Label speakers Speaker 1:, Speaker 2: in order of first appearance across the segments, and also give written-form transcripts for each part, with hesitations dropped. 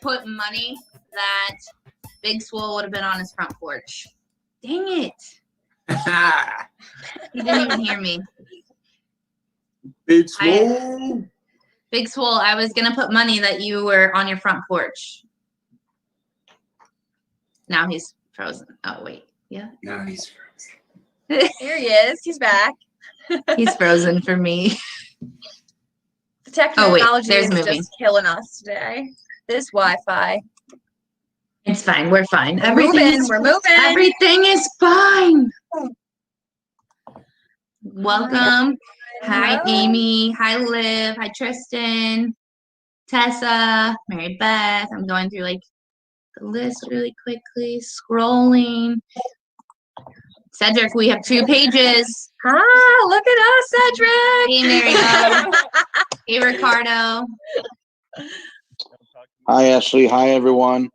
Speaker 1: put money that Big Swole would have been on his front porch. Dang it. He didn't even hear me.
Speaker 2: Big Swole.
Speaker 1: Big Swole, I was going to put money that you were on your front porch. Now he's frozen. Oh, wait. Yeah.
Speaker 2: Now he's frozen.
Speaker 3: Here he is. He's back.
Speaker 1: He's frozen for me.
Speaker 3: The technology
Speaker 1: there's
Speaker 3: is
Speaker 1: moving.
Speaker 3: just killing us today. This Wi-Fi.
Speaker 1: It's fine. We're fine.
Speaker 3: We're moving.
Speaker 1: Everything is fine. Welcome. Hi, Amy. Hi, Liv. Hi, Tristan. Tessa. Mary Beth. I'm going through like the list really quickly. Scrolling. Cedric, we have 2 pages.
Speaker 3: Ah, look at us, Cedric.
Speaker 1: Hey, Mary Beth. Hey, Ricardo.
Speaker 4: Hi, Ashley. Hi, everyone.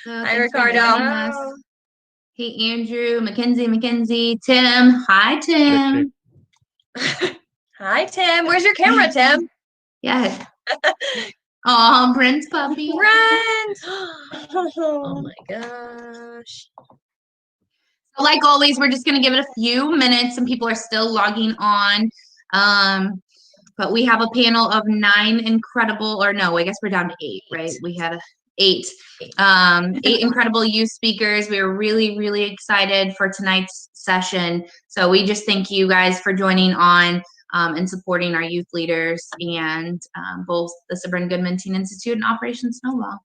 Speaker 3: Hi, Ricardo.
Speaker 1: Hey, Andrew, Mackenzie, Tim. Hi, Tim.
Speaker 3: Hi, Tim. Where's your camera, Tim?
Speaker 1: Yeah. Oh, Brent's puppy.
Speaker 3: Brent. Oh my gosh.
Speaker 1: So like always, we're just going to give it a few minutes. Some people are still logging on. But we have a panel of 9 incredible, or no, I guess we're down to 8, right? We had 8 incredible youth speakers. We were really, really excited for tonight's session. So we just thank you guys for joining on and supporting our youth leaders and both the Cebrin Goodman Teen Institute and Operation Snowball.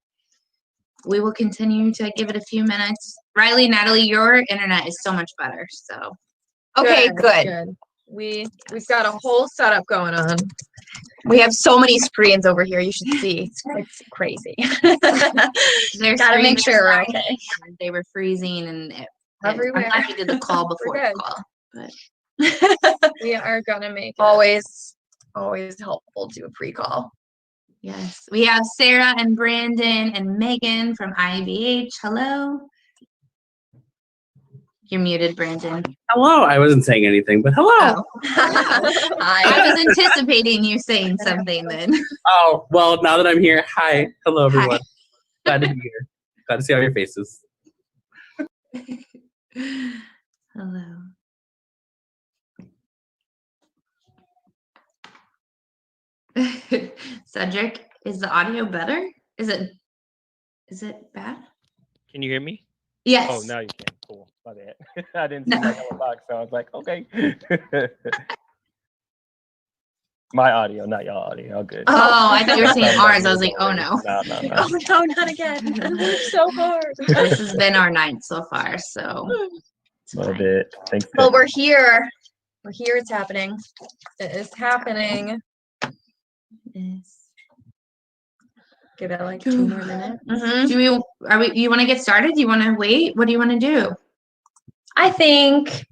Speaker 1: We will continue to give it a few minutes. Riley, Natalie, your internet is so much better. So,
Speaker 3: okay, good. We've got a whole setup going on. We have so many screens over here. You should see. It's crazy. Gotta make sure we're okay.
Speaker 1: They were freezing and
Speaker 3: everywhere.
Speaker 1: I'm glad we did the call before the call.
Speaker 3: But we are gonna make always helpful to do a pre-call.
Speaker 1: Yes, we have Sarah and Brandon and Megan from IVH. Hello. You're muted, Brandon.
Speaker 5: Hello. I wasn't saying anything, but hello.
Speaker 1: Oh. I was anticipating you saying something then.
Speaker 5: Oh, well, now that I'm here, hi. Hello, everyone. Hi. Glad to be here. Glad to see all your faces.
Speaker 1: Hello. Cedric, is the audio better? Is it bad?
Speaker 6: Can you hear me?
Speaker 1: Yes.
Speaker 6: Oh, now you can. Cool. My bad. I didn't see my yellow box, so I was like, okay. My audio, not y'all audio. All good.
Speaker 1: Oh, I thought you were saying ours. I was like, oh no.
Speaker 3: No. Oh no, not again. It's so hard.
Speaker 1: This has been our night so far, so.
Speaker 6: A little bit. Thanks.
Speaker 3: Well, we're here. We're here. It's happening. It is happening. Give it like 2 more minutes.
Speaker 1: Mm-hmm. You want to get started? Do you want to wait? What do you want to do?
Speaker 3: I think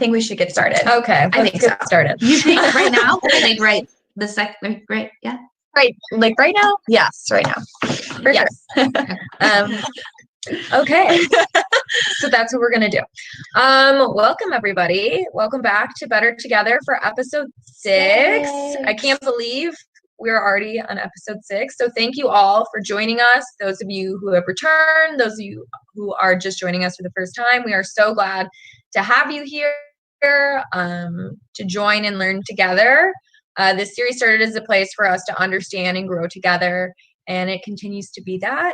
Speaker 3: we should get started. Okay,
Speaker 1: I think
Speaker 3: get started.
Speaker 1: You think right now? Like right the second? Right? Yeah.
Speaker 3: Right. Like right now? Yes, right now. For sure. Okay. So that's what we're gonna do. Welcome everybody. Welcome back to Better Together for episode 6. I can't believe we're already on episode 6. So thank you all for joining us. Those of you who have returned, those of you who are just joining us for the first time, we are so glad to have you here to join and learn together. This series started as a place for us to understand and grow together, and it continues to be that.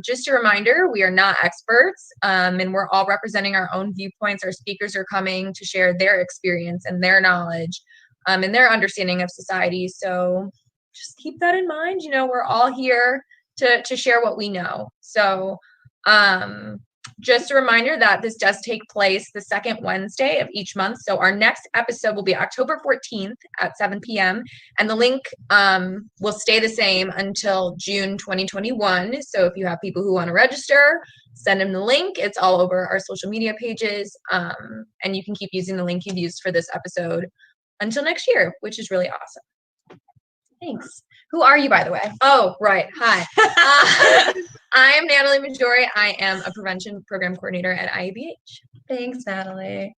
Speaker 3: Just a reminder, we are not experts, and we're all representing our own viewpoints. Our speakers are coming to share their experience and their knowledge and their understanding of society. So just keep that in mind. You know, we're all here to share what we know. So just a reminder that this does take place the second Wednesday of each month. So our next episode will be October 14th at 7 p.m. And the link will stay the same until June 2021. So if you have people who want to register, send them the link. It's all over our social media pages. And you can keep using the link you've used for this episode until next year, which is really awesome. Thanks. Who are you, by the way? Oh, right. Hi. I am Natalie Majori. I am a prevention program coordinator at IABH. Thanks, Natalie.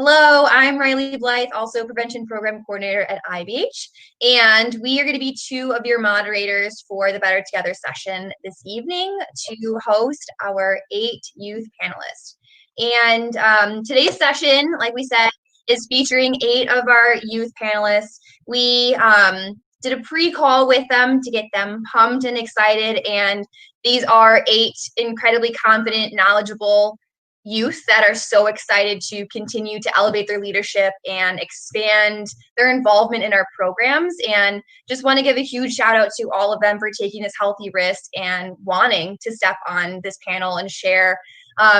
Speaker 3: Hello, I'm Riley Blythe, also Prevention Program Coordinator at IBH, and we are going to be two of your moderators for the Better Together session this evening to host our 8 youth panelists. And today's session, like we said, is featuring 8 of our youth panelists. We did a pre-call with them to get them pumped and excited, and these are 8 incredibly confident, knowledgeable youth that are so excited to continue to elevate their leadership and expand their involvement in our programs. And just want to give a huge shout out to all of them for taking this healthy risk and wanting to step on this panel and share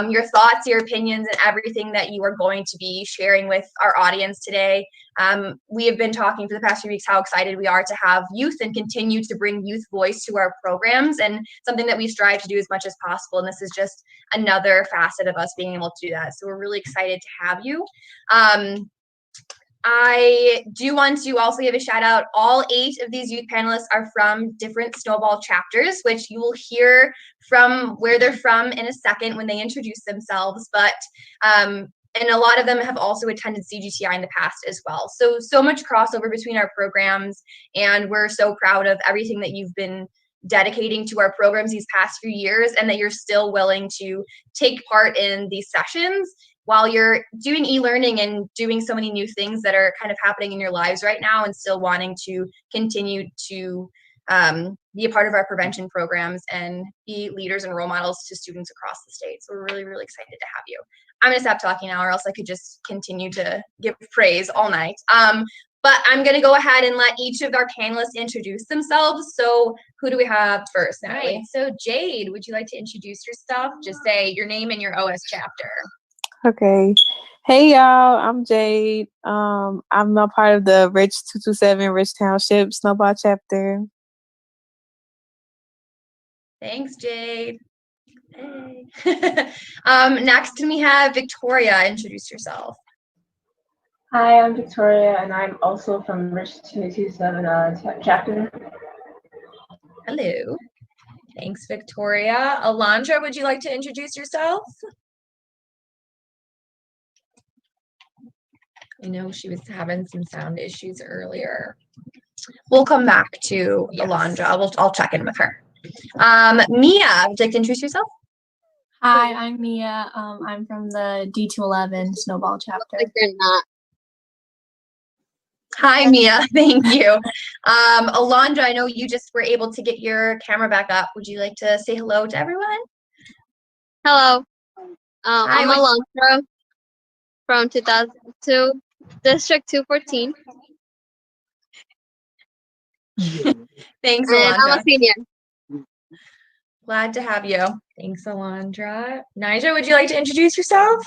Speaker 3: your thoughts, your opinions, and everything that you are going to be sharing with our audience today. We have been talking for the past few weeks how excited we are to have youth and continue to bring youth voice to our programs, and something that we strive to do as much as possible. And this is just another facet of us being able to do that. So we're really excited to have you. I do want to also give a shout out. All 8 of these youth panelists are from different Snowball chapters, which you will hear from where they're from in a second when they introduce themselves. But and a lot of them have also attended CGTI in the past as well. So much crossover between our programs, and we're so proud of everything that you've been dedicating to our programs these past few years, and that you're still willing to take part in these sessions while you're doing e-learning and doing so many new things that are kind of happening in your lives right now, and still wanting to continue to be a part of our prevention programs and be leaders and role models to students across the state. So we're really, really excited to have you. I'm gonna stop talking now, or else I could just continue to give praise all night. But I'm gonna go ahead and let each of our panelists introduce themselves. So who do we have first, Natalie?
Speaker 7: All right, so Jade, would you like to introduce yourself? Just say your name and your OS chapter.
Speaker 8: Okay. Hey y'all, I'm Jade. I'm a part of the Rich 227 Rich Township Snowball chapter.
Speaker 3: Thanks, Jade. Hey. Next we have Victoria. Introduce yourself.
Speaker 9: Hi, I'm Victoria, and I'm also from Rich 227 chapter.
Speaker 3: Hello.
Speaker 7: Thanks, Victoria. Alondra, would you like to introduce yourself? I know she was having some sound issues earlier.
Speaker 3: We'll come back to Alondra. I'll check in with her. Mia, would you like to introduce yourself?
Speaker 10: Hi, I'm Mia. I'm from the D211 Snowball chapter.
Speaker 11: Like they're not.
Speaker 3: Hi, Mia. Thank you. Alondra, I know you just were able to get your camera back up. Would you like to say hello to everyone?
Speaker 11: Hello.
Speaker 3: Hi,
Speaker 11: I'm Alondra from 2002, District 214.
Speaker 3: Thanks,
Speaker 11: And
Speaker 3: Alondra.
Speaker 11: I'm a senior.
Speaker 3: Glad to have you.
Speaker 7: Thanks, Alondra. Nija, would you like to introduce yourself?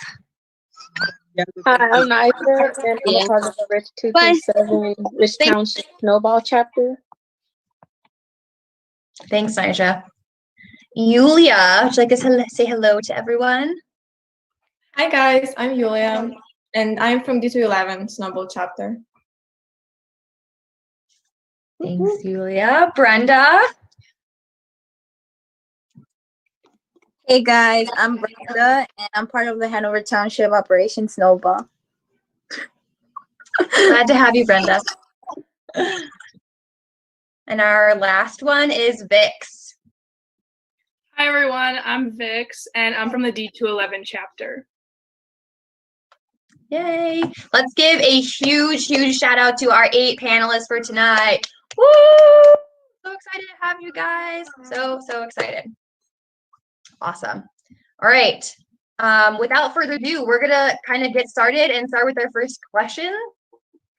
Speaker 8: Hi, I'm Nigel, and I'm a part of the Rich 227 Rich Township Snowball chapter.
Speaker 3: Thanks, Nija. Yulia, would you like to say hello to everyone?
Speaker 12: Hi guys, I'm Yulia, and I'm from D211 Snowball chapter.
Speaker 3: Thanks, Yulia. Brenda?
Speaker 13: Hey guys, I'm Brenda, and I'm part of the Hanover Township Operation Snowball.
Speaker 3: Glad to have you, Brenda. And our last one is Vix.
Speaker 14: Hi everyone, I'm Vix, and I'm from the D211 chapter.
Speaker 3: Yay! Let's give a huge, huge shout out to our 8 panelists for tonight. Woo! So excited to have you guys. So excited. Awesome. All right. Without further ado, we're gonna kind of get started and start with our first question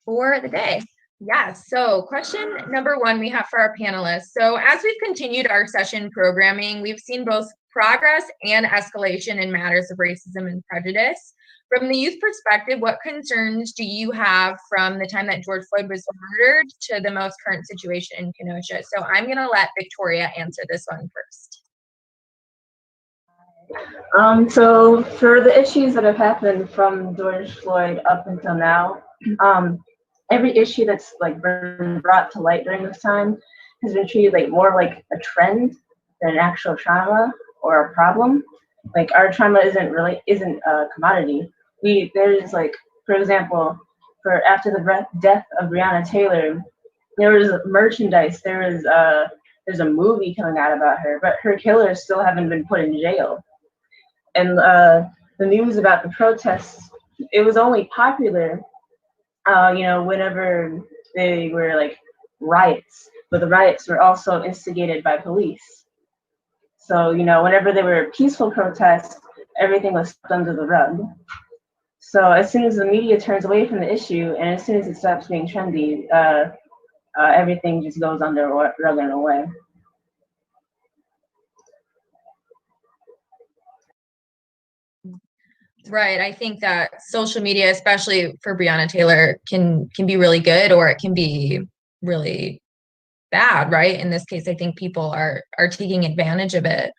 Speaker 3: for the day.
Speaker 7: Yes. So question number 1 we have for our panelists. So as we've continued our session programming, we've seen both progress and escalation in matters of racism and prejudice. From the youth perspective, what concerns do you have from the time that George Floyd was murdered to the most current situation in Kenosha? So I'm going to let Victoria answer this one first.
Speaker 9: So for the issues that have happened from George Floyd up until now, every issue that's like been brought to light during this time has been treated like more like a trend than an actual trauma or a problem. Like our trauma isn't a commodity. There's like for example, for after the death of Breonna Taylor, there was merchandise. There's a movie coming out about her, but her killers still haven't been put in jail. And the news about the protests, it was only popular, whenever they were like riots, but the riots were also instigated by police. So, whenever there were peaceful protests, everything was swept under the rug. So as soon as the media turns away from the issue, and as soon as it stops being trendy, everything just goes under the rug and away.
Speaker 7: Right. I think that social media, especially for Breonna Taylor, can be really good, or it can be really bad, right? In this case, I think people are taking advantage of it.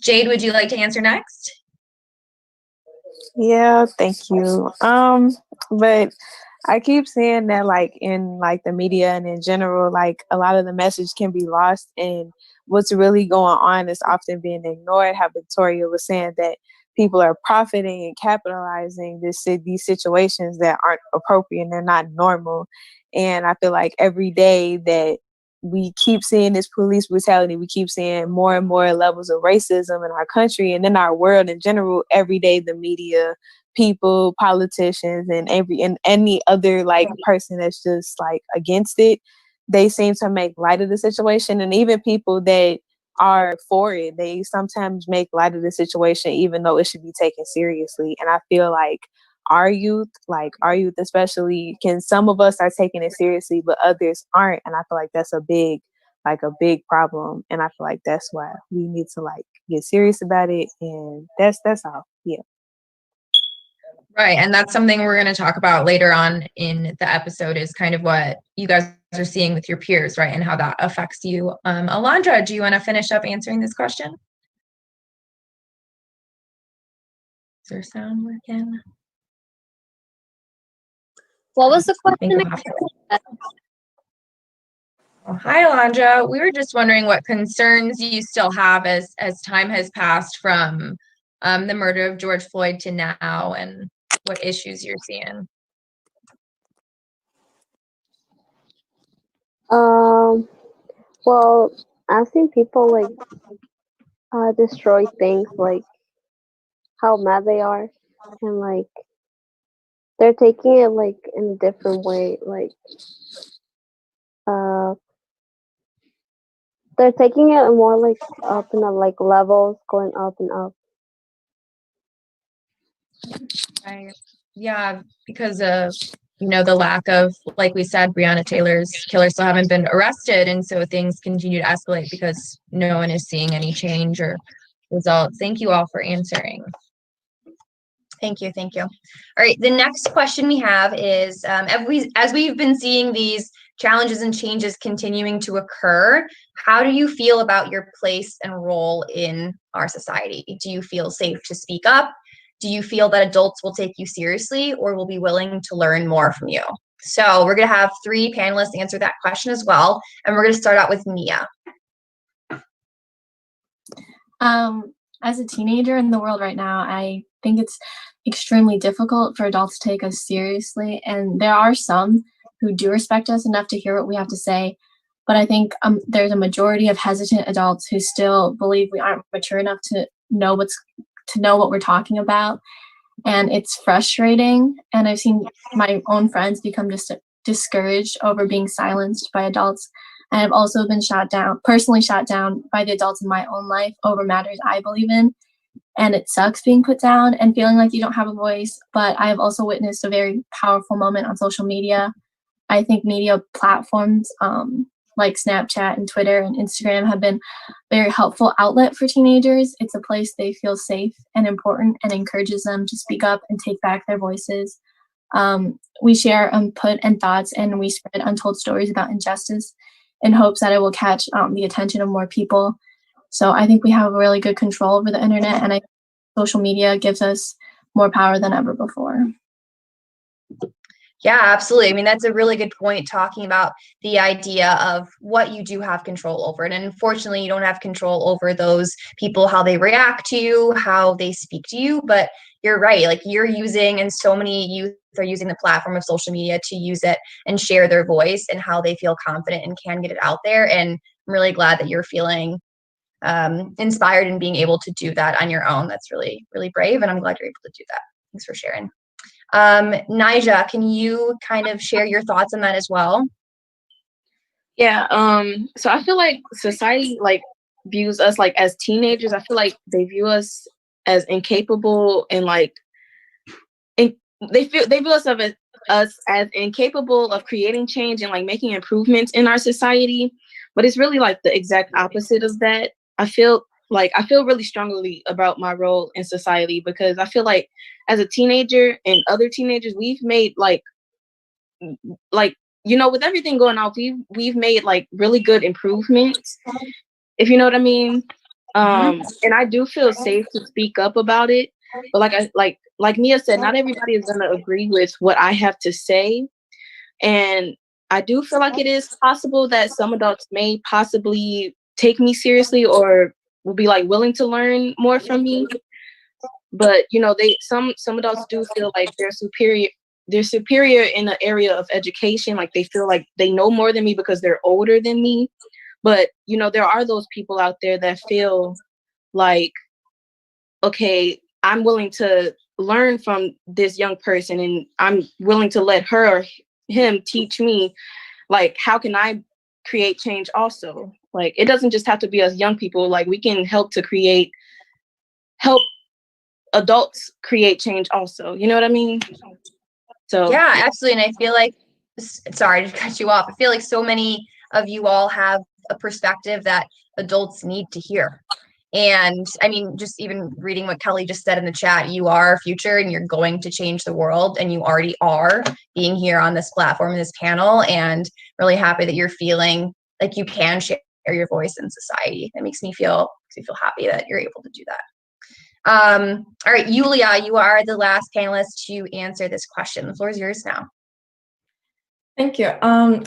Speaker 7: Jade, would you like to answer next?
Speaker 8: Yeah, thank you. But I keep saying that like in like the media and in general, like a lot of the message can be lost, and what's really going on is often being ignored. How Victoria was saying that people are profiting and capitalizing these situations that aren't appropriate and they're not normal. And I feel like every day that we keep seeing this police brutality, we keep seeing more and more levels of racism in our country and in our world in general. Every day, the media, people, politicians, and any other like person that's just like against it, they seem to make light of the situation. And even people that are for it, they sometimes make light of the situation, even though it should be taken seriously. And I feel like our youth especially, some of us are taking it seriously, but others aren't. And I feel like that's a big problem. And I feel like that's why we need to like get serious about it. And that's all. Yeah.
Speaker 7: Right. And that's something we're going to talk about later on in the episode, is kind of what you guys are seeing with your peers, right? And how that affects you. Alondra, do you want to finish up answering this question? Is there sound working?
Speaker 11: What was the question?
Speaker 7: Hi, Alondra. We were just wondering what concerns you still have as time has passed from the murder of George Floyd to now, and what issues you're seeing.
Speaker 15: Well, I've seen people like destroy things, like how mad they are, and like they're taking it like in a different way, like they're taking it more like up and up, like levels going up and up.
Speaker 7: Right. Yeah, because of the lack of, like we said, Breonna Taylor's killers still haven't been arrested, and so things continue to escalate because no one is seeing any change or results. Thank you all for answering.
Speaker 3: Thank you. All right, the next question we have is, as we've been seeing these challenges and changes continuing to occur, how do you feel about your place and role in our society? Do you feel safe to speak up? Do you feel that adults will take you seriously or will be willing to learn more from you? So we're going to have 3 panelists answer that question as well, and we're going to start out with Mia.
Speaker 10: As a teenager in the world right now, I think it's extremely difficult for adults to take us seriously. And there are some who do respect us enough to hear what we have to say. But I think there's a majority of hesitant adults who still believe we aren't mature enough to know what we're talking about. And it's frustrating. And I've seen my own friends become discouraged over being silenced by adults. And I've also been personally shot down by the adults in my own life over matters I believe in. And it sucks being put down and feeling like you don't have a voice. But I have also witnessed a very powerful moment on social media. I think media platforms like Snapchat and Twitter and Instagram have been a very helpful outlet for teenagers. It's a place they feel safe and important, and encourages them to speak up and take back their voices. We share input and thoughts, and we spread untold stories about injustice in hopes that it will catch the attention of more people. So I think we have really good control over the internet, and I think social media gives us more power than ever before.
Speaker 3: Yeah, absolutely. I mean, that's a really good point, talking about the idea of what you do have control over. And unfortunately, you don't have control over those people, how they react to you, how they speak to you. But you're right. Like, you're using, and so many youth are using the platform of social media to use it and share their voice and how they feel confident and can get it out there. And I'm really glad that you're feeling inspired and being able to do that on your own. That's really, really brave. And I'm glad you're able to do that. Thanks for sharing. Nija, can you kind of share your thoughts on that as well?
Speaker 8: Yeah, so I feel like society like views us like as teenagers. I feel like they view us as incapable and like they view us as incapable of creating change and like making improvements in our society. But it's really like the exact opposite of that. I feel really strongly about my role in society, because I feel like as a teenager and other teenagers, we've made like with everything going on, we've made like really good improvements, if you know what I mean. And I do feel safe to speak up about it. But like Mia said, not everybody is gonna agree with what I have to say. And I do feel like it is possible that some adults may possibly take me seriously or will be like willing to learn more from me. But some adults do feel like they're superior in the area of education. Like, they feel like they know more than me because they're older than me. But there are those people out there that feel like, okay, I'm willing to learn from this young person, and I'm willing to let her or him teach me, like, how can I create change also. Like, it doesn't just have to be us young people. Like, we can help adults create change also. You know what I mean? So
Speaker 3: yeah, absolutely. And I feel like, sorry to cut you off, I feel like so many of you all have a perspective that adults need to hear. And I mean, just even reading what Kelly just said in the chat, you are our future and you're going to change the world, and you already are, being here on this platform, in this panel, and really happy that you're feeling like you can share your voice in society. That makes me feel happy that you're able to do that. All right, Yulia, you are the last panelist to answer this question. The floor is yours now.
Speaker 12: Thank you.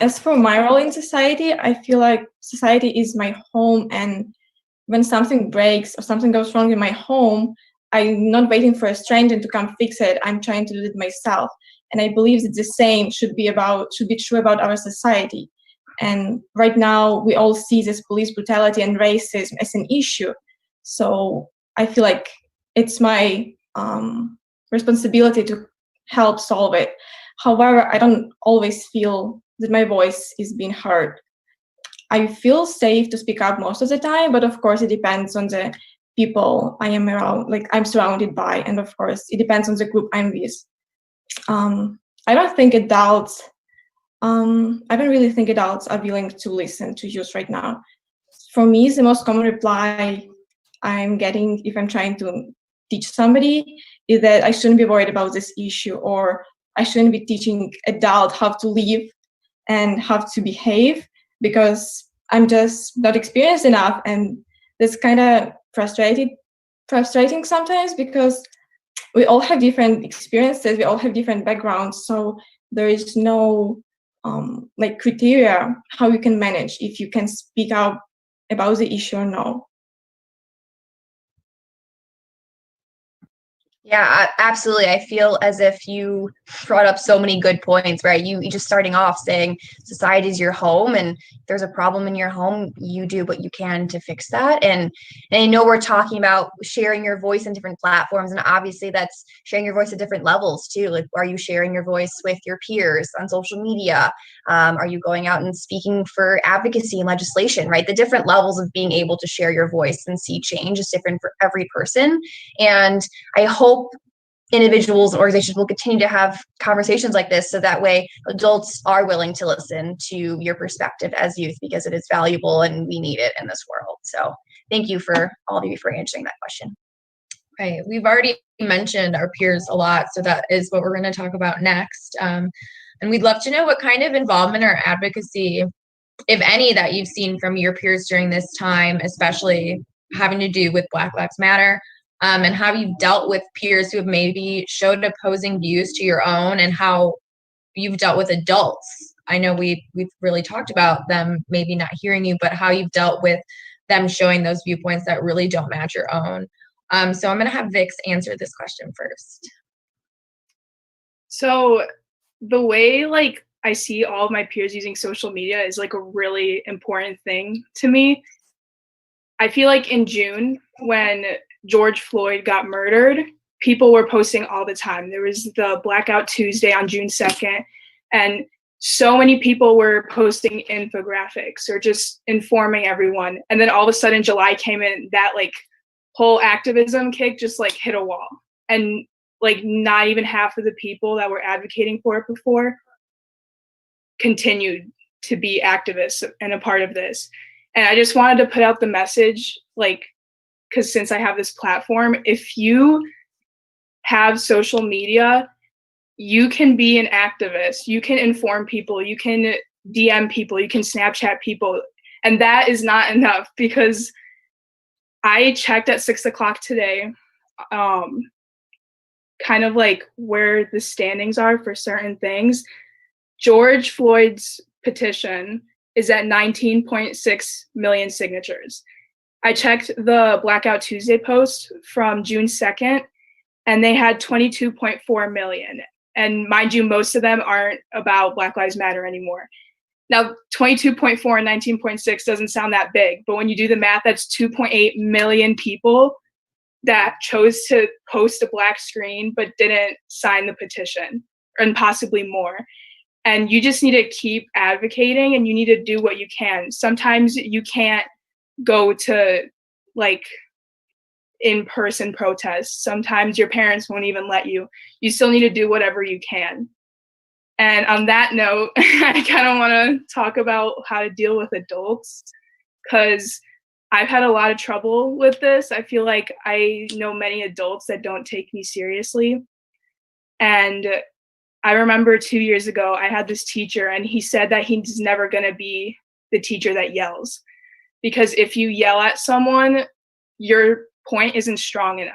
Speaker 12: As for my role in society, I feel like society is my home, and when something breaks or something goes wrong in my home, I'm not waiting for a stranger to come fix it. I'm trying to do it myself. And I believe that the same should be true about our society. And right now, we all see this police brutality and racism as an issue. So I feel like it's my responsibility to help solve it. However, I don't always feel that my voice is being heard. I feel safe to speak up most of the time, but of course it depends on the people I am around, like I'm surrounded by, and of course it depends on the group I'm with. I don't really think adults are willing to listen to youth right now. For me, the most common reply I'm getting if I'm trying to teach somebody is that I shouldn't be worried about this issue, or I shouldn't be teaching adults how to live and how to behave, because I'm just not experienced enough. And that's kind of frustrating sometimes, because we all have different experiences, we all have different backgrounds, so there is no criteria how you can manage if you can speak out about the issue or no.
Speaker 3: Yeah, absolutely. I feel as if you brought up so many good points, right? You just starting off saying society is your home, and if there's a problem in your home, you do what you can to fix that. And I know we're talking about sharing your voice in different platforms, and obviously that's sharing your voice at different levels too. Like, are you sharing your voice with your peers on social media? Are you going out and speaking for advocacy and legislation, right? The different levels of being able to share your voice and see change is different for every person. And I hope individuals and organizations will continue to have conversations like this, so that way adults are willing to listen to your perspective as youth, because it is valuable and we need it in this world. So thank you for all of you for answering that question.
Speaker 7: Right. We've already mentioned our peers a lot, so that is what we're going to talk about next. And we'd love to know what kind of involvement or advocacy, if any, that you've seen from your peers during this time, especially having to do with Black Lives Matter. And how you've dealt with peers who have maybe showed opposing views to your own, and how
Speaker 3: you've dealt with adults. I know we've really talked about them maybe not hearing you, but how you've dealt with them showing those viewpoints that really don't match your own. So I'm going to have Vix answer this question first.
Speaker 14: So the way like I see all of my peers using social media is like a really important thing to me. I feel like in June, when George Floyd got murdered, people were posting all the time. There was the Blackout Tuesday on June 2nd, and so many people were posting infographics or just informing everyone. And then all of a sudden July came in, that like whole activism kick just like hit a wall. And like not even half of the people that were advocating for it before continued to be activists and a part of this. And I just wanted to put out the message, like, because since I have this platform, if you have social media, you can be an activist, you can inform people, you can DM people, you can Snapchat people. And that is not enough, because I checked at 6 o'clock today, kind of like where the standings are for certain things. George Floyd's petition is at 19.6 million signatures. I checked the Blackout Tuesday post from June 2nd, and they had 22.4 million. And mind you, most of them aren't about Black Lives Matter anymore. Now, 22.4 and 19.6 doesn't sound that big, but when you do the math, that's 2.8 million people that chose to post a black screen but didn't sign the petition, and possibly more. And you just need to keep advocating, and you need to do what you can. Sometimes you can't go to like in-person protests. Sometimes your parents won't even let you. You still need to do whatever you can. And on that note, I kind of want to talk about how to deal with adults, because I've had a lot of trouble with this. I feel like I know many adults that don't take me seriously. And I remember 2 years ago, I had this teacher, and he said that he's never going to be the teacher that yells. Because if you yell at someone, your point isn't strong enough.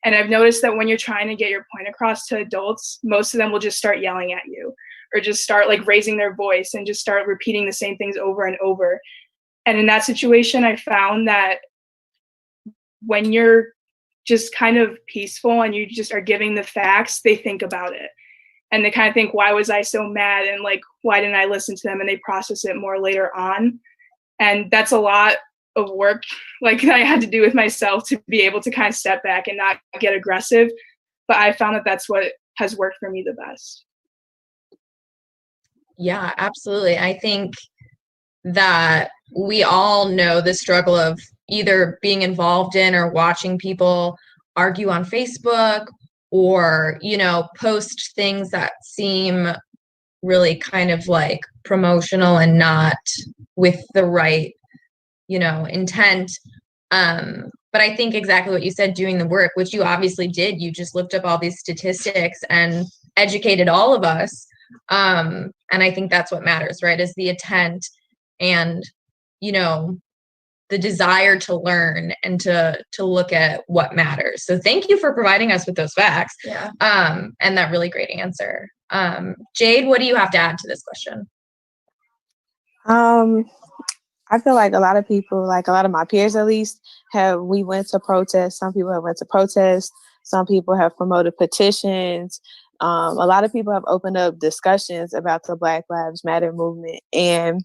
Speaker 14: And I've noticed that when you're trying to get your point across to adults, most of them will just start yelling at you, or just start like raising their voice and just start repeating the same things over and over. And in that situation, I found that when you're just kind of peaceful and you just are giving the facts, they think about it. And they kind of think, why was I so mad? And like, why didn't I listen to them? And they process it more later on. And that's a lot of work like I had to do with myself to be able to kind of step back and not get aggressive. But I found that that's what has worked for me the best.
Speaker 3: Yeah, absolutely. I think that we all know the struggle of either being involved in or watching people argue on Facebook, or, you know, post things that seem really kind of like promotional and not with the right, you know, intent. But I think exactly what you said, doing the work, which you obviously did. You just looked up all these statistics and educated all of us. And I think that's what matters, right? Is the intent and, you know, the desire to learn and to look at what matters. So thank you for providing us with those facts.
Speaker 7: Yeah.
Speaker 3: And that really great answer. Jade, what do you have to add to this question?
Speaker 8: I feel like a lot of people, like a lot of my peers at least, we went to protest. Some people have went to protest. Some people have promoted petitions. A lot of people have opened up discussions about the Black Lives Matter movement. And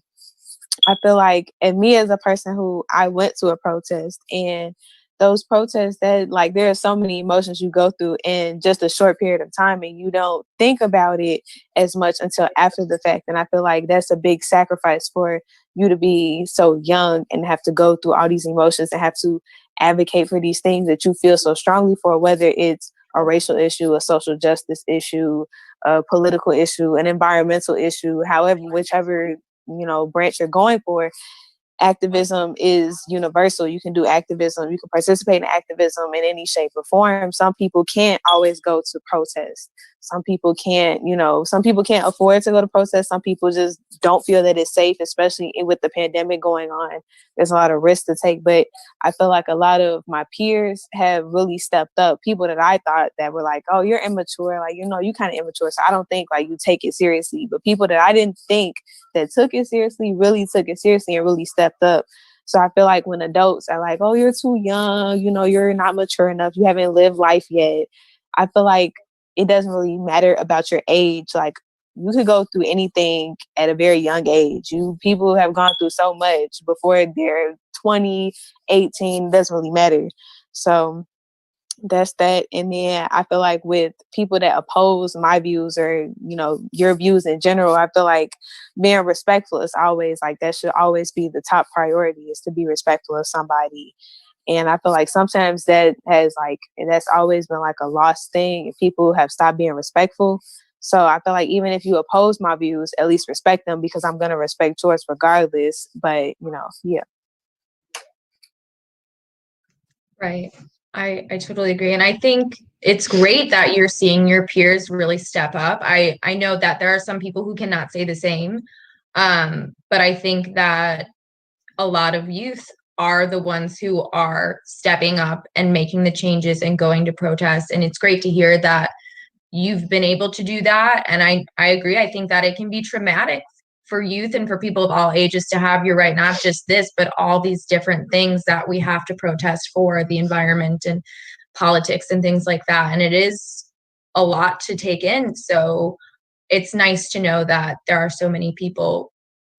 Speaker 8: I feel like, and me as a person who I went to a protest, and those protests, that like there are so many emotions you go through in just a short period of time, and you don't think about it as much until after the fact. And I feel like that's a big sacrifice for you to be so young and have to go through all these emotions and have to advocate for these things that you feel so strongly for, whether it's a racial issue, a social justice issue, a political issue, an environmental issue, however, whichever, you know, branch you're going for. Activism is universal. You can do activism. You can participate in activism in any shape or form. Some people can't always go to protest. some people can't, some people can't afford to go to protests. Some people just don't feel that it's safe, especially with the pandemic going on. There's a lot of risk to take, but I feel like a lot of my peers have really stepped up. People that I thought that were like, oh, you're immature, like, you kind of immature, so I don't think like you take it seriously. But people that I didn't think that took it seriously really took it seriously and really stepped up. So I feel like when adults are like, oh, you're too young, you're not mature enough, you haven't lived life yet, I feel like it doesn't really matter about your age. Like, you could go through anything at a very young age. People have gone through so much before they're 20, 18, doesn't really matter. So that's that. And then I feel like with people that oppose my views or, your views in general, I feel like being respectful is always like, that should always be the top priority, is to be respectful of somebody. And I feel like sometimes that's always been like a lost thing if people have stopped being respectful. So I feel like even if you oppose my views, at least respect them, because I'm going to respect yours regardless. But, yeah.
Speaker 7: Right. I totally agree. And I think it's great that you're seeing your peers really step up. I know that there are some people who cannot say the same. But I think that a lot of youth are the ones who are stepping up and making the changes and going to protest. And it's great to hear that you've been able to do that. And I agree. I think that it can be traumatic for youth and for people of all ages to have, you're right, not just this, but all these different things that we have to protest for, the environment and politics and things like that. And it is a lot to take in. So it's nice to know that there are so many people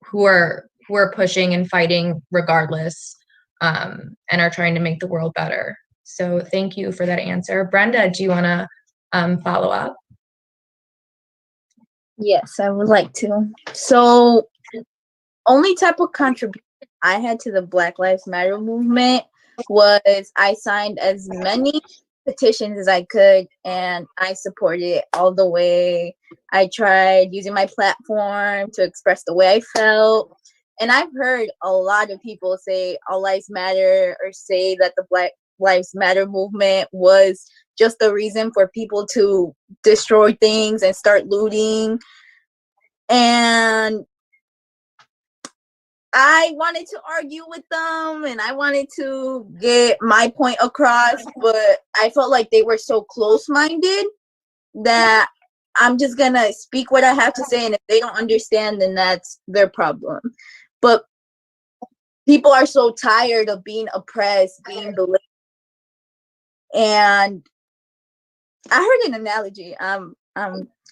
Speaker 7: who are pushing and fighting regardless, and are trying to make the world better. So thank you for that answer. Brenda, do you want to follow up?
Speaker 13: Yes, I would like to. So, only type of contribution I had to the Black Lives Matter movement was I signed as many petitions as I could, and I supported it all the way. I tried using my platform to express the way I felt. And I've heard a lot of people say all lives matter, or say that the Black Lives Matter movement was just the reason for people to destroy things and start looting. And I wanted to argue with them and I wanted to get my point across, but I felt like they were so close-minded that I'm just gonna speak what I have to say, and if they don't understand, then that's their problem. But people are so tired of being oppressed, being belittled. And I heard an analogy. I'm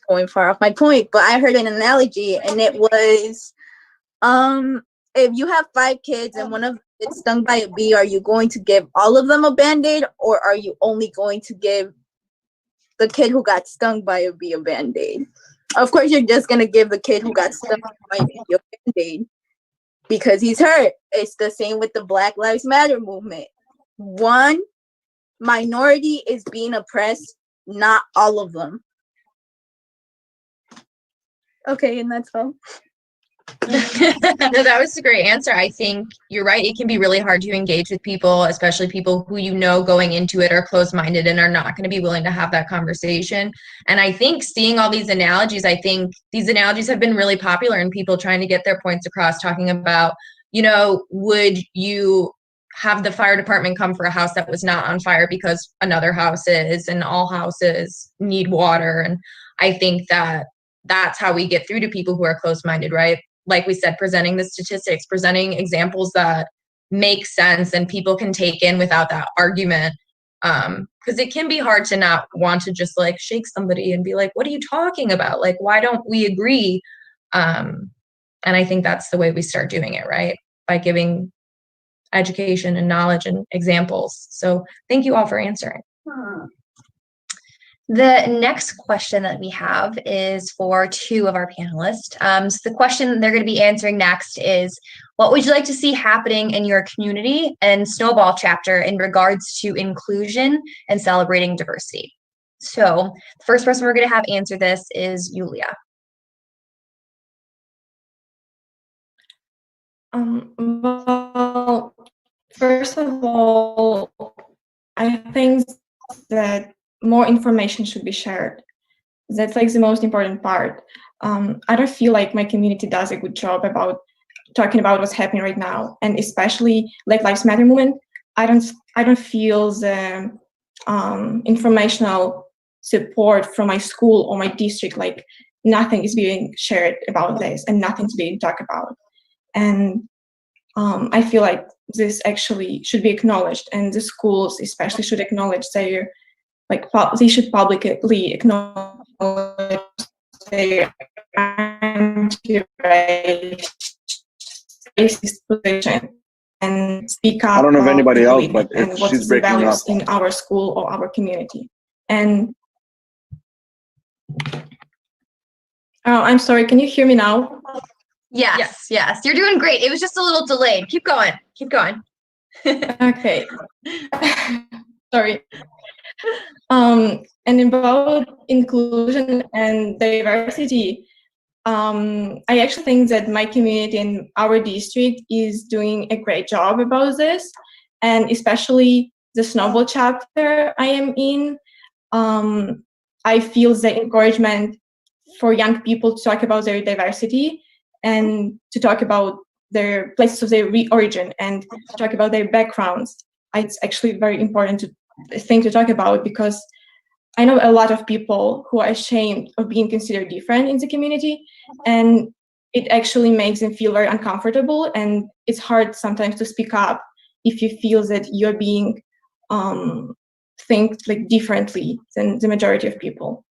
Speaker 13: going far off my point, but I heard an analogy, and it was, if you have 5 kids and one of them gets stung by a bee, are you going to give all of them a Band-Aid, or are you only going to give the kid who got stung by a bee a Band-Aid? Of course, you're just going to give the kid who got stung by a bee a Band-Aid because he's hurt. It's the same with the Black Lives Matter movement. One minority is being oppressed, not all of them. Okay, and that's all.
Speaker 7: No, that was a great answer. I think you're right. It can be really hard to engage with people, especially people who going into it are closed-minded and are not going to be willing to have that conversation. And I think seeing all these analogies, I think these analogies have been really popular in people trying to get their points across, talking about, would you have the fire department come for a house that was not on fire because another house is, and all houses need water. And I think that that's how we get through to people who are closed-minded, right? Like we said, presenting the statistics, presenting examples that make sense and people can take in without that argument. Because it can be hard to not want to just like shake somebody and be like, what are you talking about? Like, why don't we agree? And I think that's the way we start doing it, right? By giving education and knowledge and examples. So thank you all for answering.
Speaker 3: The next question that we have is for 2 of our panelists. So the question they're going to be answering next is, what would you like to see happening in your community and Snowball chapter in regards to inclusion and celebrating diversity? So the first person we're going to have answer this is Yulia.
Speaker 12: Well, first of all, I think that more information should be shared. That's like the most important part. I don't feel like my community does a good job about talking about what's happening right now, and especially like Lives Matter movement. I don't feel the informational support from my school or my district. Like nothing is being shared about this, and nothing's being talked about. And I feel like this actually should be acknowledged, and the schools especially should acknowledge their they should publicly acknowledge their anti-racist position and speak up.
Speaker 4: I don't know if anybody else, but
Speaker 12: and what
Speaker 4: she's
Speaker 12: is the
Speaker 4: breaking
Speaker 12: values
Speaker 4: up.
Speaker 12: in our school or our community. And I'm sorry, can you hear me now?
Speaker 3: Yes, yes, you're doing great. It was just a little delayed. Keep going. Keep going.
Speaker 12: Okay. Sorry. And about inclusion and diversity, I actually think that my community and our district is doing a great job about this, and especially the Snowball chapter I am in. I feel the encouragement for young people to talk about their diversity and to talk about their places of their origin and to talk about their backgrounds. It's actually very important thing to talk about, because I know a lot of people who are ashamed of being considered different in the community, and it actually makes them feel very uncomfortable, and it's hard sometimes to speak up if you feel that you're being think like differently than the majority of people.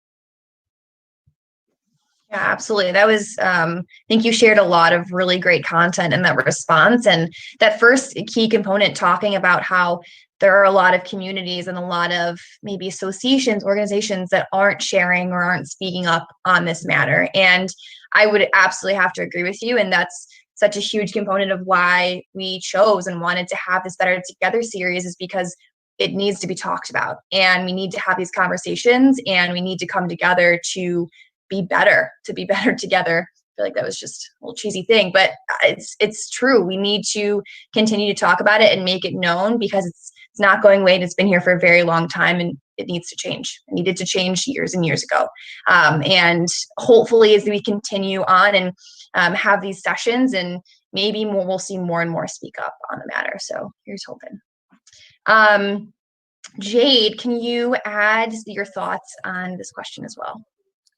Speaker 3: Yeah, absolutely. That was, I think you shared a lot of really great content in that response. And that first key component, talking about how there are a lot of communities and a lot of maybe associations, organizations that aren't sharing or aren't speaking up on this matter. And I would absolutely have to agree with you. And that's such a huge component of why we chose and wanted to have this Better Together series, is because it needs to be talked about. And we need to have these conversations, and we need to come together to be better together. I feel like that was just a little cheesy thing, but it's true. We need to continue to talk about it and make it known, because it's not going away, and it's been here for a very long time, and it needs to change. It needed to change years and years ago. And hopefully as we continue on and have these sessions, and maybe more, we'll see more and more speak up on the matter. So here's hoping. Jade, can you add your thoughts on this question as well?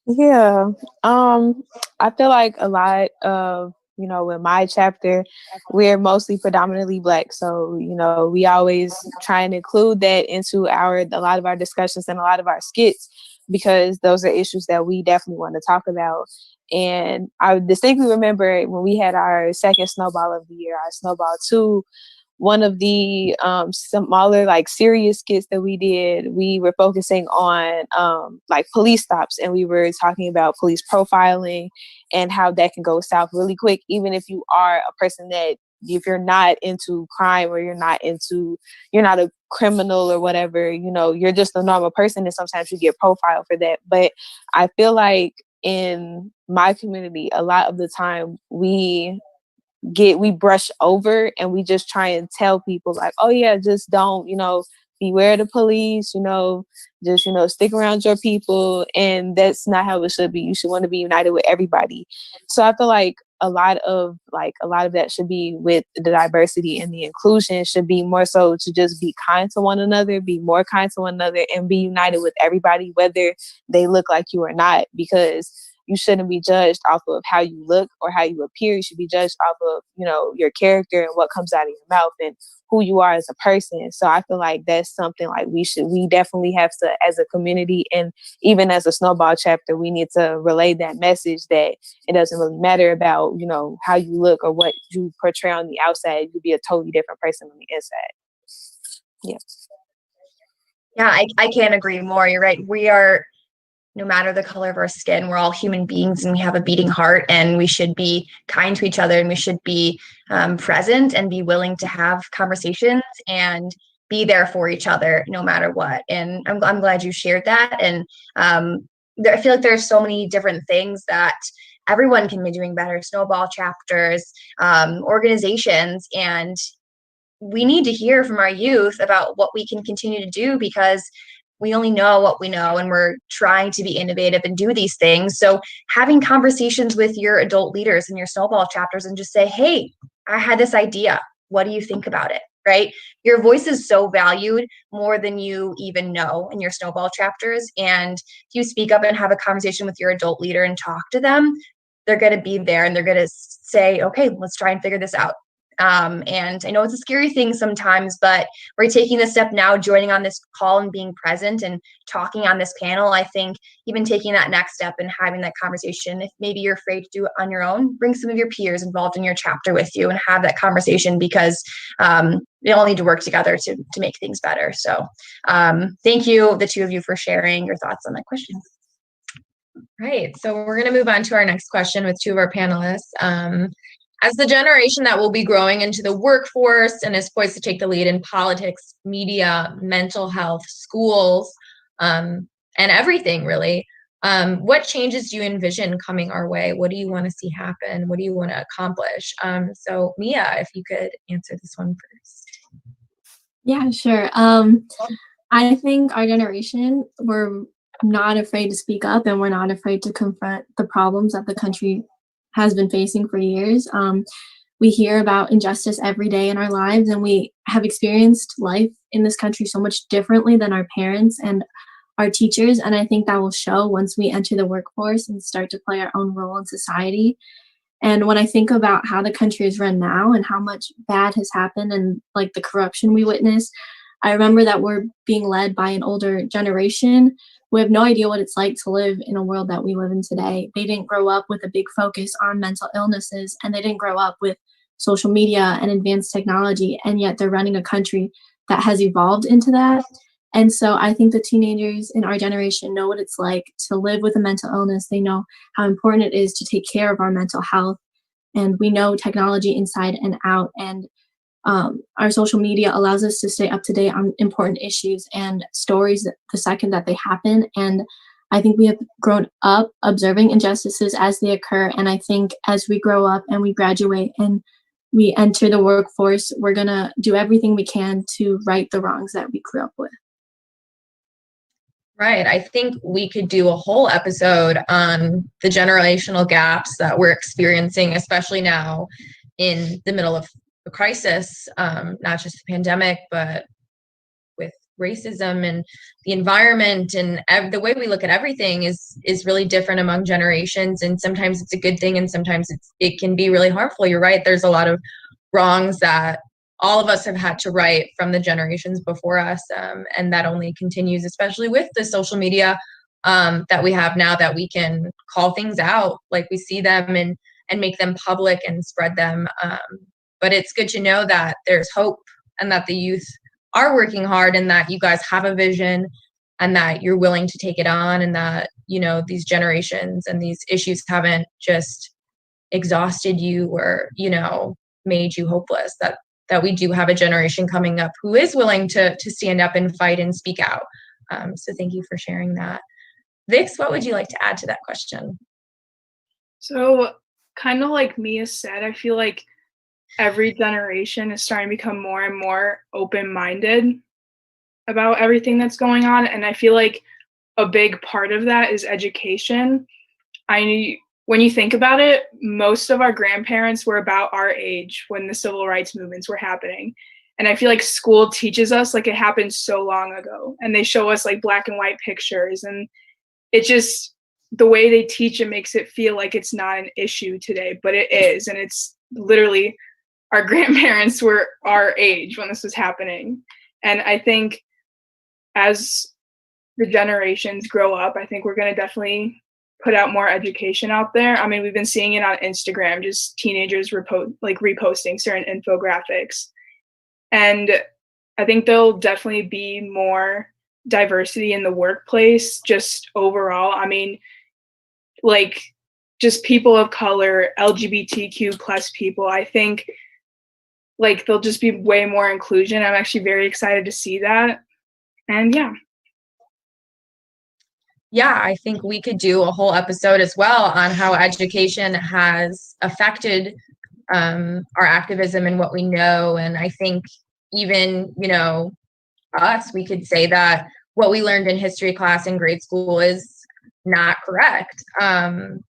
Speaker 8: Yeah. I feel like a lot of, in my chapter, we're mostly predominantly Black. So, we always try and include that into a lot of our discussions and a lot of our skits, because those are issues that we definitely want to talk about. And I distinctly remember when we had our second Snowball of the year, our Snowball 2, one of the smaller, serious skits that we did, we were focusing on police stops, and we were talking about police profiling and how that can go south really quick, even if you are a person that, if you're not into crime, or you're not a criminal or whatever, you're just a normal person, and sometimes you get profiled for that. But I feel like in my community, a lot of the time we brush over, and we just try and tell people oh yeah, just don't, beware of the police, just, stick around your people. And that's not how it should be. You should want to be united with everybody. So I feel like a lot of that should be with the diversity and the inclusion, should be more so to just be kind to one another, be more kind to one another, and be united with everybody, whether they look like you or not, because you shouldn't be judged off of how you look or how you appear. You should be judged off of, your character and what comes out of your mouth and who you are as a person. So I feel like that's something we definitely have to, as a community, and even as a Snowball chapter, we need to relay that message that it doesn't really matter about, how you look or what you portray on the outside. You could be a totally different person on the inside. Yeah.
Speaker 3: Yeah, I can't agree more. You're right. We are, no matter the color of our skin, we're all human beings, and we have a beating heart, and we should be kind to each other, and we should be present and be willing to have conversations and be there for each other no matter what. And I'm glad you shared that. And I feel like there's so many different things that everyone can be doing better: Snowball chapters, organizations, and we need to hear from our youth about what we can continue to do, because we only know what we know, and we're trying to be innovative and do these things. So having conversations with your adult leaders in your Snowball chapters and just say, hey, I had this idea. What do you think about it? Right? Your voice is so valued more than you even know in your Snowball chapters. And if you speak up and have a conversation with your adult leader and talk to them, they're going to be there and they're going to say, okay, let's try and figure this out. And I know it's a scary thing sometimes, but we're taking the step now, joining on this call and being present and talking on this panel. I think even taking that next step and having that conversation, if maybe you're afraid to do it on your own, bring some of your peers involved in your chapter with you and have that conversation, because we all need to work together to make things better. So thank you, the two of you, for sharing your thoughts on that question.
Speaker 7: Right. So we're going to move on to our next question with two of our panelists. As the generation that will be growing into the workforce and is poised to take the lead in politics, media, mental health, schools, and everything really, what changes do you envision coming our way? What do you want to see happen? What do you want to accomplish? So Mia, if you could answer this one first.
Speaker 10: Yeah, sure. I think our generation, we're not afraid to speak up, and we're not afraid to confront the problems that the country has been facing for years. We hear about injustice every day in our lives, and we have experienced life in this country so much differently than our parents and our teachers. And I think that will show once we enter the workforce and start to play our own role in society. And when I think about how the country is run now and how much bad has happened and like the corruption we witness, I remember that we're being led by an older generation. We have no idea what it's like to live in a world that we live in today. They didn't grow up with a big focus on mental illnesses, and they didn't grow up with social media and advanced technology, and yet they're running a country that has evolved into that. And so I think the teenagers in our generation know what it's like to live with a mental illness. They know how important it is to take care of our mental health, and we know technology inside and out, and our social media allows us to stay up to date on important issues and stories the second that they happen. And I think we have grown up observing injustices as they occur. And I think as we grow up and we graduate and we enter the workforce, we're going to do everything we can to right the wrongs that we grew up with.
Speaker 7: Right. I think we could do a whole episode on the generational gaps that we're experiencing, especially now in the middle of a crisis, not just the pandemic, but with racism and the environment, and the way we look at everything is really different among generations. And sometimes it's a good thing, and sometimes it can be really harmful. You're right. There's a lot of wrongs that all of us have had to right from the generations before us, and that only continues, especially with the social media that we have now, that we can call things out like we see them and make them public and spread them. But it's good to know that there's hope, and that the youth are working hard, and that you guys have a vision, and that you're willing to take it on, and that, you know, these generations and these issues haven't just exhausted you or, you know, made you hopeless, that we do have a generation coming up who is willing to stand up and fight and speak out. So thank you for sharing that. Vix, what would you like to add to that question?
Speaker 14: So kind of like Mia said, I feel like every generation is starting to become more and more open-minded about everything that's going on. And I feel like a big part of that is education. When you think about it, most of our grandparents were about our age when the civil rights movements were happening. And I feel like school teaches us like it happened so long ago, and they show us like black and white pictures, and it just, the way they teach it makes it feel like it's not an issue today, but it is. And it's literally, our grandparents were our age when this was happening. And I think as the generations grow up, I think we're going to definitely put out more education out there. I mean, we've been seeing it on Instagram, just teenagers reposting certain infographics. And I think there'll definitely be more diversity in the workplace, just overall. I mean, like, just people of color, LGBTQ plus people, I think like there'll just be way more inclusion. I'm actually very excited to see that. And
Speaker 7: Yeah, I think we could do a whole episode as well on how education has affected our activism and what we know. And I think even, you know, us, we could say that what we learned in history class in grade school is not correct. And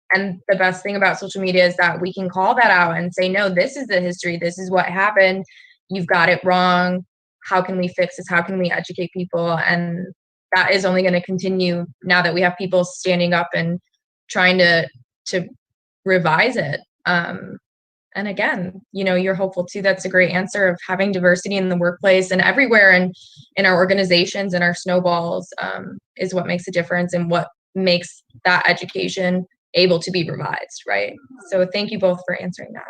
Speaker 7: the best thing about social media is that we can call that out and say, no, this is the history. This is what happened. You've got it wrong. How can we fix this? How can we educate people? And that is only going to continue now that we have people standing up and trying to revise it. And again, you know, you're hopeful too. That's a great answer of having diversity in the workplace and everywhere in our organizations and our snowballs is what makes a difference and what makes that education able to be revised, right? So thank you both for answering that.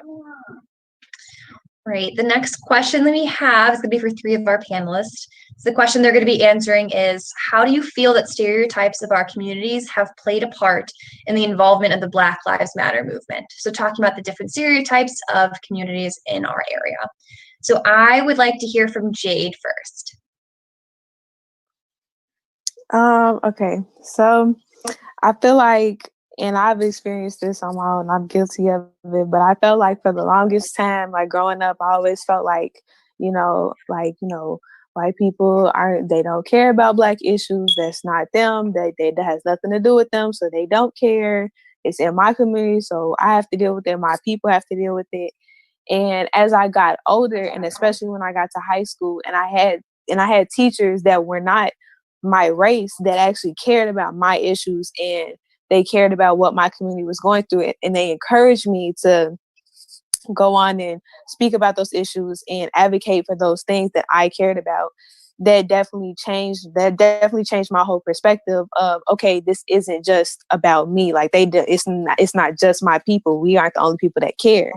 Speaker 3: Great. The next question that we have is going to be for 3 of our panelists. So the question they're going to be answering is, how do you feel that stereotypes of our communities have played a part in the involvement of the Black Lives Matter movement? So talking about the different stereotypes of communities in our area. So I would like to hear from Jade first.
Speaker 8: Okay, so I feel like, and I've experienced this on my own, I'm guilty of it, but I felt like for the longest time, like growing up, I always felt like, white people they don't care about Black issues. That's not them. That has nothing to do with them. So they don't care. It's in my community, so I have to deal with it. My people have to deal with it. And as I got older, and especially when I got to high school, and I had teachers that were not my race that actually cared about my issues, and they cared about what my community was going through, and they encouraged me to go on and speak about those issues and advocate for those things that I cared about. That definitely changed my whole perspective of, okay, this isn't just about me. Like it's not just my people. We aren't the only people that care.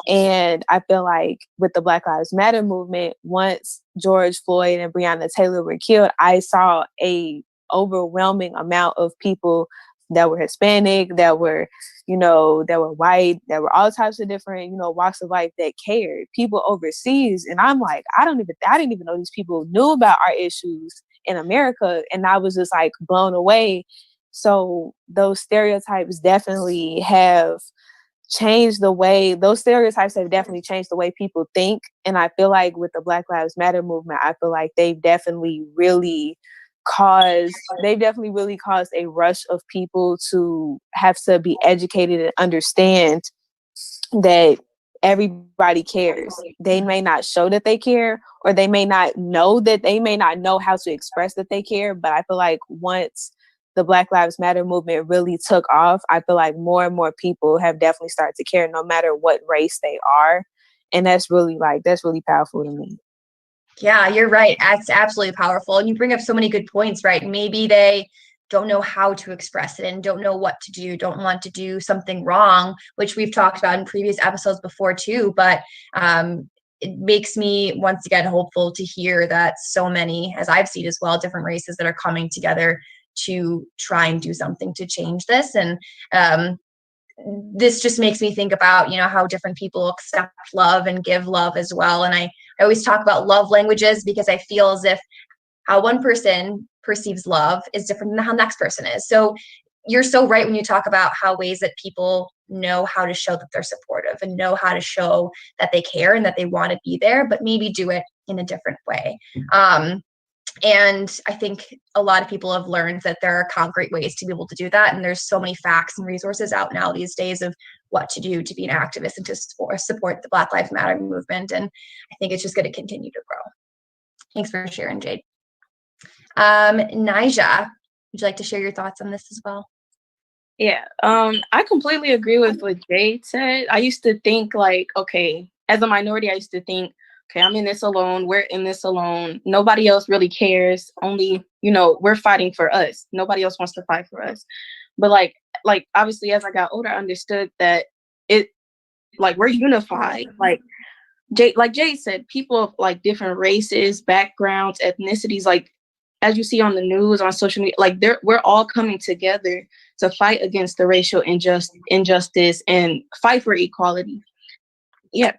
Speaker 8: And I feel like with the Black Lives Matter movement, once George Floyd and Breonna Taylor were killed, I saw a overwhelming amount of people that were Hispanic, that were white, that were all types of different, walks of life that cared. People overseas. And I'm like, I didn't even know these people knew about our issues in America. And I was just like blown away. So those stereotypes definitely have changed the way people think. And I feel like with the Black Lives Matter movement, I feel like they've definitely really caused a rush of people to have to be educated and understand that everybody cares. They may not show that they care, or they may not know how to express that they care. But I feel like once the Black Lives Matter movement really took off, I feel like more and more people have definitely started to care, no matter what race they are. And that's really powerful to me.
Speaker 3: Yeah, you're right. It's absolutely powerful. And you bring up so many good points, right? Maybe they don't know how to express it and don't know what to do, don't want to do something wrong, which we've talked about in previous episodes before too. But it makes me once again hopeful to hear that so many, as I've seen as well, different races that are coming together to try and do something to change this. And this just makes me think about, how different people accept love and give love as well. And I always talk about love languages, because I feel as if how one person perceives love is different than how the next person is. So you're so right when you talk about how ways that people know how to show that they're supportive and know how to show that they care and that they want to be there, but maybe do it in a different way. And I think a lot of people have learned that there are concrete ways to be able to do that. And there's so many facts and resources out now these days of what to do to be an activist and to support the Black Lives Matter movement. And I think it's just going to continue to grow. Thanks for sharing, Jade. Nija, would you like to share your thoughts on this as well?
Speaker 16: Yeah, I completely agree with what Jade said. I used to think like, okay, as a minority, I used to think, okay, I'm in this alone. We're in this alone. Nobody else really cares. Only, we're fighting for us. Nobody else wants to fight for us. But like obviously, as I got older, I understood that we're unified. Like Jade said, people of like different races, backgrounds, ethnicities, like as you see on the news, on social media, like we're all coming together to fight against the racial injustice and fight for equality. Yeah.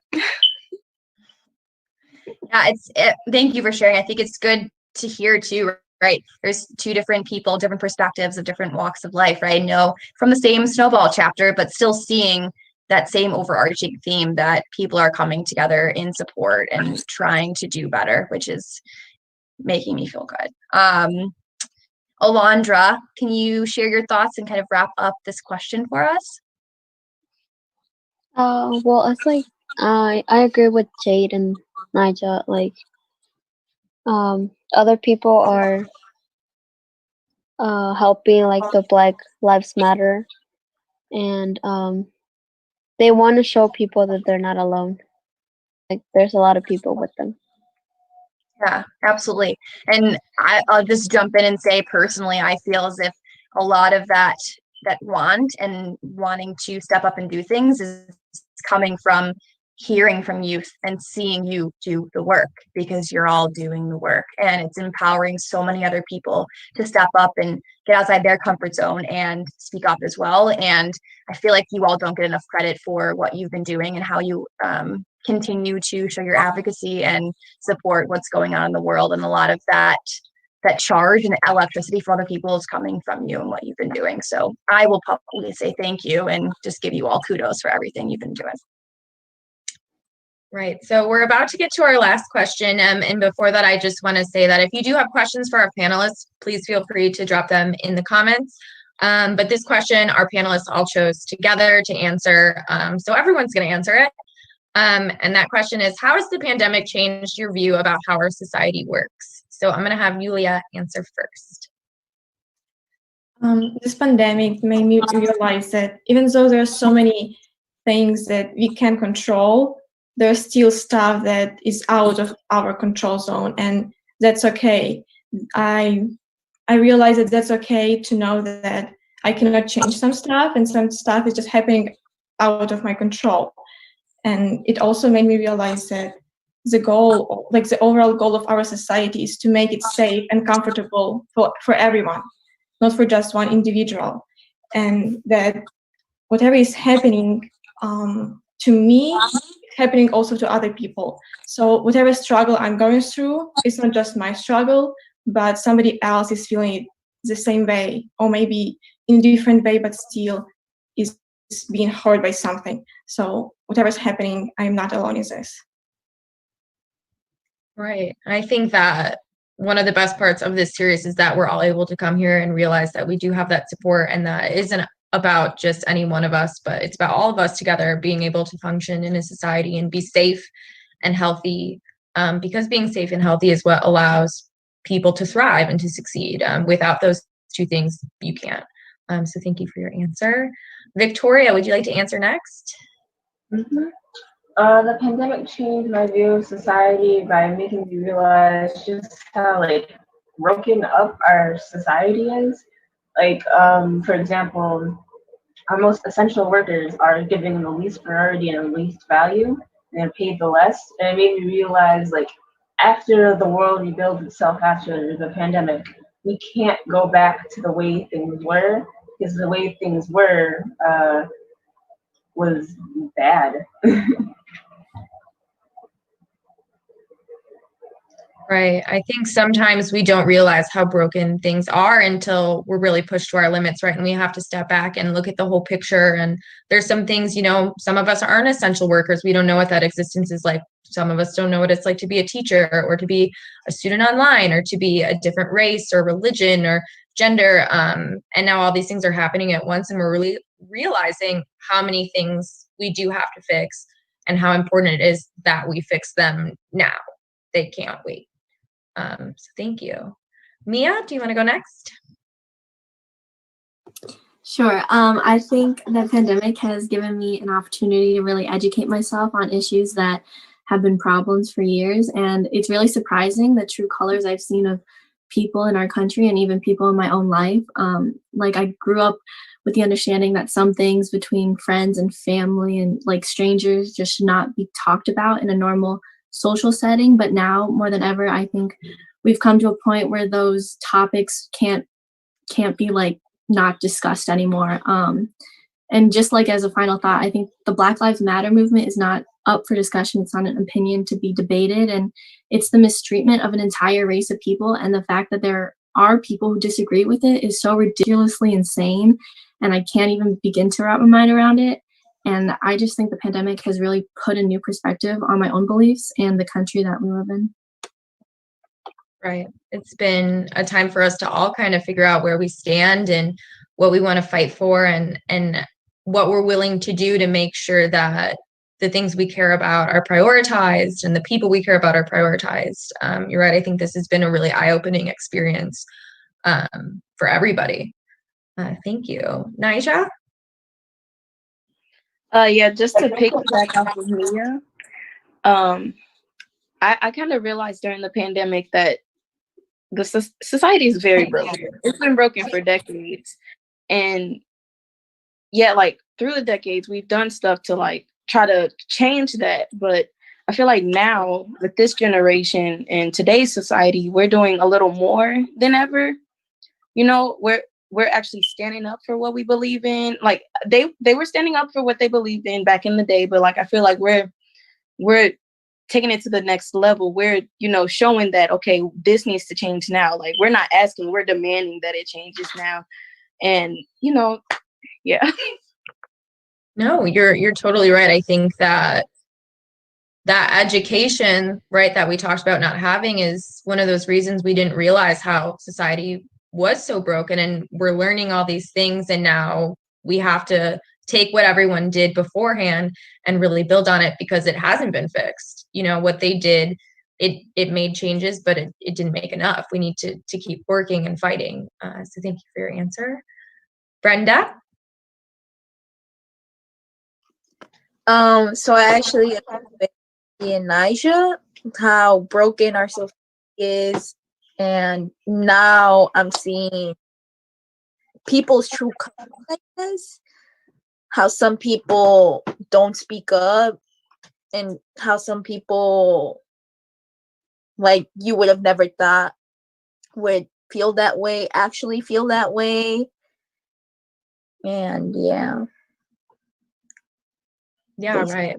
Speaker 3: Yeah, thank you for sharing. I think it's good to hear too, right? There's two different people, different perspectives of different walks of life, right? I know from the same Snowball chapter, but still seeing that same overarching theme that people are coming together in support and trying to do better, which is making me feel good.
Speaker 7: Alondra, can you share your thoughts and kind of wrap up this question for us?
Speaker 15: Well, it's like I agree with Jade and Nigel. Like, other people are helping, like the Black Lives Matter, and they want to show people that they're not alone. Like, there's a lot of people with them.
Speaker 7: Yeah, absolutely. And I'll just jump in and say personally, I feel as if a lot of that want and wanting to step up and do things is coming from hearing from youth and seeing you do the work, because you're all doing the work, and it's empowering so many other people to step up and get outside their comfort zone and speak up as well. And I feel like you all don't get enough credit for what you've been doing and how you continue to show your advocacy and support what's going on in the world. And a lot of that charge and electricity for other people is coming from you and what you've been doing. So I will publicly say thank you and just give you all kudos for everything you've been doing. Right. So we're about to get to our last question. And before that, I just want to say that if you do have questions for our panelists, please feel free to drop them in the comments. But this question, our panelists all chose together to answer. So everyone's going to answer it. And that question is, how has the pandemic changed your view about how our society works? So I'm going to have Yulia answer first.
Speaker 12: This pandemic made me realize that even though there are so many things that we can control, there's still stuff that is out of our control zone, and that's okay. I realize that that's okay to know that I cannot change some stuff, and some stuff is just happening out of my control. And it also made me realize that the goal, like the overall goal of our society, is to make it safe and comfortable for everyone, not for just one individual. And that whatever is happening to me, it's happening also to other people. So whatever struggle I'm going through, it's not just my struggle, but somebody else is feeling it the same way, or maybe in a different way, but still is being hurt by something. So whatever's happening, I'm not alone in this.
Speaker 7: Right. I think that one of the best parts of this series is that we're all able to come here and realize that we do have that support, and that it isn't about just any one of us, but it's about all of us together being able to function in a society and be safe and healthy, because being safe and healthy is what allows people to thrive and to succeed. Without those two things, you can't. So thank you for your answer. Victoria, would you like to answer next?
Speaker 9: Mm-hmm. The pandemic changed my view of society by making me realize just how broken up our society is. For example, our most essential workers are given the least priority and the least value, and they're paid the less. And it made me realize, after the world rebuilds itself after the pandemic, we can't go back to the way things were, because the way things were was bad.
Speaker 7: Right. I think sometimes we don't realize how broken things are until we're really pushed to our limits, right? And we have to step back and look at the whole picture. And there's some things, some of us aren't essential workers. We don't know what that existence is like. Some of us don't know what it's like to be a teacher, or to be a student online, or to be a different race or religion or gender. And now all these things are happening at once, and we're really realizing how many things we do have to fix and how important it is that we fix them now. They can't wait. So thank you. Mia, do you want to go next?
Speaker 10: Sure. I think the pandemic has given me an opportunity to really educate myself on issues that have been problems for years. And it's really surprising the true colors I've seen of people in our country, and even people in my own life. I grew up with the understanding that some things between friends and family and strangers just should not be talked about in a normal social setting. But now more than ever, I think we've come to a point where those topics can't be not discussed anymore. And just as a final thought, I think the Black Lives Matter movement is not up for discussion. It's not an opinion to be debated, and it's the mistreatment of an entire race of people. And the fact that there are people who disagree with it is so ridiculously insane, and I can't even begin to wrap my mind around it. And I just think the pandemic has really put a new perspective on my own beliefs and the country that we live in.
Speaker 7: Right. It's been a time for us to all kind of figure out where we stand and what we want to fight for and what we're willing to do to make sure that the things we care about are prioritized and the people we care about are prioritized. You're right. I think this has been a really eye-opening experience for everybody. Thank you. Naija?
Speaker 16: Yeah, just to piggyback off of Mia, I kind of realized during the pandemic that the society is very broken. It's been broken for decades. And yeah, like through the decades, we've done stuff to like try to change that. But I feel like now with this generation and today's society, we're doing a little more than ever. You know, we're actually standing up for what we believe in. Like they were standing up for what they believed in back in the day, but like I feel like we're taking it to the next level. We're, you know, showing that okay, this needs to change now. Like we're not asking, we're demanding that it changes now. And you know, yeah.
Speaker 7: No, you're totally right. I think that education, right, that we talked about not having is one of those reasons we didn't realize how society was so broken, and we're learning all these things, and now we have to take what everyone did beforehand and really build on it because it hasn't been fixed. You know, what they did, it made changes, but it didn't make enough. We need to keep working and fighting. So thank you for your answer. Brenda?
Speaker 13: So I actually agree with Naija, how broken our society is, and now I'm seeing people's true colors, how some people don't speak up, and how some people, like, you would have never thought would feel that way, actually feel that way. And yeah.
Speaker 7: Yeah, right.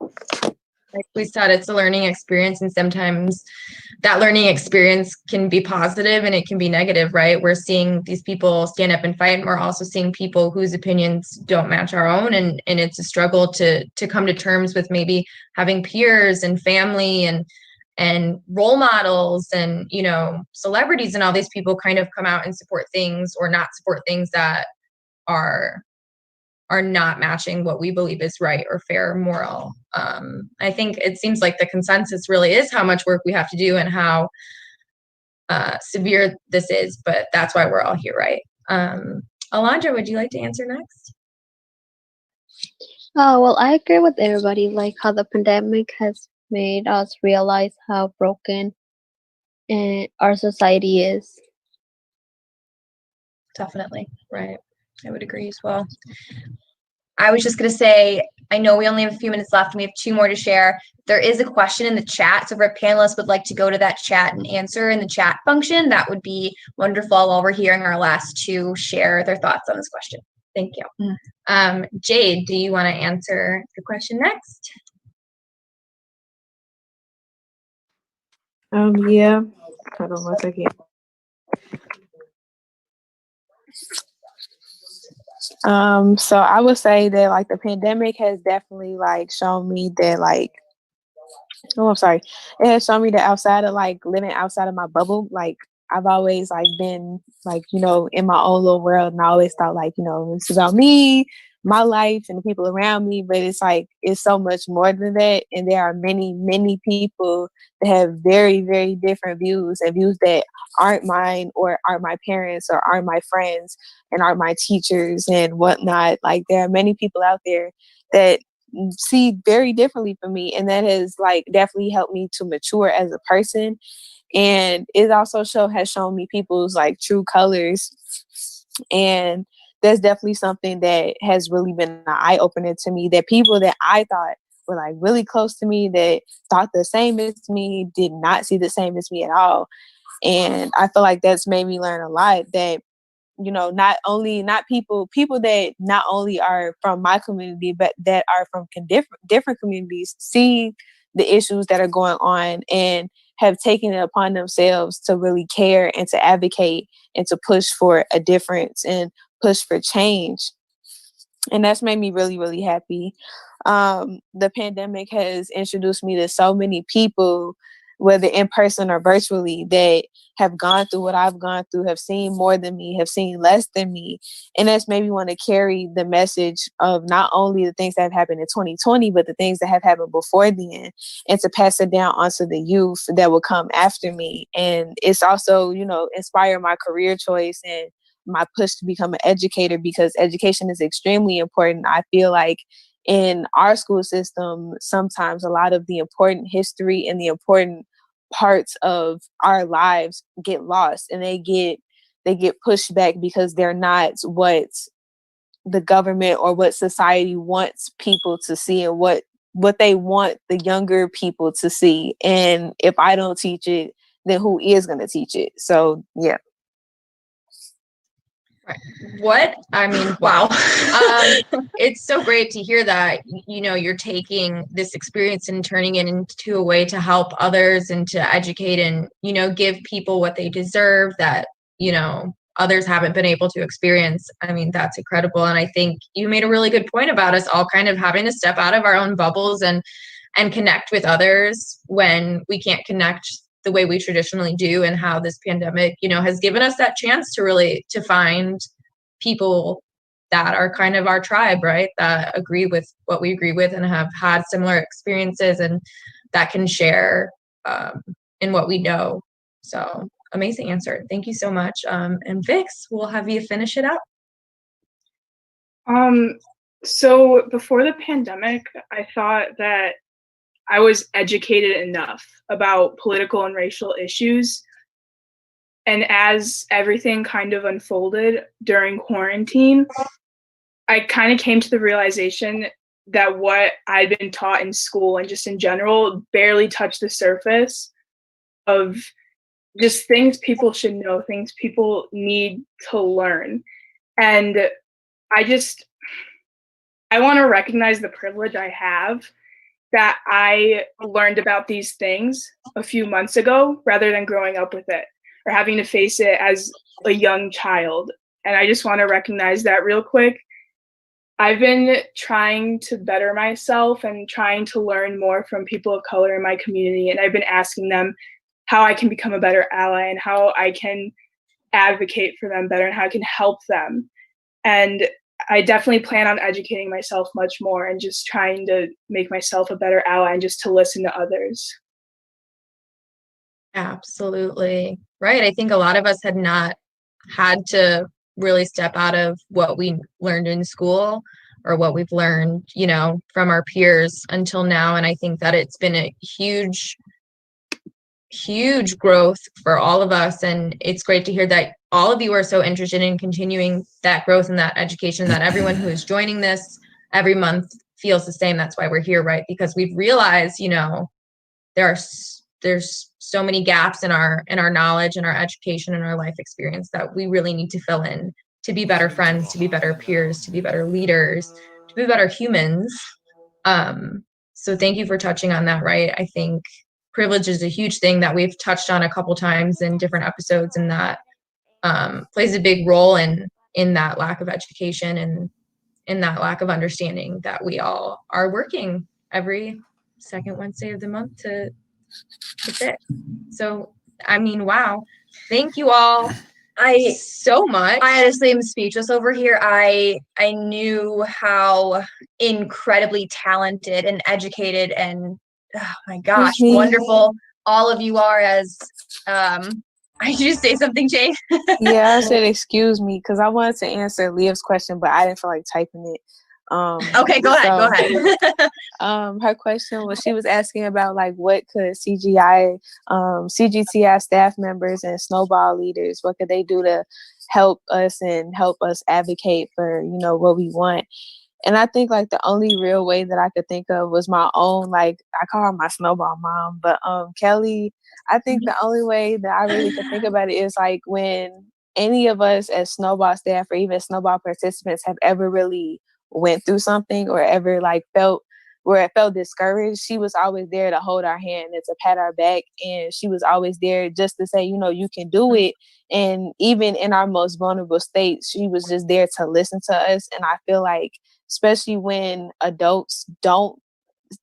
Speaker 7: Like we said, it's a learning experience, and sometimes that learning experience can be positive and it can be negative, right? We're seeing these people stand up and fight, and we're also seeing people whose opinions don't match our own, and it's a struggle to come to terms with maybe having peers and family and role models and, you know, celebrities and all these people kind of come out and support things or not support things that are not matching what we believe is right or fair or moral. I think it seems like the consensus really is how much work we have to do and how severe this is, but that's why we're all here, right? Alondra, would you like to answer next?
Speaker 15: Well, I agree with everybody, like how the pandemic has made us realize how broken our society is.
Speaker 7: Definitely, right. I would agree as well. I was just going to say, I know we only have a few minutes left and we have 2 more to share. There is a question in the chat. So if our panelists would like to go to that chat and answer in the chat function, that would be wonderful while we're hearing our last 2 share their thoughts on this question. Thank you. Jade, do you want to answer the question next?
Speaker 8: Yeah. Hold on 1 second. So I would say that like the pandemic has definitely like shown me that like, it has shown me that outside of like living outside of my bubble, like I've always like been like, you know, in my own little world, and I always thought like, you know, it's about me, my life and the people around me, but it's like it's so much more than that, and there are many people that have very, very different views, and views that aren't mine or aren't my parents or aren't my friends and aren't my teachers and whatnot. Like there are many people out there that see very differently from me, and that has like definitely helped me to mature as a person. And it also has shown me people's like true colors, and that's definitely something that has really been an eye-opener to me, that people that I thought were like really close to me, that thought the same as me, did not see the same as me at all. And I feel like that's made me learn a lot, that, you know, not people that not only are from my community, but that are from different communities, see the issues that are going on and have taken it upon themselves to really care and to advocate and to push for a difference and push for change. And that's made me really, really happy. The pandemic has introduced me to so many people whether in person or virtually, that have gone through what I've gone through, have seen more than me, have seen less than me. And that's made me want to carry the message of not only the things that have happened in 2020, but the things that have happened before then, and to pass it down onto the youth that will come after me. And it's also, you know, inspire my career choice and my push to become an educator, because education is extremely important. I feel like in our school system, sometimes a lot of the important history and the important parts of our lives get lost, and they get pushed back because they're not what the government or what society wants people to see, and what they want the younger people to see. And if I don't teach it, then who is going to teach it? So yeah.
Speaker 7: Wow. It's so great to hear that, you know, you're taking this experience and turning it into a way to help others and to educate and, you know, give people what they deserve that, you know, others haven't been able to experience. I mean, that's incredible. And I think you made a really good point about us all kind of having to step out of our own bubbles and connect with others when we can't connect the way we traditionally do, and how this pandemic, you know, has given us that chance to really to find people that are kind of our tribe, right? That agree with what we agree with and have had similar experiences, and that can share in what we know. So amazing answer. Thank you so much. And Vix, we'll have you finish it up.
Speaker 14: So before the pandemic, I thought that I was educated enough about political and racial issues. And as everything kind of unfolded during quarantine, I kind of came to the realization that what I'd been taught in school and just in general barely touched the surface of just things people should know, things people need to learn. And I want to recognize the privilege I have that I learned about these things a few months ago rather than growing up with it or having to face it as a young child. And I just want to recognize that real quick. I've been trying to better myself and trying to learn more from people of color in my community. And I've been asking them how I can become a better ally and how I can advocate for them better and how I can help them. And I definitely plan on educating myself much more and just trying to make myself a better ally and just to listen to others.
Speaker 7: Absolutely. Right. I think a lot of us had not had to really step out of what we learned in school or what we've learned, you know, from our peers until now. And I think that it's been a huge growth for all of us. And it's great to hear that all of you are so interested in continuing that growth and that education, that everyone who is joining this every month feels the same. That's why we're here, right? Because we've realized, you know, there's so many gaps in our knowledge and our education and our life experience that we really need to fill in to be better friends, to be better peers, to be better leaders, to be better humans. So thank you for touching on that, right? I think privilege is a huge thing that we've touched on a couple times in different episodes, and that plays a big role in that lack of education and in that lack of understanding that we all are working every second Wednesday of the month to fix. So, I mean, wow. Thank you all so much.
Speaker 3: I honestly am speechless over here. I knew how incredibly talented and educated and, oh my gosh, wonderful all of you are as, did you say something, Jane?
Speaker 8: Yeah, I said excuse me because I wanted to answer Leah's question, but I didn't feel like typing it.
Speaker 3: Okay, go ahead.
Speaker 8: Her question was, she was asking about like what could CGTI staff members and Snowball leaders, what could they do to help us and help us advocate for, you know, what we want. And I think like the only real way that I could think of was my own, like I call her my Snowball mom, but Kelly, I think the only way that I really could think about it is like when any of us as Snowball staff or even Snowball participants have ever really went through something or ever like felt discouraged, she was always there to hold our hand and to pat our back, and she was always there just to say, you know, you can do it. And even in our most vulnerable states, she was just there to listen to us. And I feel like especially when adults don't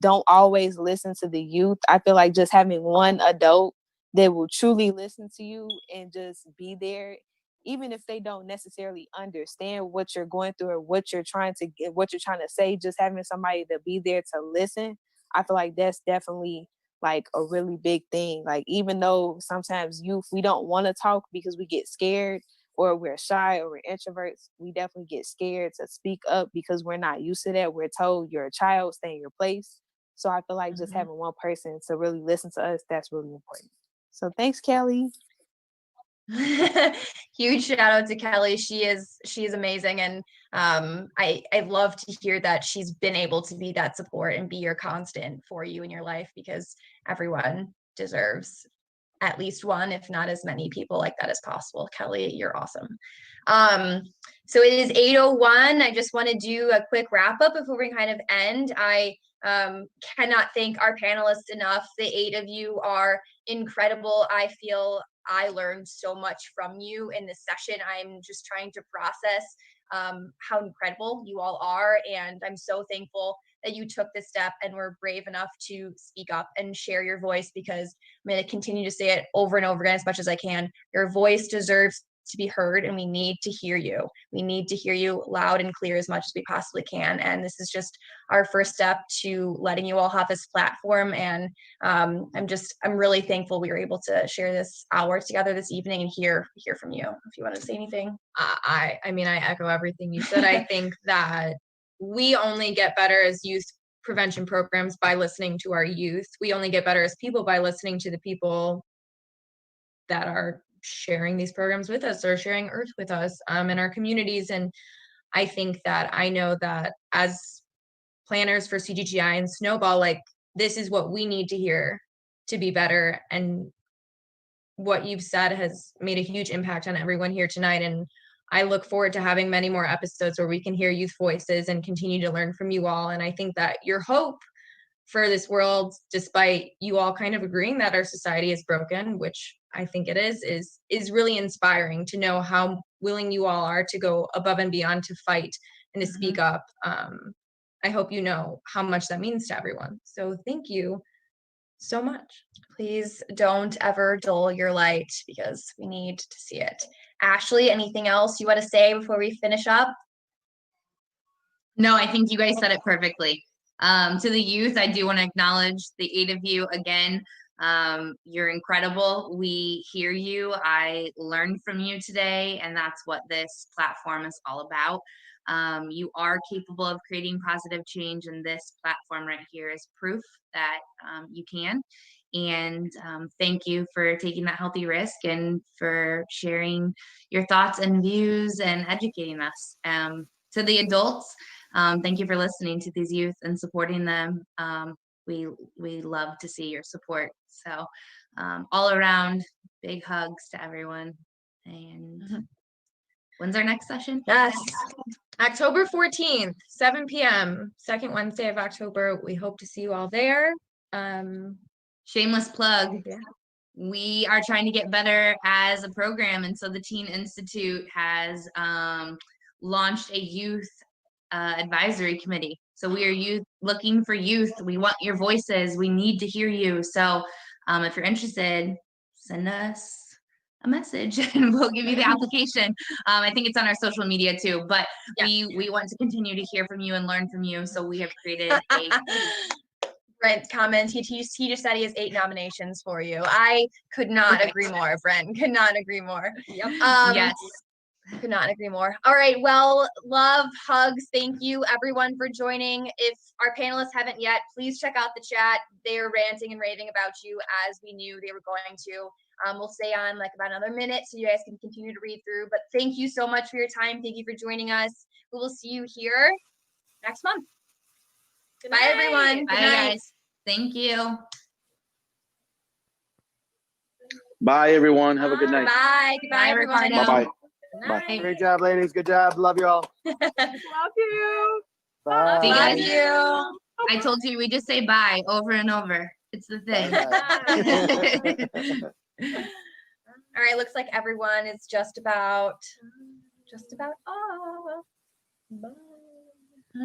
Speaker 8: don't always listen to the youth. I feel like just having one adult that will truly listen to you and just be there, even if they don't necessarily understand what you're going through or what you're trying to get, what you're trying to say, just having somebody to be there to listen. I feel like that's definitely like a really big thing. Like, even though sometimes youth, we don't want to talk because we get scared or we're shy or we're introverts, we definitely get scared to speak up because we're not used to that. We're told you're a child, stay in your place. So I feel like just having one person to really listen to us, that's really important. So thanks, Kelly.
Speaker 7: Huge shout out to Kelly. She is amazing, and I love to hear that she's been able to be that support and be your constant for you in your life, because everyone deserves at least one, if not as many people like that as possible. Kelly, you're awesome. So it is 8:01. I just want to do a quick wrap up before we kind of end. I cannot thank our panelists enough. The 8 of you are incredible. I feel I learned so much from you in this session. I'm just trying to process how incredible you all are. And I'm so thankful that you took this step and were brave enough to speak up and share your voice, because I'm going to continue to say it over and over again as much as I can. Your voice deserves to be heard, and we need to hear you. We need to hear you loud and clear as much as we possibly can. And this is just our first step to letting you all have this platform. And I'm really thankful we were able to share this hour together this evening and hear from you. If you want to say anything. I mean, I echo everything you said. I think that we only get better as youth prevention programs by listening to our youth. We only get better as people by listening to the people that are sharing these programs with us or sharing Earth with us in our communities. And I think that I know that as planners for CGTI and Snowball, like, this is what we need to hear to be better. And what you've said has made a huge impact on everyone here tonight. And I look forward to having many more episodes where we can hear youth voices and continue to learn from you all. And I think that your hope for this world, despite you all kind of agreeing that our society is broken, which I think it is really inspiring to know how willing you all are to go above and beyond to fight and to speak up. I hope you know how much that means to everyone. So thank you so much. Please don't ever dull your light, because we need to see it. Ashley, anything else you want to say before we finish up?
Speaker 1: No, I think you guys said it perfectly. To the youth, I do want to acknowledge the 8 of you again. You're incredible. We hear you. I learned from you today, and that's what this platform is all about. You are capable of creating positive change, and this platform right here is proof that you can. And thank you for taking that healthy risk and for sharing your thoughts and views and educating us. To the adults, thank you for listening to these youth and supporting them. We love to see your support. So all around, big hugs to everyone. And when's our next session?
Speaker 7: Yes, October 14th, 7 p.m., second Wednesday of October. We hope to see you all there.
Speaker 1: Shameless plug.
Speaker 7: Yeah.
Speaker 1: We are trying to get better as a program. And so the Teen Institute has launched a youth advisory committee. So we are looking for youth. We want your voices. We need to hear you. So if you're interested, send us a message and we'll give you the application. I think it's on our social media too, but yeah, we want to continue to hear from you and learn from you. So we have created a
Speaker 7: Brent comments. He just said he has 8 nominations for you. I could not agree more, Brent. Could not agree more.
Speaker 1: Yep.
Speaker 7: Yes. Could not agree more. All right. Well, love, hugs. Thank you everyone for joining. If our panelists haven't yet, please check out the chat. They are ranting and raving about you, as we knew they were going to. We'll stay on like about another minute so you guys can continue to read through. But thank you so much for your time. Thank you for joining us. We will see you here next month. Bye, everyone.
Speaker 1: Bye,
Speaker 7: Good night.
Speaker 1: guys. Thank you.
Speaker 4: Bye, everyone. Have a good night.
Speaker 7: Bye. Goodbye, everyone.
Speaker 4: Bye-bye.
Speaker 7: Bye.
Speaker 6: Great job, ladies. Good job. Love you all.
Speaker 7: Love you.
Speaker 6: Bye.
Speaker 1: See you
Speaker 7: Love
Speaker 1: guys.
Speaker 7: you.
Speaker 1: I told you we just say bye over and over. It's the thing.
Speaker 7: All right. Looks like everyone is just about off. Bye.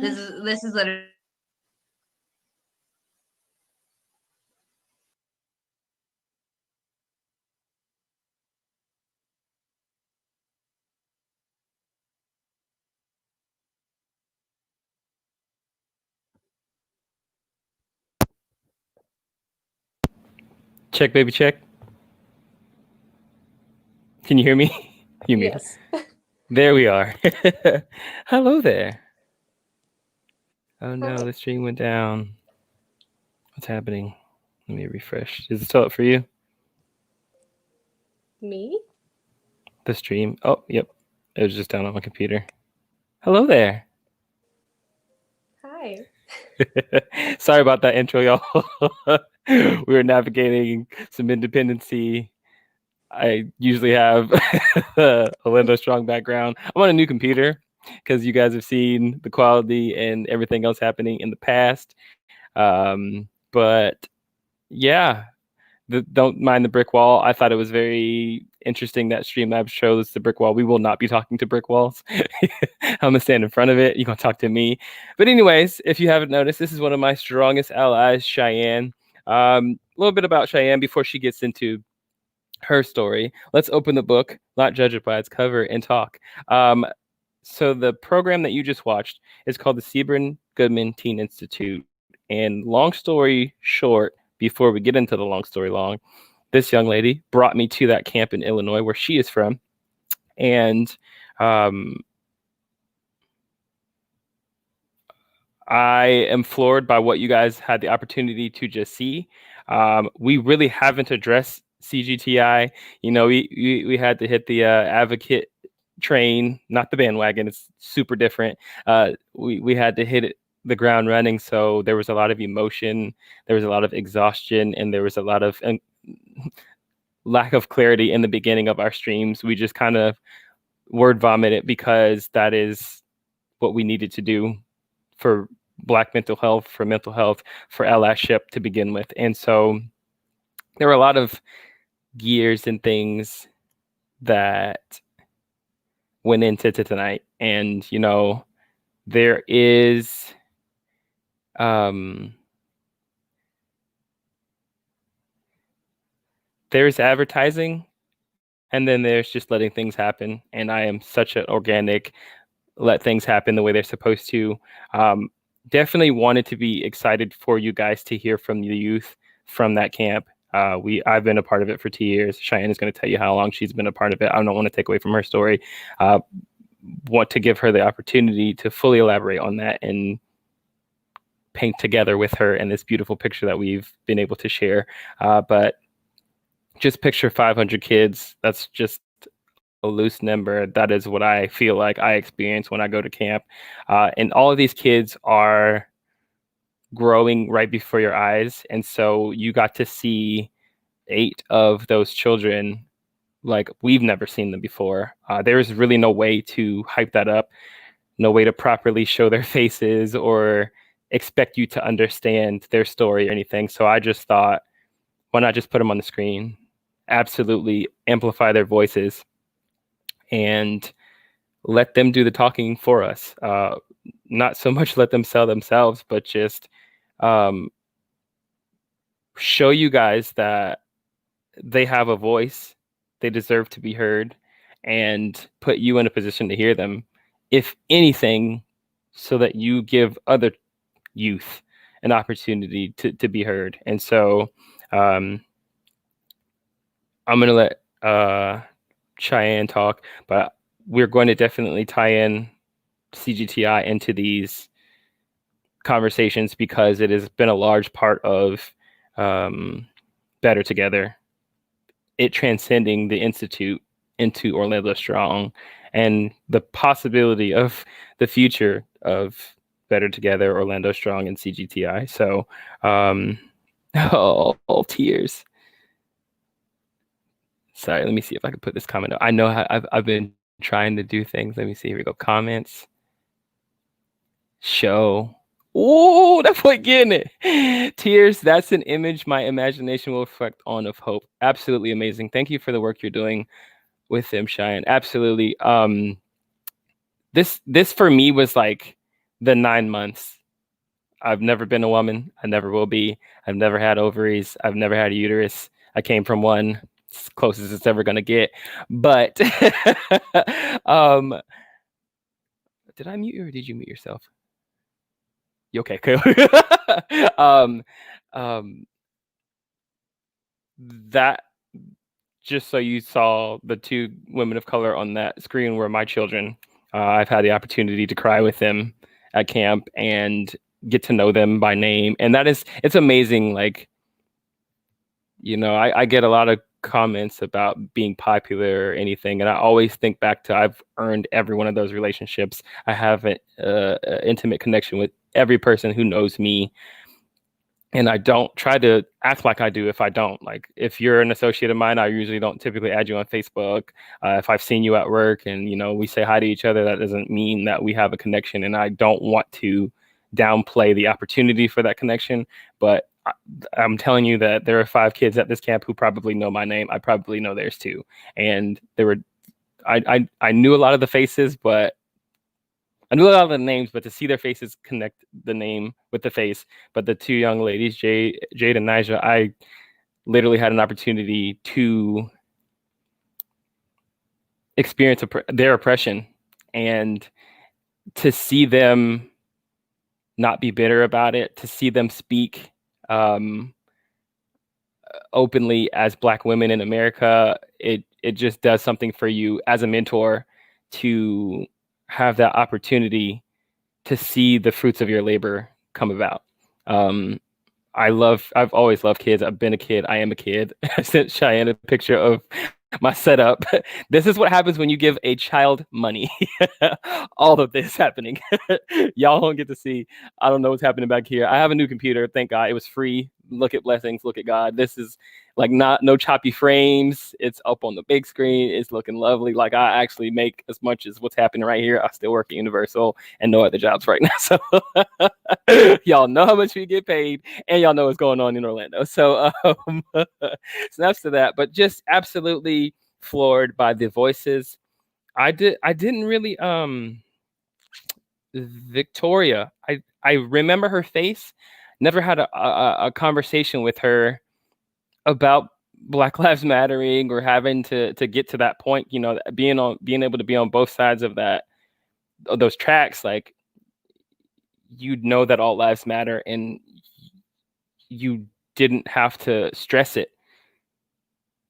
Speaker 1: This is literally
Speaker 17: Check, baby, check. Can you hear me? You mean?
Speaker 3: Yes.
Speaker 17: There we are. Hello there. Oh no, the stream went down. What's happening? Let me refresh. Is it still up for you?
Speaker 3: Me?
Speaker 17: The stream. Oh, yep. It was just down on my computer. Hello there.
Speaker 3: Hi.
Speaker 17: Sorry about that intro, y'all. We were navigating some independency. I usually have a Orlando Strong background. I'm on a new computer because you guys have seen the quality and everything else happening in the past. But yeah, don't mind the brick wall. I thought it was very interesting that Streamlabs shows the brick wall. We will not be talking to brick walls. I'm gonna stand in front of it. You're gonna talk to me. But anyways, if you haven't noticed, this is one of my strongest allies, Cheyenne. A little bit about Cheyenne before she gets into her story. Let's open the book, not judge it by its cover, and talk. So the program that you just watched is called the Cebrin Goodman Teen Institute. And long story short, before we get into the long story long, this young lady brought me to that camp in Illinois where she is from. And I am floored by what you guys had the opportunity to just see. We really haven't addressed CGTI. You know, we had to hit the advocate train, not the bandwagon. It's super different. We had to hit the ground running. So there was a lot of emotion, there was a lot of exhaustion, and there was a lot of lack of clarity in the beginning of our streams. We just kind of word vomited because that is what we needed to do for Black mental health, for allyship to begin with. And so there were a lot of gears and things that went into tonight. And, you know, there is there's advertising, and then there's just letting things happen. And I am such an organic, let things happen the way they're supposed to. Definitely wanted to be excited for you guys to hear from the youth from that camp. I've been a part of it for 2 years. Cheyenne is going to tell you how long she's been a part of it. I don't want to take away from her story. Want to give her the opportunity to fully elaborate on that and paint together with her in this beautiful picture that we've been able to share. But just picture 500 kids. That's just a loose number. That is what I feel like I experience when I go to camp. And all of these kids are growing right before your eyes. And so you got to see 8 of those children like we've never seen them before. There's really no way to hype that up, no way to properly show their faces or expect you to understand their story or anything. So I just thought, why not just put them on the screen? Absolutely amplify their voices and let them do the talking for us. Not so much let them sell themselves, but just show you guys that they have a voice, they deserve to be heard, and put you in a position to hear them, if anything, so that you give other youth an opportunity to be heard. And so I'm going to let Cheyenne talk, but we're going to definitely tie in CGTI into these conversations because it has been a large part of Better Together, it transcending the Institute into Orlando Strong and the possibility of the future of Better Together, Orlando Strong, and CGTI. So, all tears. Sorry, let me see if I can put this comment up. I know I've been trying to do things. Let me see. Here we go. Comments. Show. Oh, that boy getting it. Tears. That's an image my imagination will reflect on of hope. Absolutely amazing. Thank you for the work you're doing with them, Cheyenne. Absolutely. This for me was like the 9 months. I've never been a woman. I never will be. I've never had ovaries. I've never had a uterus. I came from one. It's close as it's ever gonna get. But did I mute you or did you mute yourself? You okay? Cool. that, just so you saw, the two women of color on that screen were my children. I've had the opportunity to cry with them at camp and get to know them by name. And it's amazing. Like, you know, I get a lot of comments about being popular or anything. And I always think back to, I've earned every one of those relationships. I have an intimate connection with every person who knows me. And I don't try to act like I do if I don't. Like, if you're an associate of mine, I usually don't typically add you on Facebook. If I've seen you at work and, you know, we say hi to each other, that doesn't mean that we have a connection. And I don't want to downplay the opportunity for that connection. But I'm telling you that there are 5 kids at this camp who probably know my name. I probably know theirs too. And I knew a lot of the faces, but I knew a lot of the names, but to see their faces connect the name with the face. But the 2 young ladies, Jade and Nija, I literally had an opportunity to experience their oppression, and to see them not be bitter about it, to see them speak openly as Black women in America, it just does something for you as a mentor to have that opportunity to see the fruits of your labor come about. I've always loved kids. I've been a kid. I am a kid. I sent Cheyenne a picture of my setup. This is what happens when you give a child money. All of this happening. Y'all don't get to see. I don't know what's happening back here. I have a new computer. Thank God. It was free. Look at blessings. Look at God. This is like no choppy frames. It's up on the big screen. It's looking lovely. Like, I actually make as much as what's happening right here. I still work at Universal and no other jobs right now. So y'all know how much we get paid, and y'all know what's going on in Orlando. So snaps to that, but just absolutely floored by the voices. I didn't really Victoria. I remember her face. Never had a conversation with her about Black Lives Mattering or having to get to that point. You know, being able to be on both sides of those tracks. Like, you know that all lives matter, and you didn't have to stress it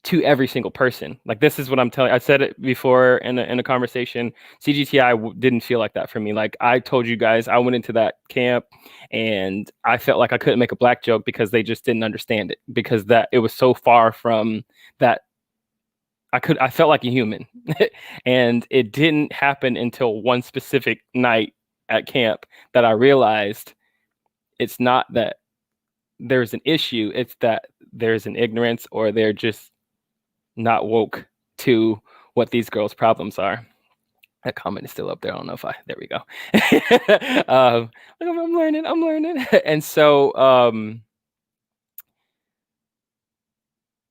Speaker 17: to every single person. Like, this is what I'm telling. I said it before in a conversation. CGTI didn't feel like that for me. Like, I told you guys, I went into that camp and I felt like I couldn't make a Black joke because they just didn't understand it, because that it was so far from that. I felt like a human. And it didn't happen until one specific night at camp that I realized it's not that there's an issue, it's that there's an ignorance, or they're just not woke to what these girls' problems are. That comment is still up there. I don't know if there we go. I'm learning. And so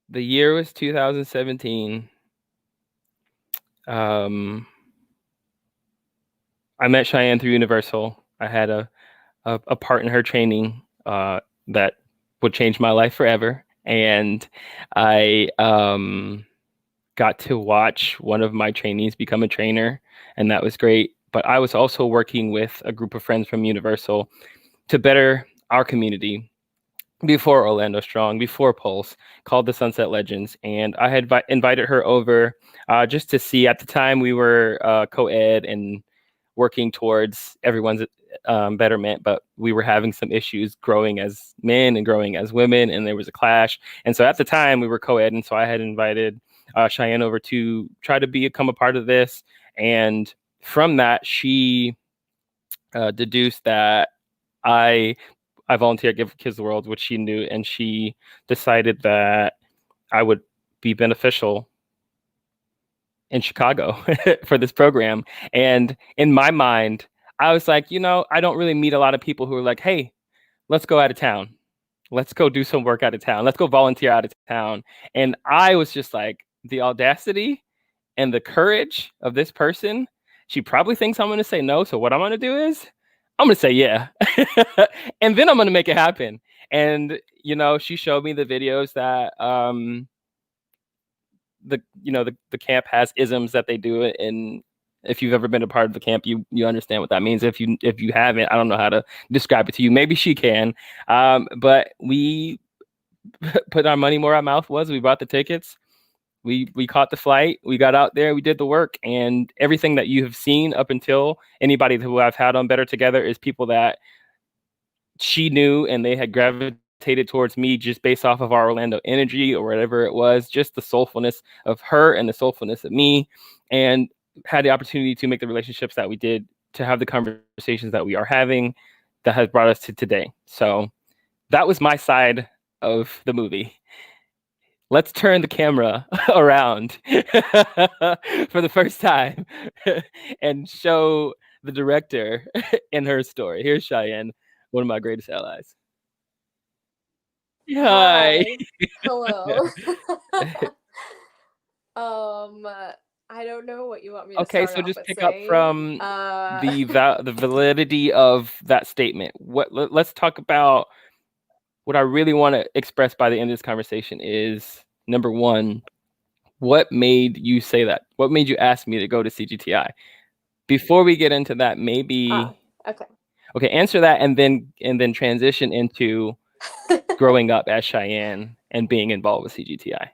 Speaker 17: the year was 2017. I met Cheyenne through Universal. I had a part in her training that would change my life forever. And I got to watch one of my trainees become a trainer, and that was great. But I was also working with a group of friends from Universal to better our community before Orlando Strong, before Pulse, called the Sunset Legends. And I had invited her over just to see. At the time, we were co-ed and working towards everyone's betterment, but we were having some issues growing as men and growing as women, and there was a clash. And so at the time, we were co-ed, and so I had invited Cheyenne over to try to become a part of this. And from that, she deduced that I volunteer at Give Kids the World, which she knew, and she decided that I would be beneficial in Chicago for this program. And in my mind, I was like, you know, I don't really meet a lot of people who are like, hey, let's go out of town. Let's go do some work out of town. Let's go volunteer out of town. And I was just like, the audacity and the courage of this person. She probably thinks I'm going to say no. So what I'm going to do is I'm going to say yeah. And then I'm going to make it happen. And, you know, she showed me the videos that the camp has isms that they do. And if you've ever been a part of the camp, you understand what that means. If you haven't, I don't know how to describe it to you. Maybe she can. But we put our money where our mouth was. We bought the tickets. We caught the flight. We got out there. We did the work. And everything that you have seen up until anybody who I've had on Better Together is people that she knew, and they had gravitated towards me just based off of our Orlando energy or whatever it was, just the soulfulness of her and the soulfulness of me, and had the opportunity to make the relationships that we did, to have the conversations that we are having, that has brought us to today. So that was my side of the movie. Let's turn the camera around for the first time and show the director in her story. Here's Cheyenne, one of my greatest allies. Hi.
Speaker 18: Hello. I don't know what you want me to
Speaker 17: Okay,
Speaker 18: start
Speaker 17: so
Speaker 18: off
Speaker 17: just
Speaker 18: with
Speaker 17: pick up
Speaker 18: saying.
Speaker 17: from the validity of that statement. Let's talk about what I really want to express by the end of this conversation is, number one, what made you say that? What made you ask me to go to CGTI? Before we get into that, maybe
Speaker 18: Okay,
Speaker 17: answer that and then transition into growing up as Cheyenne and being involved with CGTI.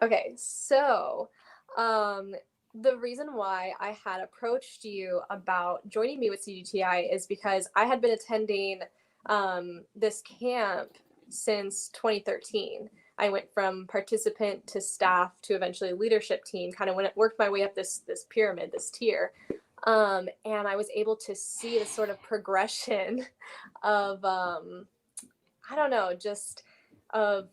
Speaker 18: Okay, so the reason why I had approached you about joining me with CGTI is because I had been attending this camp since 2013. I went from participant to staff to eventually leadership team, kind of when it worked my way up this pyramid, this tier. And I was able to see the sort of progression of, I don't know, just of,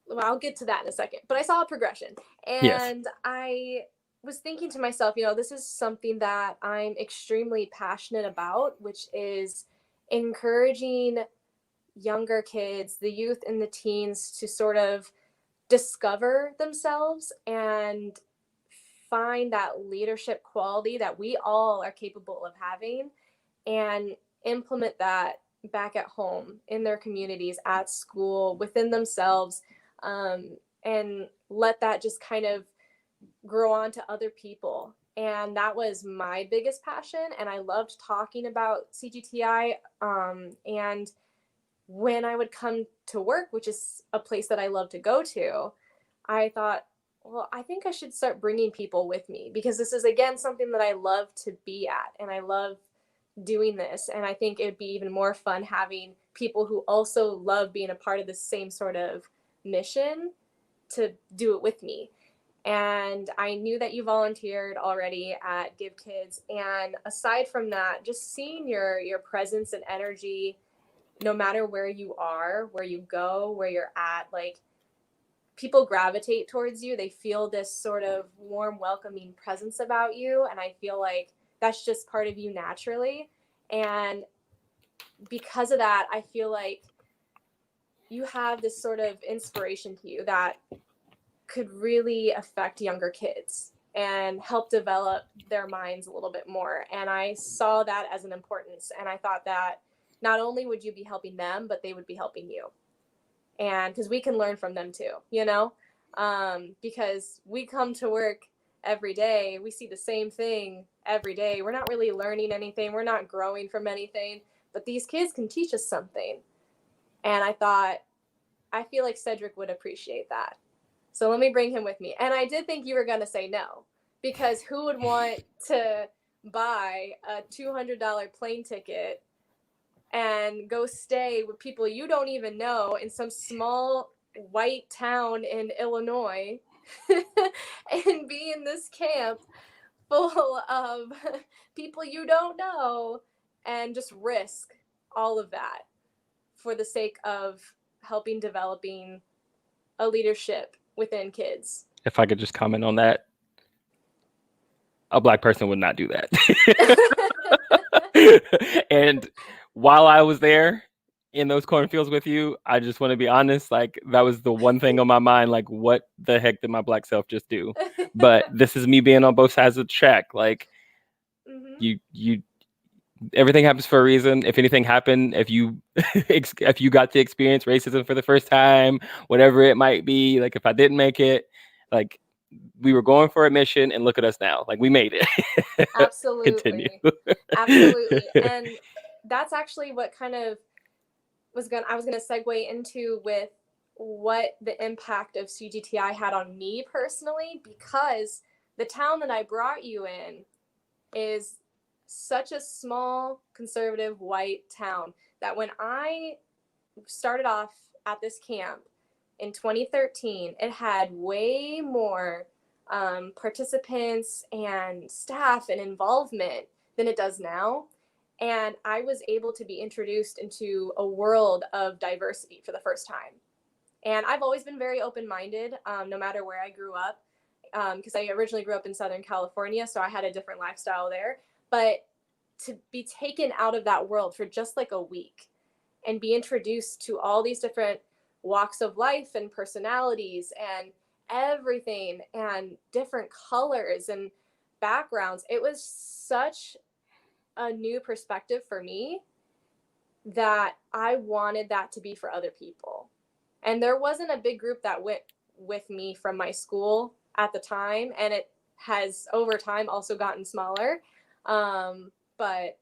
Speaker 18: well, I'll get to that in a second, but I saw a progression. And
Speaker 17: Yes.
Speaker 18: I was thinking to myself, you know, this is something that I'm extremely passionate about, which is encouraging younger kids, the youth and the teens, to sort of discover themselves and find that leadership quality that we all are capable of having, and implement that back at home, in their communities, at school, within themselves, and let that just kind of grow on to other people. And that was my biggest passion, and I loved talking about CGTI. And when I would come to work, which is a place that I love to go to, I thought, well, I think I should start bringing people with me, because this is, again, something that I love to be at, and I love doing this. And I think it'd be even more fun having people who also love being a part of the same sort of mission to do it with me. And I knew that you volunteered already at Give Kids. And aside from that, just seeing your presence and energy, no matter where you are, where you go, where you're at, like, people gravitate towards you. They feel this sort of warm, welcoming presence about you. And I feel like that's just part of you naturally. And because of that, I feel like you have this sort of inspiration to you that could really affect younger kids and help develop their minds a little bit more. And I saw that as an importance. And I thought that not only would you be helping them, but they would be helping you. And because we can learn from them too, you know, because we come to work every day, we see the same thing every day. We're not really learning anything. We're not growing from anything, but these kids can teach us something. And I thought, I feel like Cedric would appreciate that. So let me bring him with me. And I did think you were going to say no, because who would want to buy a $200 plane ticket and go stay with people you don't even know in some small white town in Illinois and be in this camp full of people you don't know, and just risk all of that for the sake of helping developing a leadership within kids.
Speaker 17: If I could just comment on that, a Black person would not do that. And while I was there in those cornfields with you, I just want to be honest, like, that was the one thing on my mind, like, what the heck did my Black self just do? But this is me being on both sides of the track. Like, you everything happens for a reason. If anything happened, if you if you got to experience racism for the first time, whatever it might be, like, if I didn't make it, like, we were going for a mission, and look at us now. Like, we made it.
Speaker 18: Absolutely.
Speaker 17: Continue.
Speaker 18: Absolutely. And that's actually what kind of was gonna segue into with what the impact of CGTI had on me personally, because the town that I brought you in is such a small, conservative, white town that when I started off at this camp in 2013, it had way more participants and staff and involvement than it does now. And I was able to be introduced into a world of diversity for the first time. And I've always been very open-minded, no matter where I grew up, because I originally grew up in Southern California, so I had a different lifestyle there. But to be taken out of that world for just like a week and be introduced to all these different walks of life and personalities and everything and different colors and backgrounds, it was such a new perspective for me that I wanted that to be for other people. And there wasn't a big group that went with me from my school at the time, and it has over time also gotten smaller. But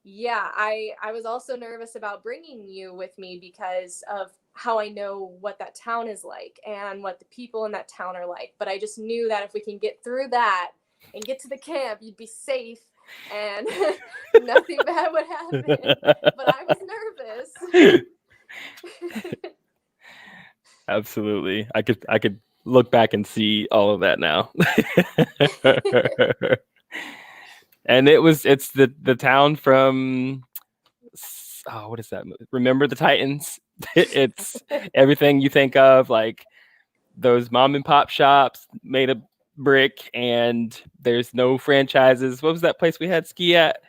Speaker 18: yeah, I was also nervous about bringing you with me because of how I know what that town is like and what the people in that town are like. But I just knew that if we can get through that and get to the camp, you'd be safe and nothing bad would happen. But I was nervous.
Speaker 17: Absolutely. I could look back and see all of that now. And it's the town from what is that movie? Remember the Titans? It's everything you think of, like those mom and pop shops made of brick, and there's no franchises. What was that place we had ski at?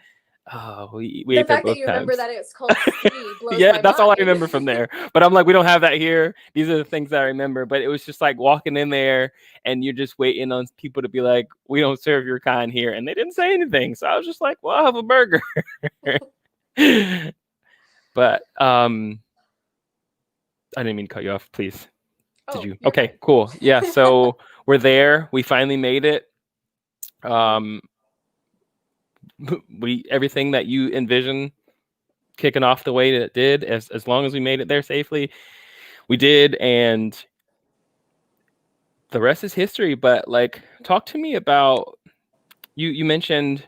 Speaker 17: Oh, we
Speaker 18: The
Speaker 17: ate there
Speaker 18: fact that
Speaker 17: both
Speaker 18: you remember
Speaker 17: times.
Speaker 18: that it's called ski blows
Speaker 17: Yeah,
Speaker 18: my
Speaker 17: that's all I
Speaker 18: mind.
Speaker 17: remember from there. But I'm like, we don't have that here. These are the things that I remember. But it was just like walking in there and you're just waiting on people to be like, we don't serve your kind here. And they didn't say anything. So I was just like, well, I'll have a burger. But I didn't mean to cut you off, please. Did you? Okay, cool. Yeah, so we're there. We finally made it. Everything that you envision kicking off the way that it did, as long as we made it there safely, we did, and the rest is history. But like, talk to me about you mentioned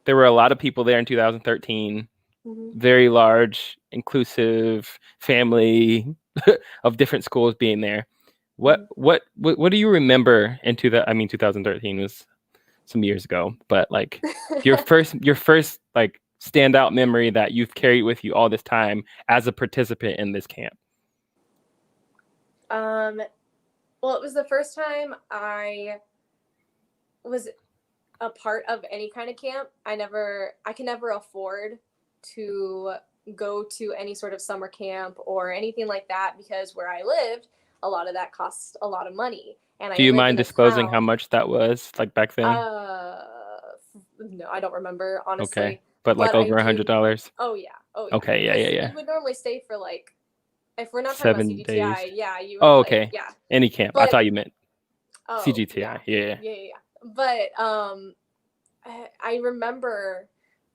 Speaker 17: there were a lot of people there in 2013. Very large, inclusive family of different schools being there. What do you remember into that? I mean, 2013 was some years ago, but like your first like standout memory that you've carried with you all this time as a participant in this camp.
Speaker 18: Well, it was the first time I was a part of any kind of camp. I can never afford to go to any sort of summer camp or anything like that, because where I lived, a lot of that costs a lot of money. And
Speaker 17: Do you mind disclosing how much that was, like back then?
Speaker 18: No, I don't remember, honestly.
Speaker 17: Okay, but like over $100.
Speaker 18: Oh yeah.
Speaker 17: Okay, yeah.
Speaker 18: We would normally stay for like, if we're not
Speaker 17: 7
Speaker 18: talking about CGTI,
Speaker 17: days.
Speaker 18: yeah, you would,
Speaker 17: okay.
Speaker 18: like, yeah.
Speaker 17: Any camp. I thought you meant CGTI. Yeah.
Speaker 18: But I remember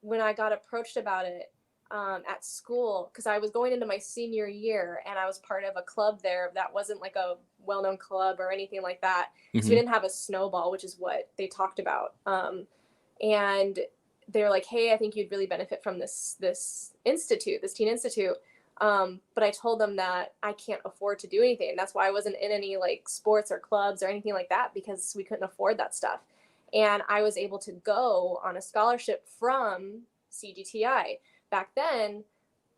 Speaker 18: when I got approached about it at school, because I was going into my senior year and I was part of a club there that wasn't like a well-known club or anything like that, because we didn't have a snowball, which is what they talked about. And they were like, hey, I think you'd really benefit from this institute, this teen institute. But I told them that I can't afford to do anything. That's why I wasn't in any like sports or clubs or anything like that, because we couldn't afford that stuff. And I was able to go on a scholarship from CGTI. Back then,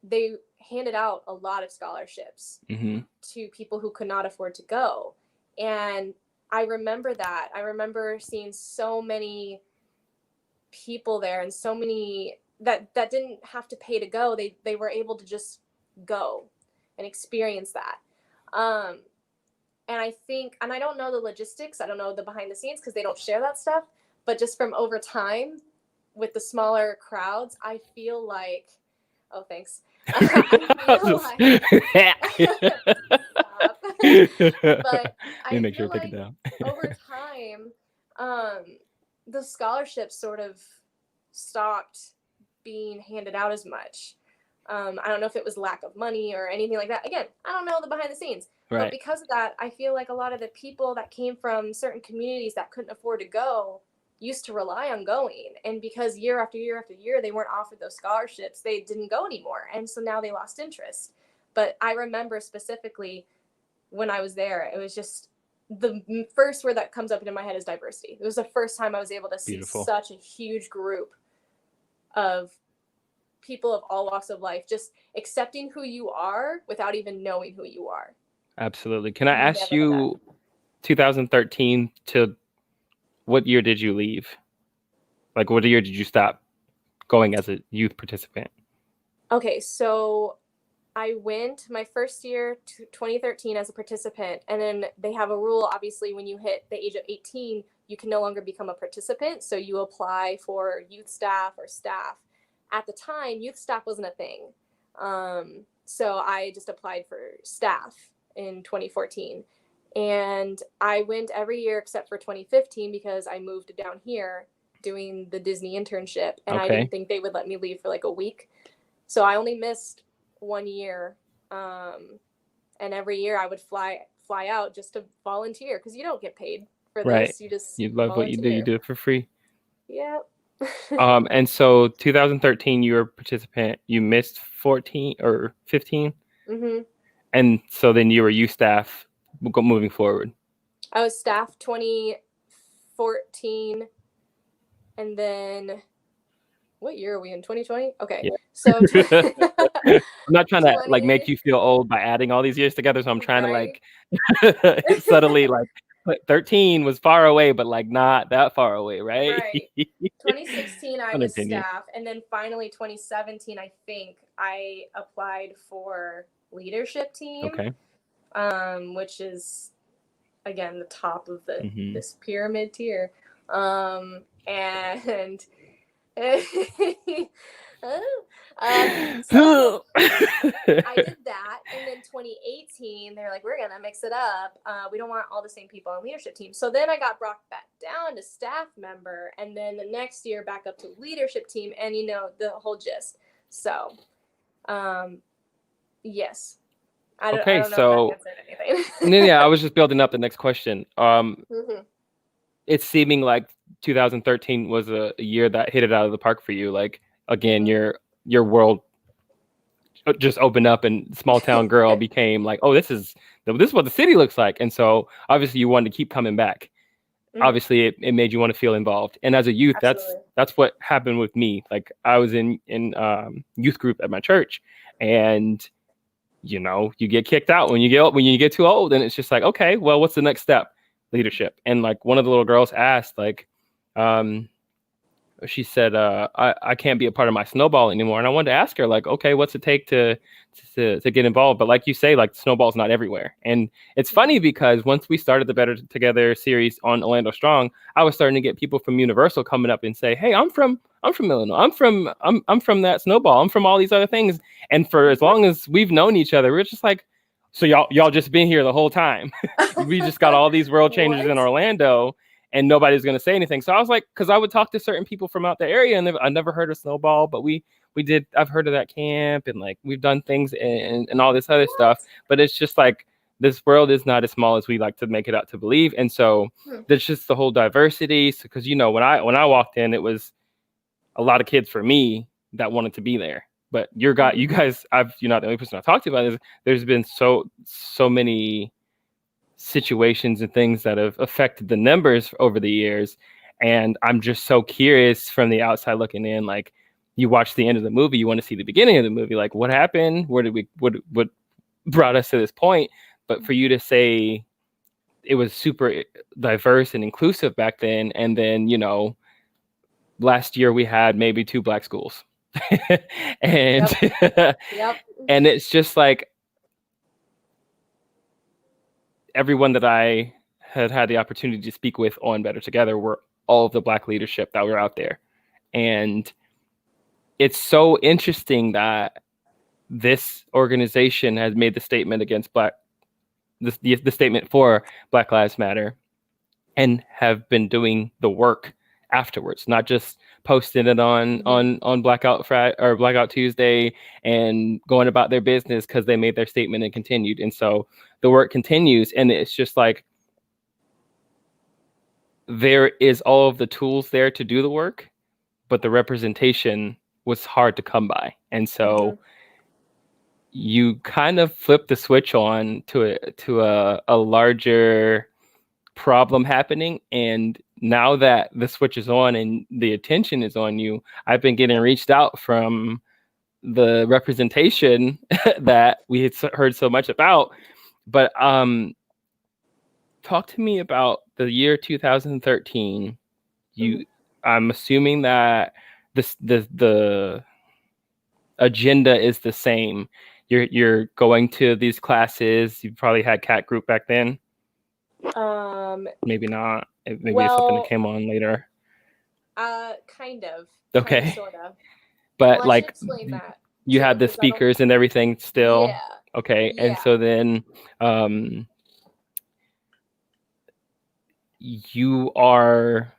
Speaker 18: they handed out a lot of scholarships to people who could not afford to go. And I remember that. I remember seeing so many people there and so many that didn't have to pay to go. They were able to just go and experience that. And I think, and I don't know the logistics, I don't know the behind the scenes because they don't share that stuff, but just from over time with the smaller crowds, I feel like, oh, thanks. But I
Speaker 17: make sure
Speaker 18: feel
Speaker 17: to take it down.
Speaker 18: over time, the scholarships sort of stopped being handed out as much. I don't know if it was lack of money or anything like that. Again, I don't know the behind the scenes.
Speaker 17: Right.
Speaker 18: But because of that, I feel like a lot of the people that came from certain communities that couldn't afford to go used to rely on going. And because year after year after year, they weren't offered those scholarships, they didn't go anymore. And so now they lost interest. But I remember specifically when I was there, it was just the first word that comes up into my head is diversity. It was the first time I was able to see
Speaker 17: Beautiful.
Speaker 18: such a huge group of people of all walks of life just accepting who you are without even knowing who you are.
Speaker 17: Absolutely. Can I ask
Speaker 18: Never
Speaker 17: you, 2013 to what year did you leave? Like, what year did you stop going as a youth participant?
Speaker 18: Okay, so I went my first year to 2013 as a participant, and then they have a rule, obviously, when you hit the age of 18, you can no longer become a participant, so you apply for youth staff or staff. At the time, youth staff wasn't a thing, so I just applied for staff in 2014, and I went every year except for 2015 because I moved down here doing the Disney internship, and I didn't think they would let me leave for like a week, so I only missed 1 year, and every year I would fly out just to volunteer because you don't get paid for this. You just
Speaker 17: love what you do. You do it for free.
Speaker 18: Yeah.
Speaker 17: And so 2013, you were a participant. You missed 14 or 15,
Speaker 18: Mm-hmm.
Speaker 17: and so then you were youth staff moving forward.
Speaker 18: I was staff 2014, and then what year are we in? 2020? Okay,
Speaker 17: Yeah.
Speaker 18: so
Speaker 17: I'm not trying to like make you feel old by adding all these years together, so I'm trying to like subtly like put 13 was far away, but like not that far away, right?
Speaker 18: Right. 2016, I was
Speaker 17: Unintended.
Speaker 18: staff, and then finally 2017, I think I applied for leadership team.
Speaker 17: Okay.
Speaker 18: Which is again the top of the
Speaker 17: Mhm.
Speaker 18: this pyramid tier, and so I did that, and then 2018 they're like, we're gonna mix it up, we don't want all the same people on leadership team, so then I got brought back down to staff member, and then the next year back up to leadership team, and you know the whole gist. So yes. I don't know
Speaker 17: so
Speaker 18: if that answered anything.
Speaker 17: yeah, I was just building up the next question.
Speaker 18: Mhm.
Speaker 17: It's seeming like 2013 was a year that hit it out of the park for you. Like again, your world just opened up, and small town girl became like, oh, this is what the city looks like. And so obviously you wanted to keep coming back.
Speaker 18: Mhm.
Speaker 17: Obviously it made you want to feel involved. And as a youth,
Speaker 18: Absolutely.
Speaker 17: that's what happened with me. Like I was in youth group at my church, and you know, you get kicked out when you get too old, and it's just like, okay, well, what's the next step? Leadership. And like one of the little girls asked, like, she said, I can't be a part of my Snowball anymore. And I wanted to ask her, like, okay, what's it take to get involved? But like you say, like Snowball's not everywhere. And it's funny because once we started the Better Together series on Orlando Strong, I was starting to get people from Universal coming up and say, hey, I'm from Illinois. I'm from that Snowball. I'm from all these other things. And for as long as we've known each other, we're just like, so y'all just been here the whole time. We just got all these world changers in Orlando, and nobody's going to say anything. So I was like, because I would talk to certain people from out the area, and I never heard of Snowball, but I've heard of that camp, and like we've done things and all this other stuff. But it's just like this world is not as small as we like to make it out to believe. And so there's just the whole diversity. Because you know, when I walked in, it was a lot of kids for me that wanted to be there. But you guys, you're not the only person I talked to about this. There's been so many situations and things that have affected the numbers over the years, and I'm just so curious from the outside looking in. Like, you watch the end of the movie, you want to see the beginning of the movie. Like, what happened? What brought us to this point? But for you to say it was super diverse and inclusive back then, and then, you know, last year we had maybe 2 black schools. And
Speaker 18: Yep.
Speaker 17: And it's just like everyone that I had the opportunity to speak with on Better Together were all of the black leadership that were out there. And it's so interesting that this organization has made the statement against the statement for Black Lives Matter, and have been doing the work afterwards, not just posting it on Blackout Friday or Blackout Tuesday and going about their business because they made their statement and continued. And so the work continues, and it's just like there is all of the tools there to do the work, but the representation was hard to come by. And so you kind of flip the switch on to a larger problem happening. And now that the switch is on and the attention is on you, I've been getting reached out from the representation that we had heard so much about. But talk to me about the year 2013. I'm assuming that the agenda is the same. You're going to these classes. You probably had cat group back then. Maybe not. Maybe it's something that came on later.
Speaker 18: Kind of.
Speaker 17: Okay.
Speaker 18: Kind of, sort of.
Speaker 17: But
Speaker 18: Well, I should explain that
Speaker 17: you
Speaker 18: too,
Speaker 17: had the
Speaker 18: because I don't-
Speaker 17: speakers and everything still.
Speaker 18: Yeah.
Speaker 17: Okay. And
Speaker 18: Yeah.
Speaker 17: so then you are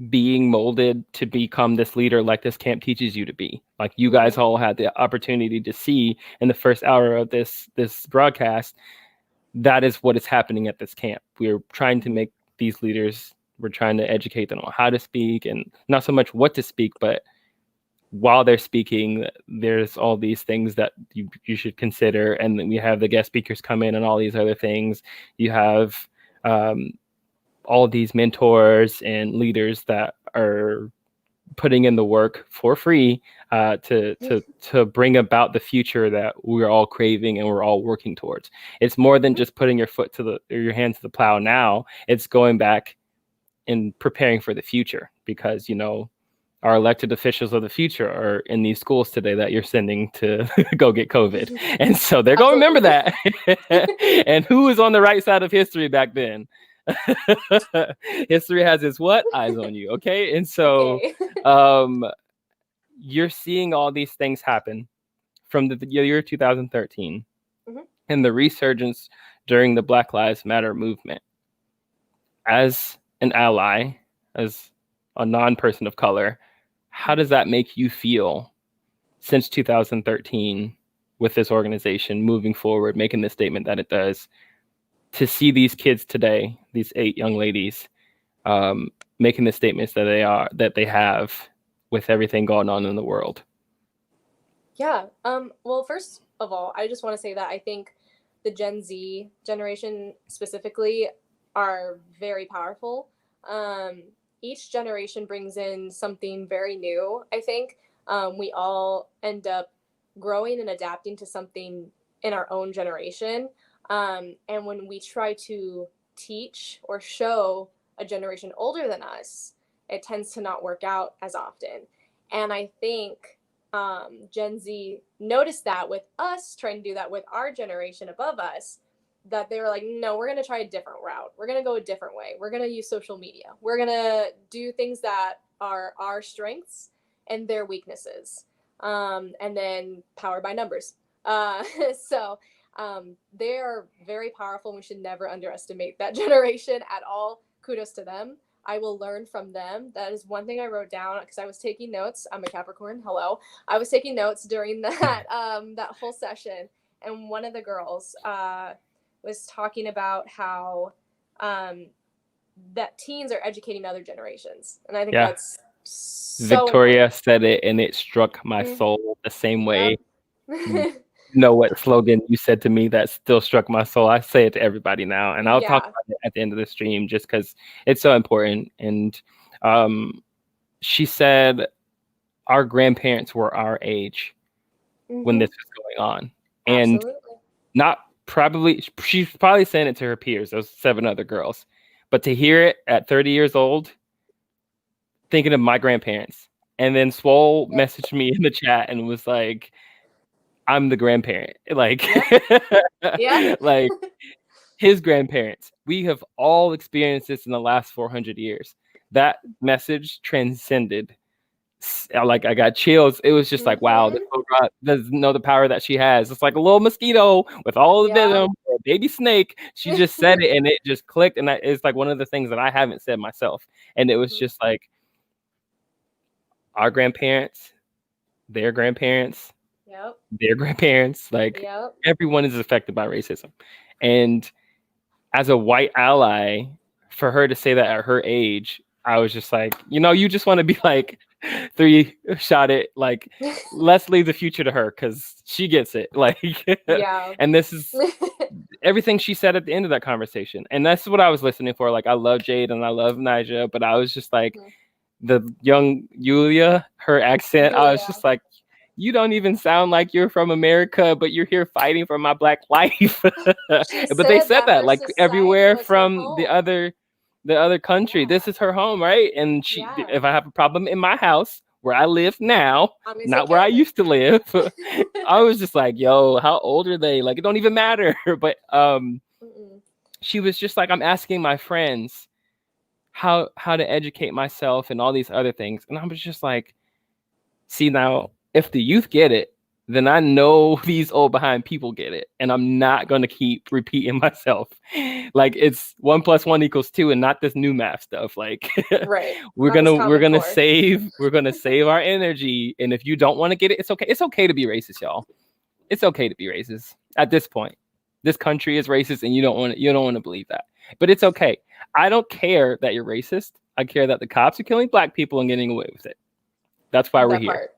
Speaker 17: being molded to become this leader like this camp teaches you to be. Like you guys all had the opportunity to see in the first hour of this broadcast, that is what is happening at this camp. We're trying to make these leaders, we're trying to educate them on how to speak, and not so much what to speak, but while they're speaking, there's all these things that you should consider. And then we have the guest speakers come in and all these other things. You have all these mentors and leaders that are putting in the work for free to bring about the future that we're all craving and we're all working towards. It's more than just putting your hand to the plow now. It's going back and preparing for the future, because our elected officials of the future are in these schools today that you're sending to go get COVID. And so they're going to remember that. And who was on the right side of history back then? History has its what? Eyes on you. Okay. And so you're seeing all these things happen from the year 2013 and the resurgence during the Black Lives Matter movement. As an ally, as a non-person of color, how does that make you feel since 2013 with this organization moving forward, making the statement that it does, to see these kids today, these 8 young ladies, making the statements that they have with everything going on in the world?
Speaker 18: Yeah. Well, first of all, I just want to say that I think the Gen Z generation specifically are very powerful. Each generation brings in something very new. I think we all end up growing and adapting to something in our own generation. And when we try to teach or show a generation older than us, it tends to not work out as often. And I think Gen Z noticed that with us trying to do that with our generation above us, that they were like, no, we're going to try a different route. We're going to go a different way. We're going to use social media. We're going to do things that are our strengths and their weaknesses. And then powered by numbers. So they are very powerful. And we should never underestimate that generation at all. Kudos to them. I will learn from them. That is one thing I wrote down because I was taking notes. I'm a Capricorn. Hello. I was taking notes during that that whole session. And one of the girls was talking about how that teens are educating other generations. And I think that's so
Speaker 17: Victoria
Speaker 18: important.
Speaker 17: said it, and it struck my soul the same way. You know what slogan you said to me that still struck my soul? I say it to everybody now, and I'll talk about it at the end of the stream just because it's so important. And she said our grandparents were our age when this was going on. And she's probably saying it to her peers, those 7 other girls. But to hear it at 30 years old, thinking of my grandparents. And then Swole messaged me in the chat and was like, I'm the grandparent. Like, like his grandparents. We have all experienced this in the last 400 years. That message transcended. Like, I got chills. It was just like, wow, this little girl doesn't know the power that she has. It's like a little mosquito with all the venom, or a baby snake. She just said it and it just clicked. And it's like one of the things that I haven't said myself. And it was just like, our grandparents, their grandparents,
Speaker 18: Yep.
Speaker 17: their grandparents, like
Speaker 18: Yep.
Speaker 17: everyone is affected by racism. And as a white ally, for her to say that at her age, I was just like, you just want to be like 3-shot it, like let's leave the future to her because she gets it. Like,
Speaker 18: Yeah.
Speaker 17: and this is everything she said at the end of that conversation. And that's what I was listening for. Like, I love Jade and I love Nija, but I was just like, the young Yulia, her accent, I was just like, you don't even sound like you're from America, but you're here fighting for my Black life. But they said that like everywhere from the other country, this is her home, right? And if I have a problem in my house where I live now, not where I used to live, I was just like, yo, how old are they? Like, it don't even matter. But she was just like, I'm asking my friends how to educate myself and all these other things. And I was just like, see, now if the youth get it, then I know these old behind people get it. And I'm not going to keep repeating myself. Like, it's 1 + 1 = 2 and not this new math stuff. Like,
Speaker 18: right.
Speaker 17: we're going to save our energy. And if you don't want to get it, it's okay. It's okay to be racist, y'all. It's okay to be racist at this point. This country is racist and you don't want to believe that. But it's okay. I don't care that you're racist. I care that the cops are killing Black people and getting away with it. That's why we're here.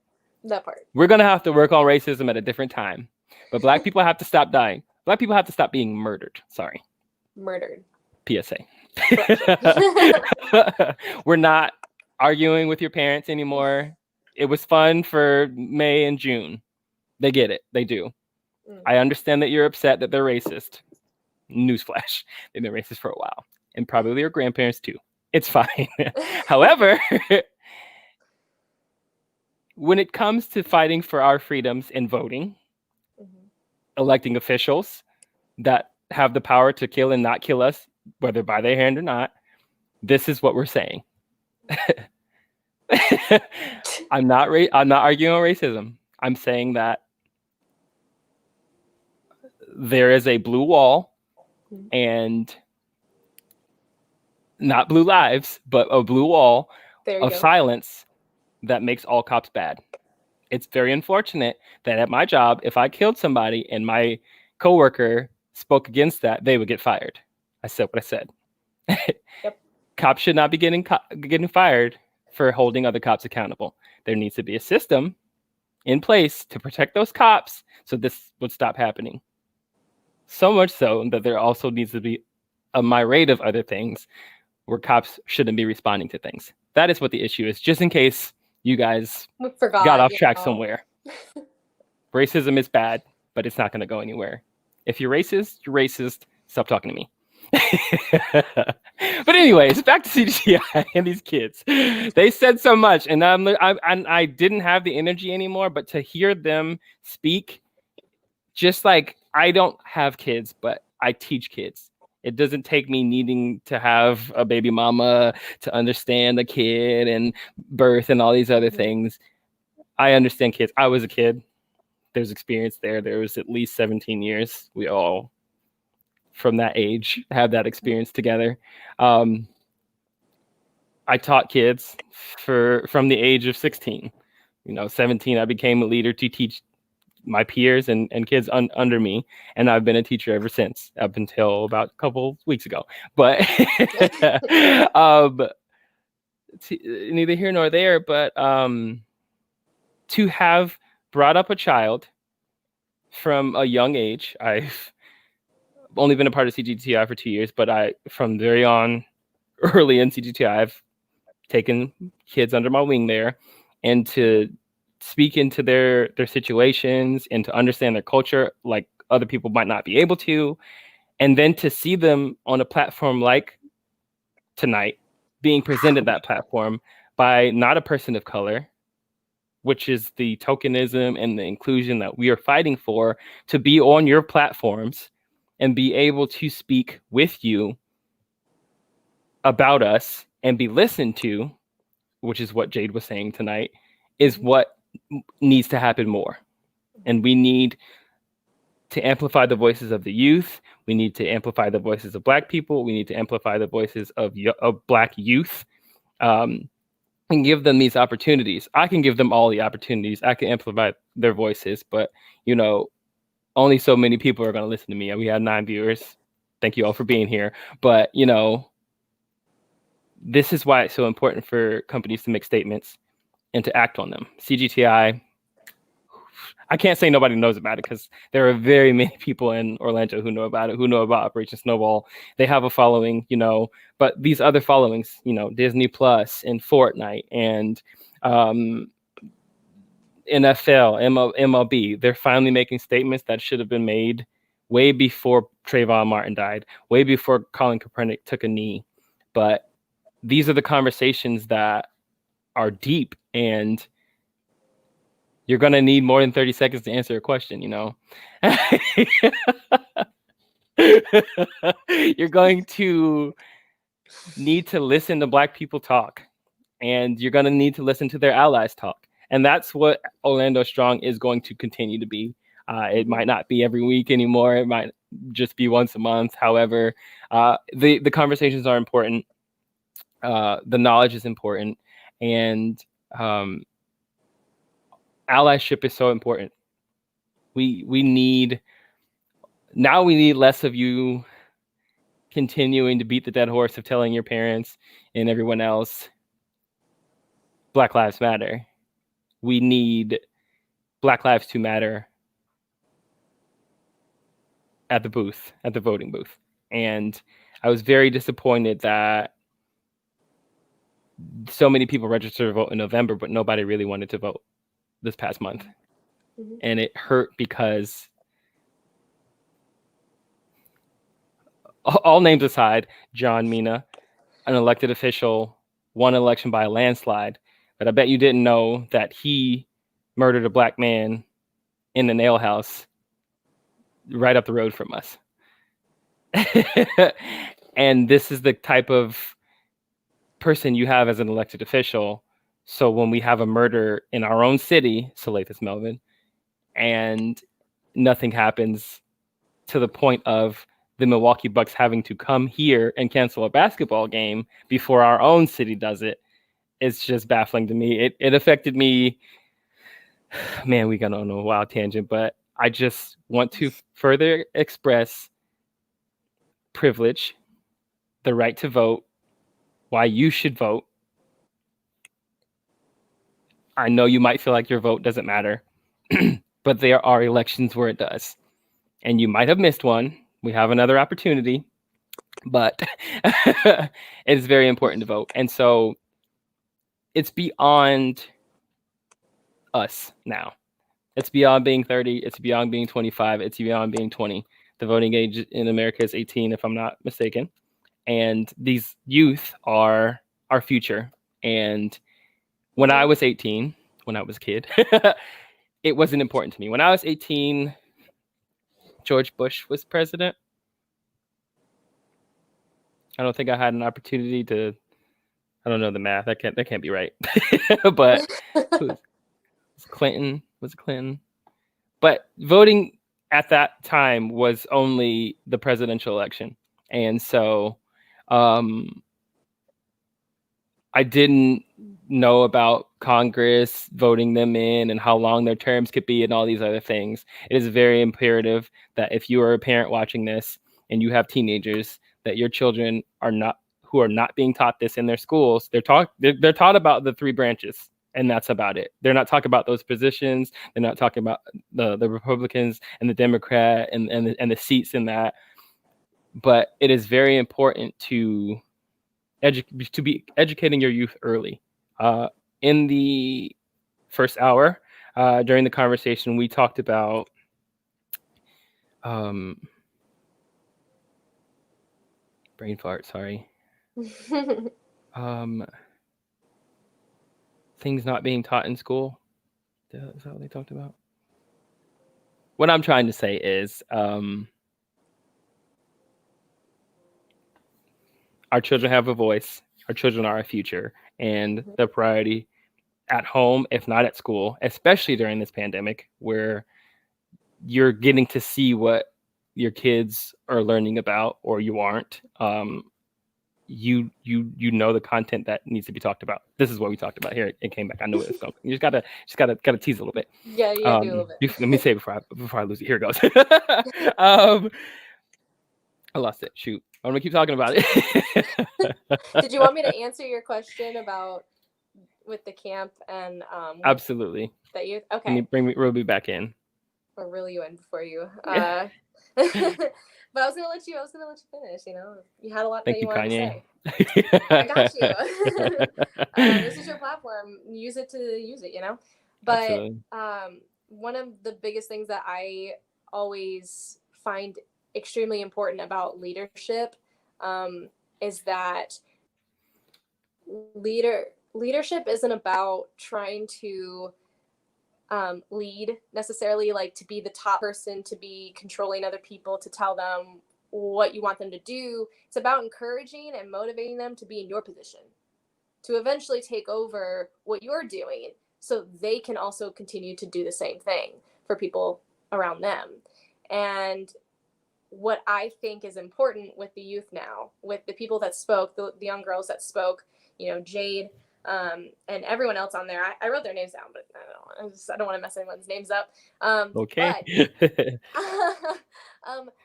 Speaker 18: That part.
Speaker 17: We're going to have to work on racism at a different time. But Black people have to stop dying. Black people have to stop being murdered. Sorry.
Speaker 18: Murdered.
Speaker 17: PSA. We're not arguing with your parents anymore. It was fun for May and June. They get it. They do. I understand that you're upset that they're racist. Newsflash. They've been racist for a while. And probably your grandparents too. It's fine. However, when it comes to fighting for our freedoms and voting, electing officials that have the power to kill and not kill us, whether by their hand or not, this is what we're saying. I'm not arguing on racism. I'm saying that there is a blue wall and not blue lives, but a blue wall of silence that makes all cops bad. It's very unfortunate that at my job, if I killed somebody and my coworker spoke against that, they would get fired. I said what I said. Cops should not be getting fired for holding other cops accountable. There needs to be a system in place to protect those cops so this would stop happening. So much so that there also needs to be a myriad of other things where cops shouldn't be responding to things. That is what the issue is, just in case you guys got off track somewhere. Racism is bad, but it's not going to go anywhere. If you're racist, you're racist. Stop talking to me. But anyways, back to CGTI and these kids. They said so much, and I didn't have the energy anymore. But to hear them speak, just like I don't have kids, but I teach kids. It doesn't take me needing to have a baby mama to understand a kid and birth and all these other things. I understand kids. I was a kid. There's experience there. There was at least 17 years. We all, from that age, have that experience together. I taught kids from the age of 16. 17, I became a leader to teach my peers and kids under me, and I've been a teacher ever since, up until about a couple weeks ago. But neither here nor there. But to have brought up a child from a young age, I've only been a part of CGTI for 2 years, but from very early in CGTI, I've taken kids under my wing there, and to speak into their situations and to understand their culture like other people might not be able to, and then to see them on a platform like tonight being presented that platform by not a person of color, which is the tokenism and the inclusion that we are fighting for, to be on your platforms and be able to speak with you about us and be listened to, which is what Jade was saying tonight, is what needs to happen more. And we need to amplify the voices of the youth. We need to amplify the voices of Black people. We need to amplify the voices of Black youth. and give them these opportunities. I can give them all the opportunities. I can amplify their voices, but you know, only so many people are going to listen to me. We had 9 viewers. Thank you all for being here. But you know, this is why it's so important for companies to make statements and to act on them. CGTI, I can't say nobody knows about it because there are very many people in Orlando who know about it, who know about Operation Snowball. They have a following, you know, but these other followings, you know, Disney Plus and Fortnite and NFL, MLB, they're finally making statements that should have been made way before Trayvon Martin died, way before Colin Kaepernick took a knee. But these are the conversations that are deep, and you're going to need more than 30 seconds to answer a question, you know? You're going to need to listen to Black people talk, and you're going to need to listen to their allies talk. And that's what Orlando Strong is going to continue to be. It might not be every week anymore. It might just be once a month. However, the conversations are important. The knowledge is important. And allyship is so important. We need less of you continuing to beat the dead horse of telling your parents and everyone else Black Lives Matter. We need Black Lives to matter at the booth, at the voting booth. And I was very disappointed that so many people registered to vote in November, but nobody really wanted to vote this past month. Mm-hmm. And it hurt because, all names aside, John Mina, an elected official, won an election by a landslide. But I bet you didn't know that he murdered a Black man in the nail house right up the road from us. And this is the type of person you have as an elected official. So when we have a murder in our own city, Salathis Melvin, and nothing happens to the point of the Milwaukee Bucks having to come here and cancel a basketball game before our own city does it, it's just baffling to me. It affected me. Man, we got on a wild tangent, but I just want to further express privilege, the right to vote, why you should vote. I know you might feel like your vote doesn't matter, but there are elections where it does. And you might have missed one. We have another opportunity, but it is very important to vote. And so it's beyond us now. It's beyond being 30. It's beyond being 25. It's beyond being 20. The voting age in America is 18, if I'm not mistaken. And these youth are our future. And when I was 18, when I was a kid, it wasn't important to me. When I was 18, George Bush was president. I don't think I had an opportunity to, I don't know the math. That can't be right. But was it Clinton? But voting at that time was only the presidential election. And so I didn't know about Congress voting them in and how long their terms could be and all these other things. It is very imperative that if you are a parent watching this and you have teenagers, that your children are not being taught this in their schools. They're taught about the 3 branches, and that's about it. They're not talking about those positions. They're not talking about the Republicans and the Democrat and the seats in that. But it is very important to be educating your youth early. In the first hour, during the conversation, we talked about brain fart, sorry. Things not being taught in school. Is that what they talked about? What I'm trying to say is our children have a voice. Our children are our future. And the priority at home, if not at school, especially during this pandemic, where you're getting to see what your kids are learning about or you aren't. you know the content that needs to be talked about. This is what we talked about here. It came back. I knew it was going. You just gotta tease a little bit.
Speaker 18: Yeah, you gotta do a little bit.
Speaker 17: Let me say it before I lose it. Here it goes. I lost it. Shoot. I'm gonna keep talking about it.
Speaker 18: Did you want me to answer your question about with the camp and
Speaker 17: Absolutely.
Speaker 18: that you
Speaker 17: Can
Speaker 18: okay?
Speaker 17: you reel me back in?
Speaker 18: Or reel you in before you. But I was gonna let you finish. You know, you had a lot
Speaker 17: Thank
Speaker 18: that
Speaker 17: you,
Speaker 18: you wanted
Speaker 17: Kanye.
Speaker 18: to say. I got you. This is your platform. Use it to use it. You know. But
Speaker 17: Absolutely.
Speaker 18: one of the biggest things that I always find extremely important about leadership is that leadership isn't about trying to lead necessarily, like to be the top person, to be controlling other people, to tell them what you want them to do. It's about encouraging and motivating them to be in your position, to eventually take over what you're doing so they can also continue to do the same thing for people around them. And what I think is important with the youth now, with the people that spoke, the young girls that spoke, you know, Jade, and everyone else on there. I wrote their names down, but I don't want to mess anyone's names up.
Speaker 17: Okay.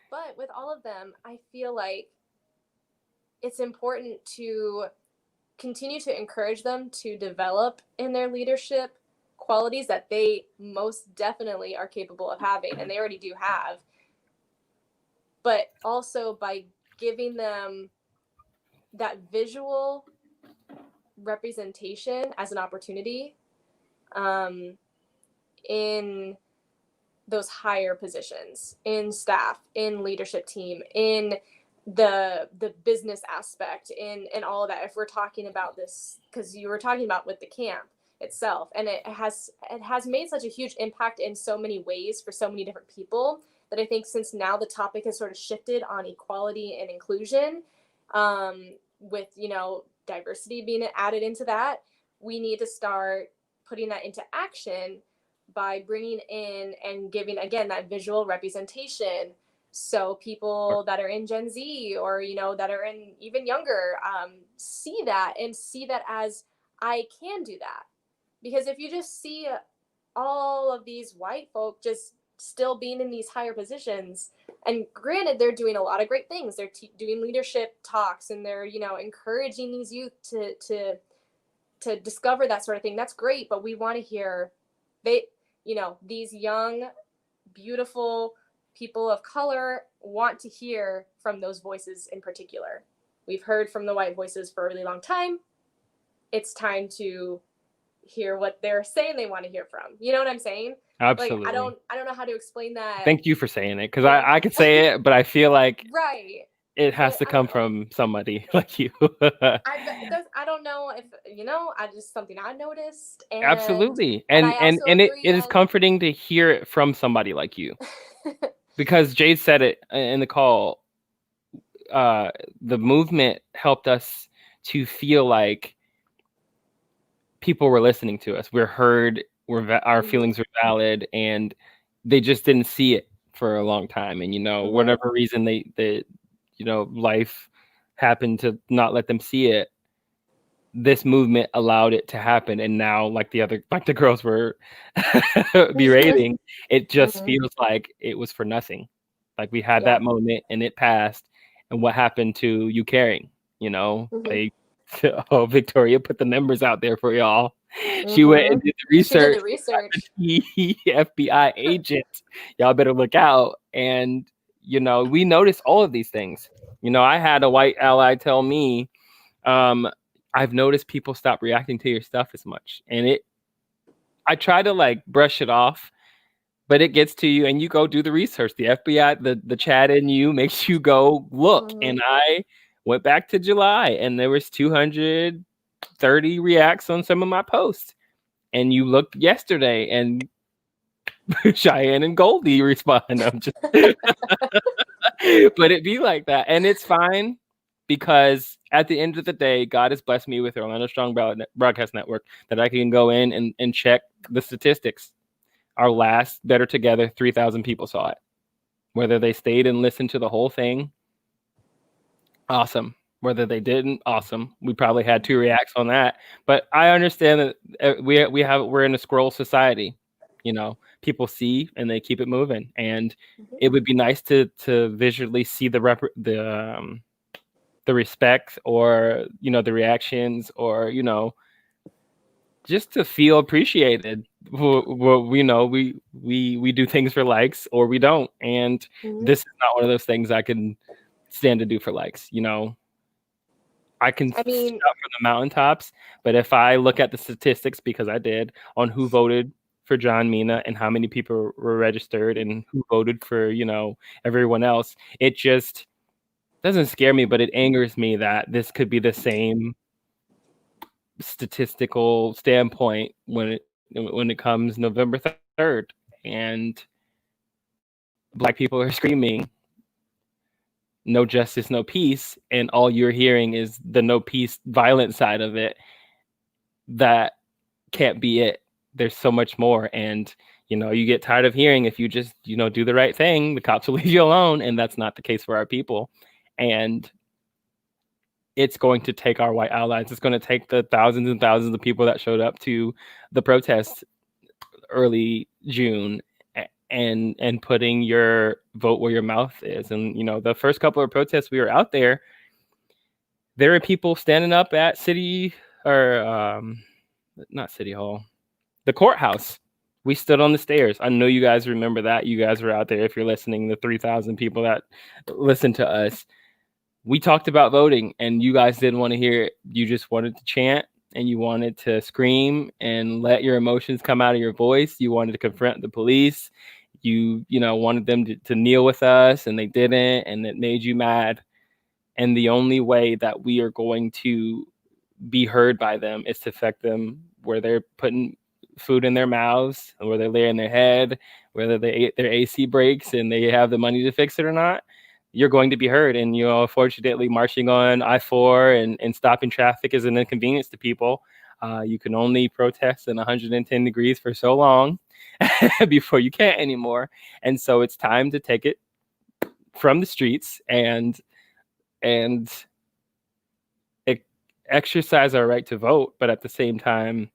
Speaker 18: But with all of them, I feel like it's important to continue to encourage them to develop in their leadership qualities that they most definitely are capable of having, and they already do have. But also by giving them that visual representation as an opportunity in those higher positions, in staff, in leadership team, in the business aspect, in all of that. If we're talking about this, because you were talking about with the camp itself, and it has made such a huge impact in so many ways for so many different people, that I think since now the topic has sort of shifted on equality and inclusion, with, you know, diversity being added into that, we need to start putting that into action by bringing in and giving, again, that visual representation. So people that are in Gen Z, or, you know, that are in even younger, see that as, I can do that. Because if you just see all of these white folk just still being in these higher positions, and granted, they're doing a lot of great things. They're doing leadership talks, and they're, you know, encouraging these youth to discover that sort of thing. That's great, but we want to hear these young, beautiful people of color want to hear from those voices in particular. We've heard from the white voices for a really long time. It's time to hear what they're saying they want to hear from. You know what I'm saying?
Speaker 17: Absolutely.
Speaker 18: Like, I don't know how to explain that.
Speaker 17: Thank you for saying it, because I could say it, but I feel like
Speaker 18: right.
Speaker 17: It has to come from somebody like you.
Speaker 18: I don't know if, you know, just something I noticed. And,
Speaker 17: absolutely. And it is comforting to hear it from somebody like you. Because Jade said it in the call, the movement helped us to feel like people were listening to us. We're heard, our feelings were valid, and they just didn't see it for a long time. And, you know, whatever reason they you know, life happened to not let them see it, this movement allowed it to happen. And now, like the girls were berating, it just feels like it was for nothing. Like we had that moment and it passed. And what happened to you caring? You know, Victoria put the numbers out there for y'all. She went and did the research. FBI agent. Y'all better look out. And, you know, we noticed all of these things. You know, I had a white ally tell me, I've noticed people stop reacting to your stuff as much. And I try to like brush it off, but it gets to you and you go do the research. The FBI, the chat in you makes you go look. And I went back to July and there was 230 reacts on some of my posts. And you looked yesterday and Cheyenne and Goldie respond. I'm just, but it be like that, and it's fine because at the end of the day, God has blessed me with Orlando Strong Broadcast Network that I can go in and check the statistics. Our last Better Together, 3,000 people saw it. Whether they stayed and listened to the whole thing, awesome. Whether they didn't, awesome. We probably had 2 reacts on that. But I understand that we're in a scroll society. You know, people see and they keep it moving. And it would be nice to visually see the respect, or the reactions, or just to feel appreciated. We know we do things for likes, or we don't. And this is not one of those things I can stand to do for likes. I can shout from the mountaintops, but if I look at the statistics, because I did, on who voted for John Mina and how many people were registered and who voted for, everyone else, it just doesn't scare me, but it angers me that this could be the same statistical standpoint when it comes November 3rd, and Black people are screaming no justice, no peace, and all you're hearing is the no peace violent side of it. That can't be it. There's so much more. And you get tired of hearing, if you just do the right thing, the cops will leave you alone. And that's not the case for our people. And it's going to take our white allies. It's going to take the thousands and thousands of people that showed up to the protest early June, and putting your vote where your mouth is. And the first couple of protests we were out there were people standing up at city, or not City Hall, the courthouse. We stood on the stairs. I know you guys remember that. You guys were out there. If you're listening, the 3,000 people that listen to us, we talked about voting, and you guys didn't want to hear it. You just wanted to chant, and you wanted to scream and let your emotions come out of your voice. You wanted to confront the police. You wanted them to kneel with us, and they didn't, and it made you mad. And the only way that we are going to be heard by them is to affect them where they're putting food in their mouths, where they're laying their head, whether their AC breaks and they have the money to fix it or not. You're going to be heard. And unfortunately, marching on I-4 and stopping traffic is an inconvenience to people. You can only protest in 110 degrees for so long before you can't anymore. And so it's time to take it from the streets and exercise our right to vote, but at the same time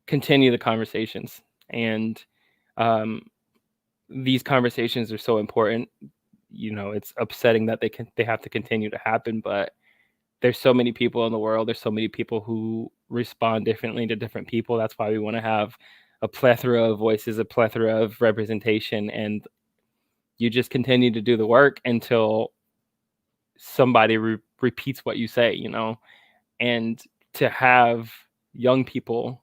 Speaker 17: continue the conversations. And these conversations are so important. It's upsetting that they have to continue to happen, but there's so many people in the world. There's so many people who respond differently to different people. That's why we want to have a plethora of voices, a plethora of representation, and you just continue to do the work until somebody repeats what you say, and to have young people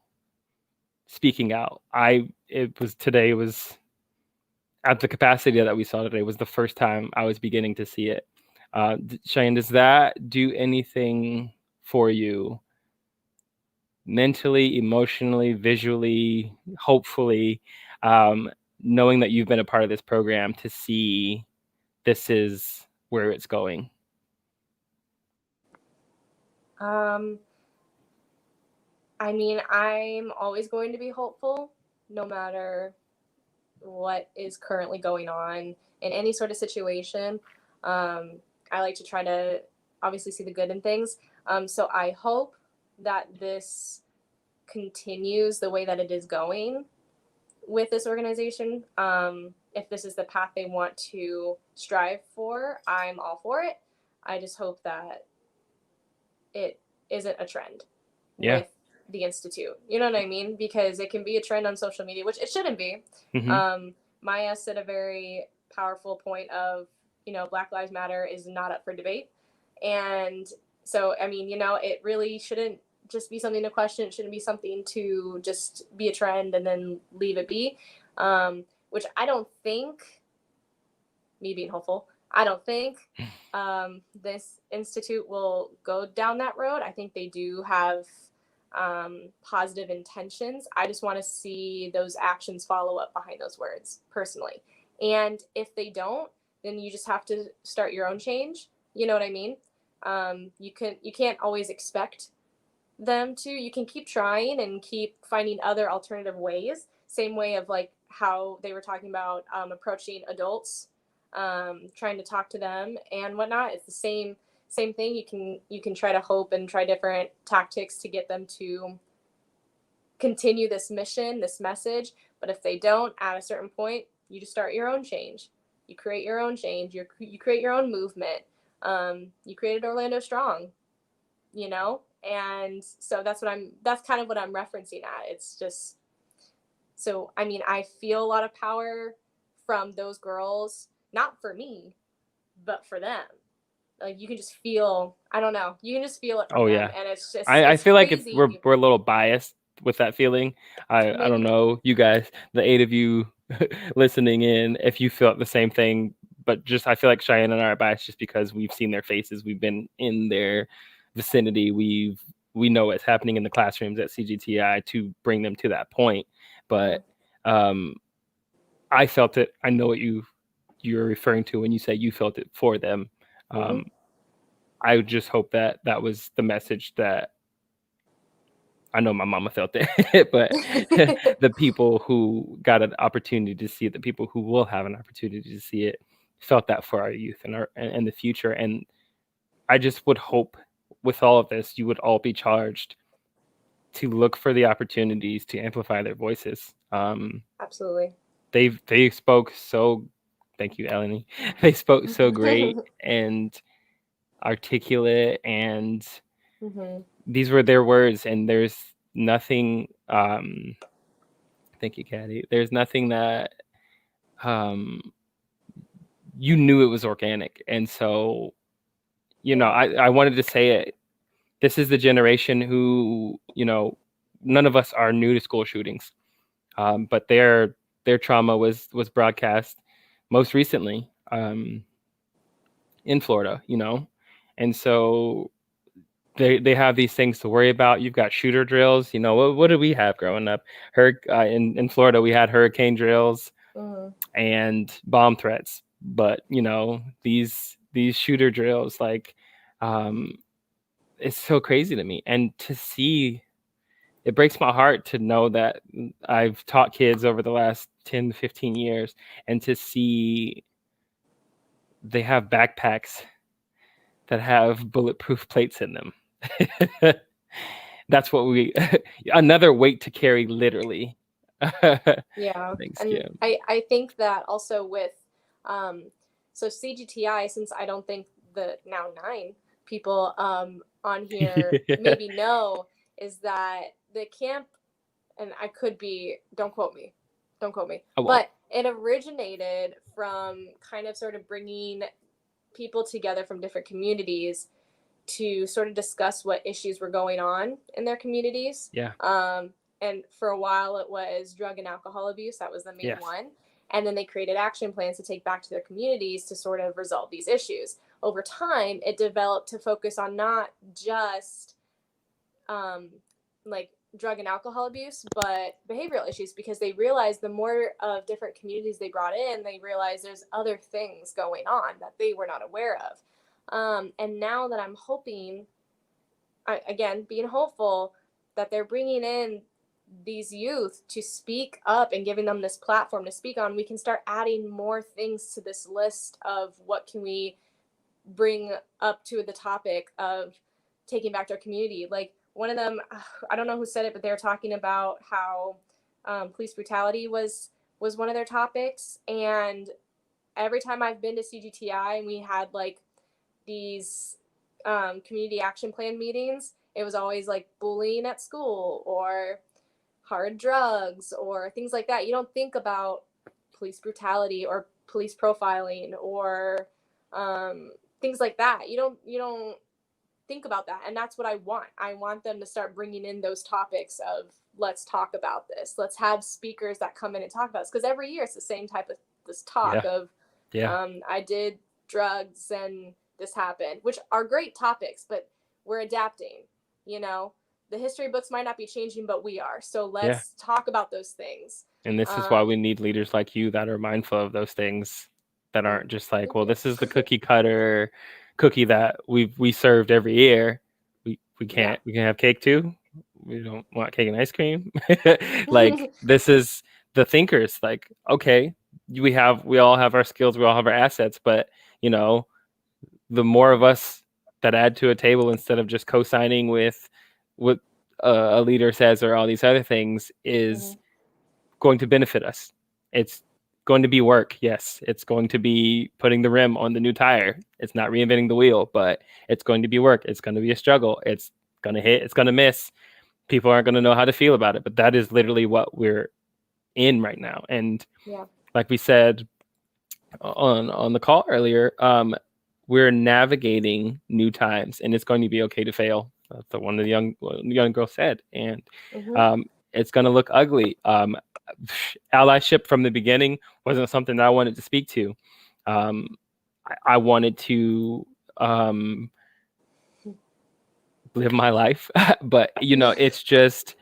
Speaker 17: speaking out. Today was at the capacity that we saw today was the first time I was beginning to see it. Cheyenne, does that do anything for you mentally, emotionally, visually, hopefully, knowing that you've been a part of this program, to see this is where it's going?
Speaker 18: I mean, I'm always going to be hopeful, no matter what is currently going on in any sort of situation. I like to try to obviously see the good in things. So I hope that this continues the way that it is going with this organization. If this is the path they want to strive for, I'm all for it. I just hope that it isn't a trend with the Insitiute. You know what I mean? Because it can be a trend on social media, which it shouldn't be. Maya said a very powerful point of, Black Lives Matter is not up for debate. And so, I mean, it really shouldn't just be something to question. It shouldn't be something to just be a trend and then leave it be. Which I don't think, me being hopeful, I don't think this Insitiute will go down that road. I think they do have positive intentions. I just want to see those actions follow up behind those words personally. And if they don't, then you just have to start your own change. You know what I mean? You can't always expect them to. You can keep trying and keep finding other alternative ways. Same way of like how they were talking about approaching adults trying to talk to them and whatnot. It's the same thing. You can try to hope and try different tactics to get them to continue this mission, this message. But if they don't, at a certain point, you just start your own change. You create your own change. You create your own movement. You created Orlando Strong, you know? And so that's kind of what I'm referencing at. It's just, so, I mean, I feel a lot of power from those girls, not for me, but for them. Like, you can just feel, I don't know, you can just feel it from them. And it's just,
Speaker 17: I
Speaker 18: it's
Speaker 17: feel like
Speaker 18: crazy.
Speaker 17: we're a little biased with that feeling. I don't know, you guys, the 8 of you listening in, if you felt the same thing, but just I feel like Cheyenne and I are biased just because we've seen their faces, we've been in their vicinity, we know what's happening in the classrooms at CGTI to bring them to that point. But I felt it. I know what you're referring to when you say you felt it for them. I would just hope that was the message that I know my mama felt it, but the people who got an opportunity to see it, the people who will have an opportunity to see it, felt that for our youth and the future. And I just would hope with all of this, you would all be charged to look for the opportunities to amplify their voices.
Speaker 18: Absolutely.
Speaker 17: They spoke so, thank you, Eleni. They spoke so great and articulate, and these were their words, and there's nothing thank you, Caddy, there's nothing that you knew it was organic. And so, you know, I wanted to say it. This is the generation who, you know, none of us are new to school shootings, but their trauma was broadcast most recently in Florida, you know. And so they have these things to worry about. You've got shooter drills. You know, what did we have growing up? In Florida, we had hurricane drills and bomb threats. But, you know, these shooter drills, like, it's so crazy to me. And to see, it breaks my heart to know that I've taught kids over the last 10 to 15 years, and to see they have backpacks that have bulletproof plates in them. That's what another weight to carry, literally.
Speaker 18: Yeah.
Speaker 17: Thanks,
Speaker 18: and
Speaker 17: Kim.
Speaker 18: I think that also with so CGTI, since I don't think the now 9 people on here maybe know, is that the camp, and I could be, don't quote me, but it originated from kind of sort of bringing people together from different communities to sort of discuss what issues were going on in their communities.
Speaker 17: Yeah.
Speaker 18: And for a while it was drug and alcohol abuse. That was the main one. And then they created action plans to take back to their communities to sort of resolve these issues. Over time, it developed to focus on not just like drug and alcohol abuse, but behavioral issues, because they realized the more of different communities they brought in, they realized there's other things going on that they were not aware of. And now that I'm hoping, again, being hopeful, that they're bringing in these youth to speak up and giving them this platform to speak on, we can start adding more things to this list of what can we bring up to the topic of taking back to our community. Like, one of them, I don't know who said it, but they were talking about how police brutality was one of their topics. And every time I've been to CGTI and we had like these community action plan meetings, it was always like bullying at school or hard drugs or things like that. You don't think about police brutality or police profiling or things like that. You don't think about that. And that's what I want them to start bringing in those topics of, let's talk about this. Let's have speakers that come in and talk about this. Because every year it's the same type of this talk of, I did drugs and this happened, which are great topics, but we're adapting, you know. The history books might not be changing, but we are. So let's talk about those things.
Speaker 17: And this is why we need leaders like you that are mindful of those things, that aren't just like, well, this is the cookie cutter cookie that we served every year. We can have cake too. We don't want cake and ice cream. Like, this is the thinkers. Like, okay, we all have our skills, we all have our assets, but you know, the more of us that add to a table instead of just co-signing with what a leader says or all these other things is going to benefit us. It's going to be work, yes. It's going to be putting the rim on the new tire. It's not reinventing the wheel, but it's going to be work. It's going to be a struggle. It's going to hit. It's going to miss. People aren't going to know how to feel about it, but that is literally what we're in right now. And like we said on the call earlier, we're navigating new times, and it's going to be okay to fail. That's what one of the young girls said, and it's going to look ugly. Allyship from the beginning wasn't something that I wanted to speak to. I wanted to live my life, but you know, it's just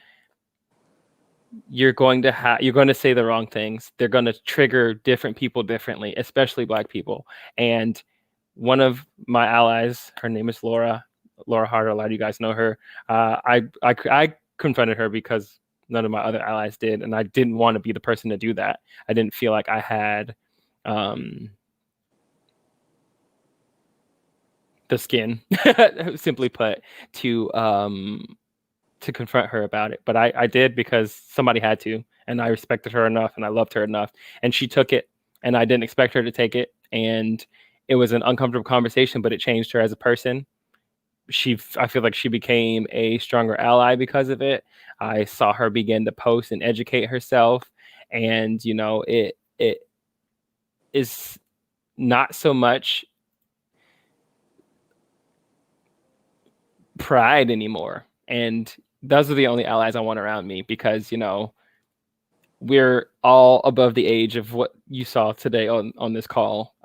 Speaker 17: you're going to say the wrong things. They're going to trigger different people differently, especially Black people. And one of my allies, her name is Laura Harder. A lot of you guys know her. I confronted her because none of my other allies did, and I didn't want to be the person to do that. I didn't feel like I had the skin, simply put, to confront her about it. But I did because somebody had to, and I respected her enough, and I loved her enough, and she took it, and I didn't expect her to take it, and it was an uncomfortable conversation, but it changed her as a person. I feel like she became a stronger ally because of it. I saw her begin to post and educate herself, and you know, it is not so much pride anymore. And those are the only allies I want around me, because you know, we're all above the age of what you saw today on this call.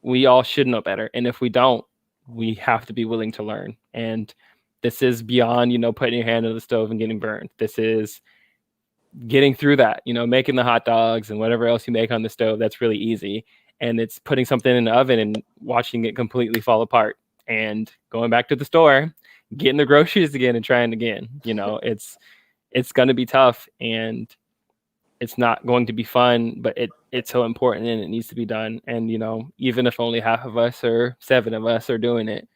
Speaker 17: We all should know better, and if we don't, we have to be willing to learn. And this is beyond, you know, putting your hand on the stove and getting burned. This is getting through that, you know, making the hot dogs and whatever else you make on the stove. That's really easy. And it's putting something in the oven and watching it completely fall apart, and going back to the store, getting the groceries again and trying again. You know, it's going to be tough, and it's not going to be fun, but it's so important, and it needs to be done. And, you know, even if only half of us or 7 of us are doing it,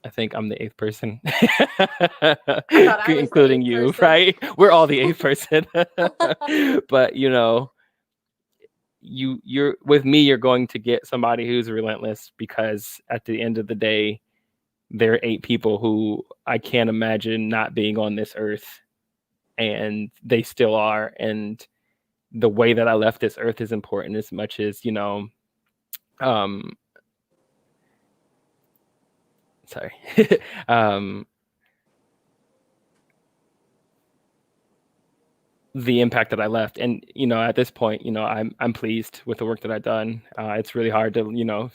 Speaker 17: I think I'm the 8th person, including you, right? We're all the 8th person. But, you know, you're with me, you're going to get somebody who's relentless, because at the end of the day, there are 8 people who I can't imagine not being on this earth, and they still are. And the way that I left this earth is important as much as, you know, sorry. The impact that I left. And, you know, at this point, you know, I'm pleased with the work that I've done. It's really hard to, you know,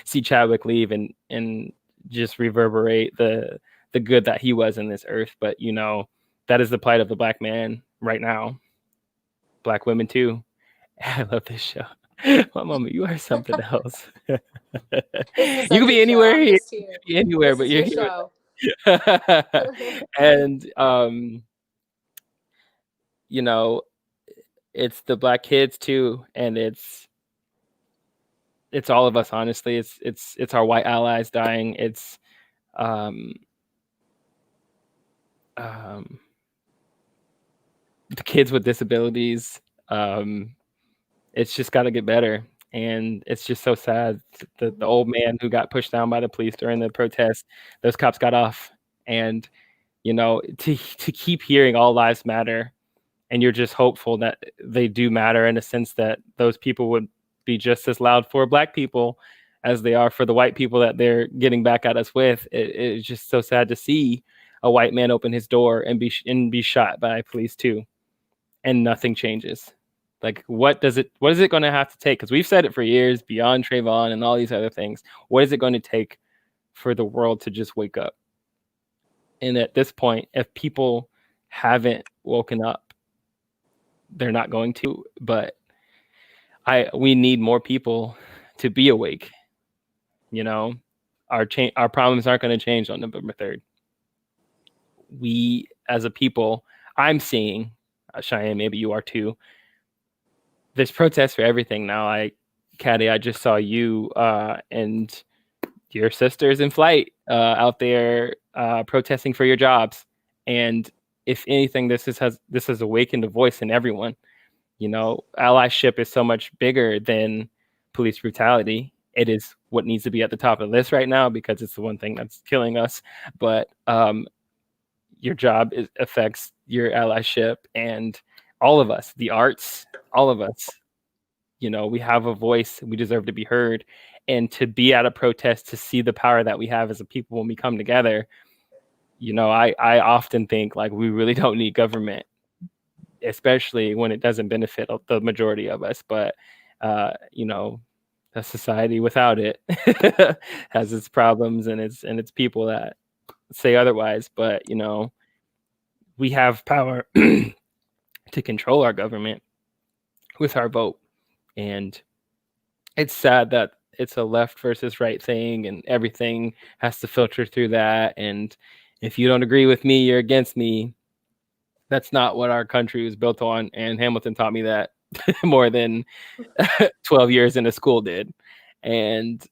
Speaker 17: see Chadwick leave and just reverberate the good that he was in this earth. But, you know, that is the plight of the Black man right now. Black women too. I love this show. Well, Mama, you are something else. You can be anywhere. You can be anywhere, but you're here. And you know, it's the Black kids too, and it's all of us. Honestly, it's our white allies dying. It's the kids with disabilities. It's just got to get better. And it's just so sad. The old man who got pushed down by the police during the protest, those cops got off. And, you know, to keep hearing all lives matter, and you're just hopeful that they do matter, in a sense that those people would be just as loud for Black people as they are for the white people that they're getting back at us with. It's just so sad to see a white man open his door and be shot by police too, and nothing changes. Like, what is it going to have to take? Because we've said it for years, beyond Trayvon and all these other things. What is it going to take for the world to just wake up? And at this point, if people haven't woken up, they're not going to. But we need more people to be awake. You know, our problems aren't going to change on November 3rd. We, as a people, I'm seeing, Cheyenne, maybe you are too, there's protests for everything now. Caddy, I just saw you and your sisters in flight out there protesting for your jobs. And if anything, this has awakened a voice in everyone. You know, allyship is so much bigger than police brutality. It is what needs to be at the top of the list right now because it's the one thing that's killing us. But your job affects your allyship, and all of us, the arts, all of us, you know, we have a voice. We deserve to be heard. And to be at a protest, to see the power that we have as a people when we come together, you know, I often think like we really don't need government, especially when it doesn't benefit the majority of us. But, you know, a society without it has its problems and its people that say otherwise. But, you know, we have power to control our government with our vote. And it's sad that it's a left versus right thing and everything has to filter through that. And if you don't agree with me, you're against me. That's not what our country was built on. And Hamilton taught me that more than 12 years in a school did. And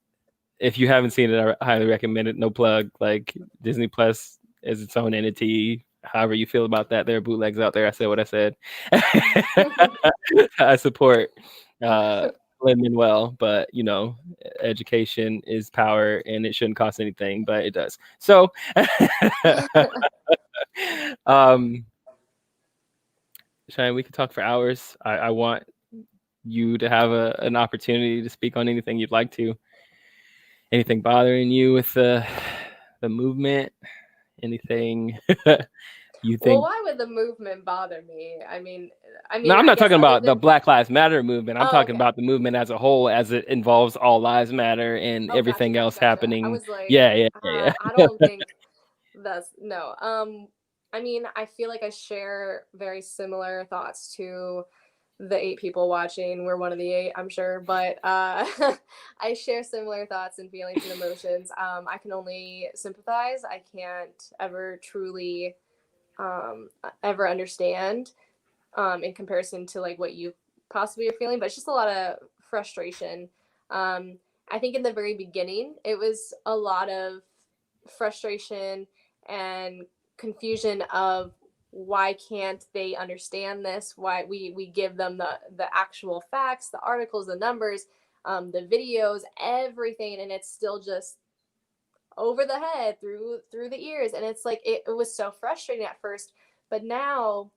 Speaker 17: if you haven't seen it, I highly recommend it. No plug. Like, Disney Plus is its own entity. However you feel about that, there are bootlegs out there. I said what I said. I support Lin-Manuel, but you know, education is power and it shouldn't cost anything, but it does. So Cheyenne, we could talk for hours. I want you to have an opportunity to speak on anything you'd like to. Anything bothering you with the movement? Anything you think?
Speaker 18: Well, why would the movement bother me? I mean,
Speaker 17: no, I'm not talking about the
Speaker 18: than...
Speaker 17: Black Lives Matter movement. I'm talking about the movement as a whole, as it involves all lives matter and everything else happening.
Speaker 18: I was like,
Speaker 17: yeah.
Speaker 18: I don't think that's no. I mean, I feel like I share very similar thoughts to the 8 people watching. We're one of the 8, I'm sure, but I share similar thoughts and feelings and emotions. I can only sympathize. I can't ever truly ever understand in comparison to like what you possibly are feeling, but it's just a lot of frustration. I think in the very beginning, it was a lot of frustration and confusion of why can't they understand this? Why we give them the actual facts, the articles, the numbers, the videos, everything, and it's still just over the head, through the ears. And it's like it was so frustrating at first, but now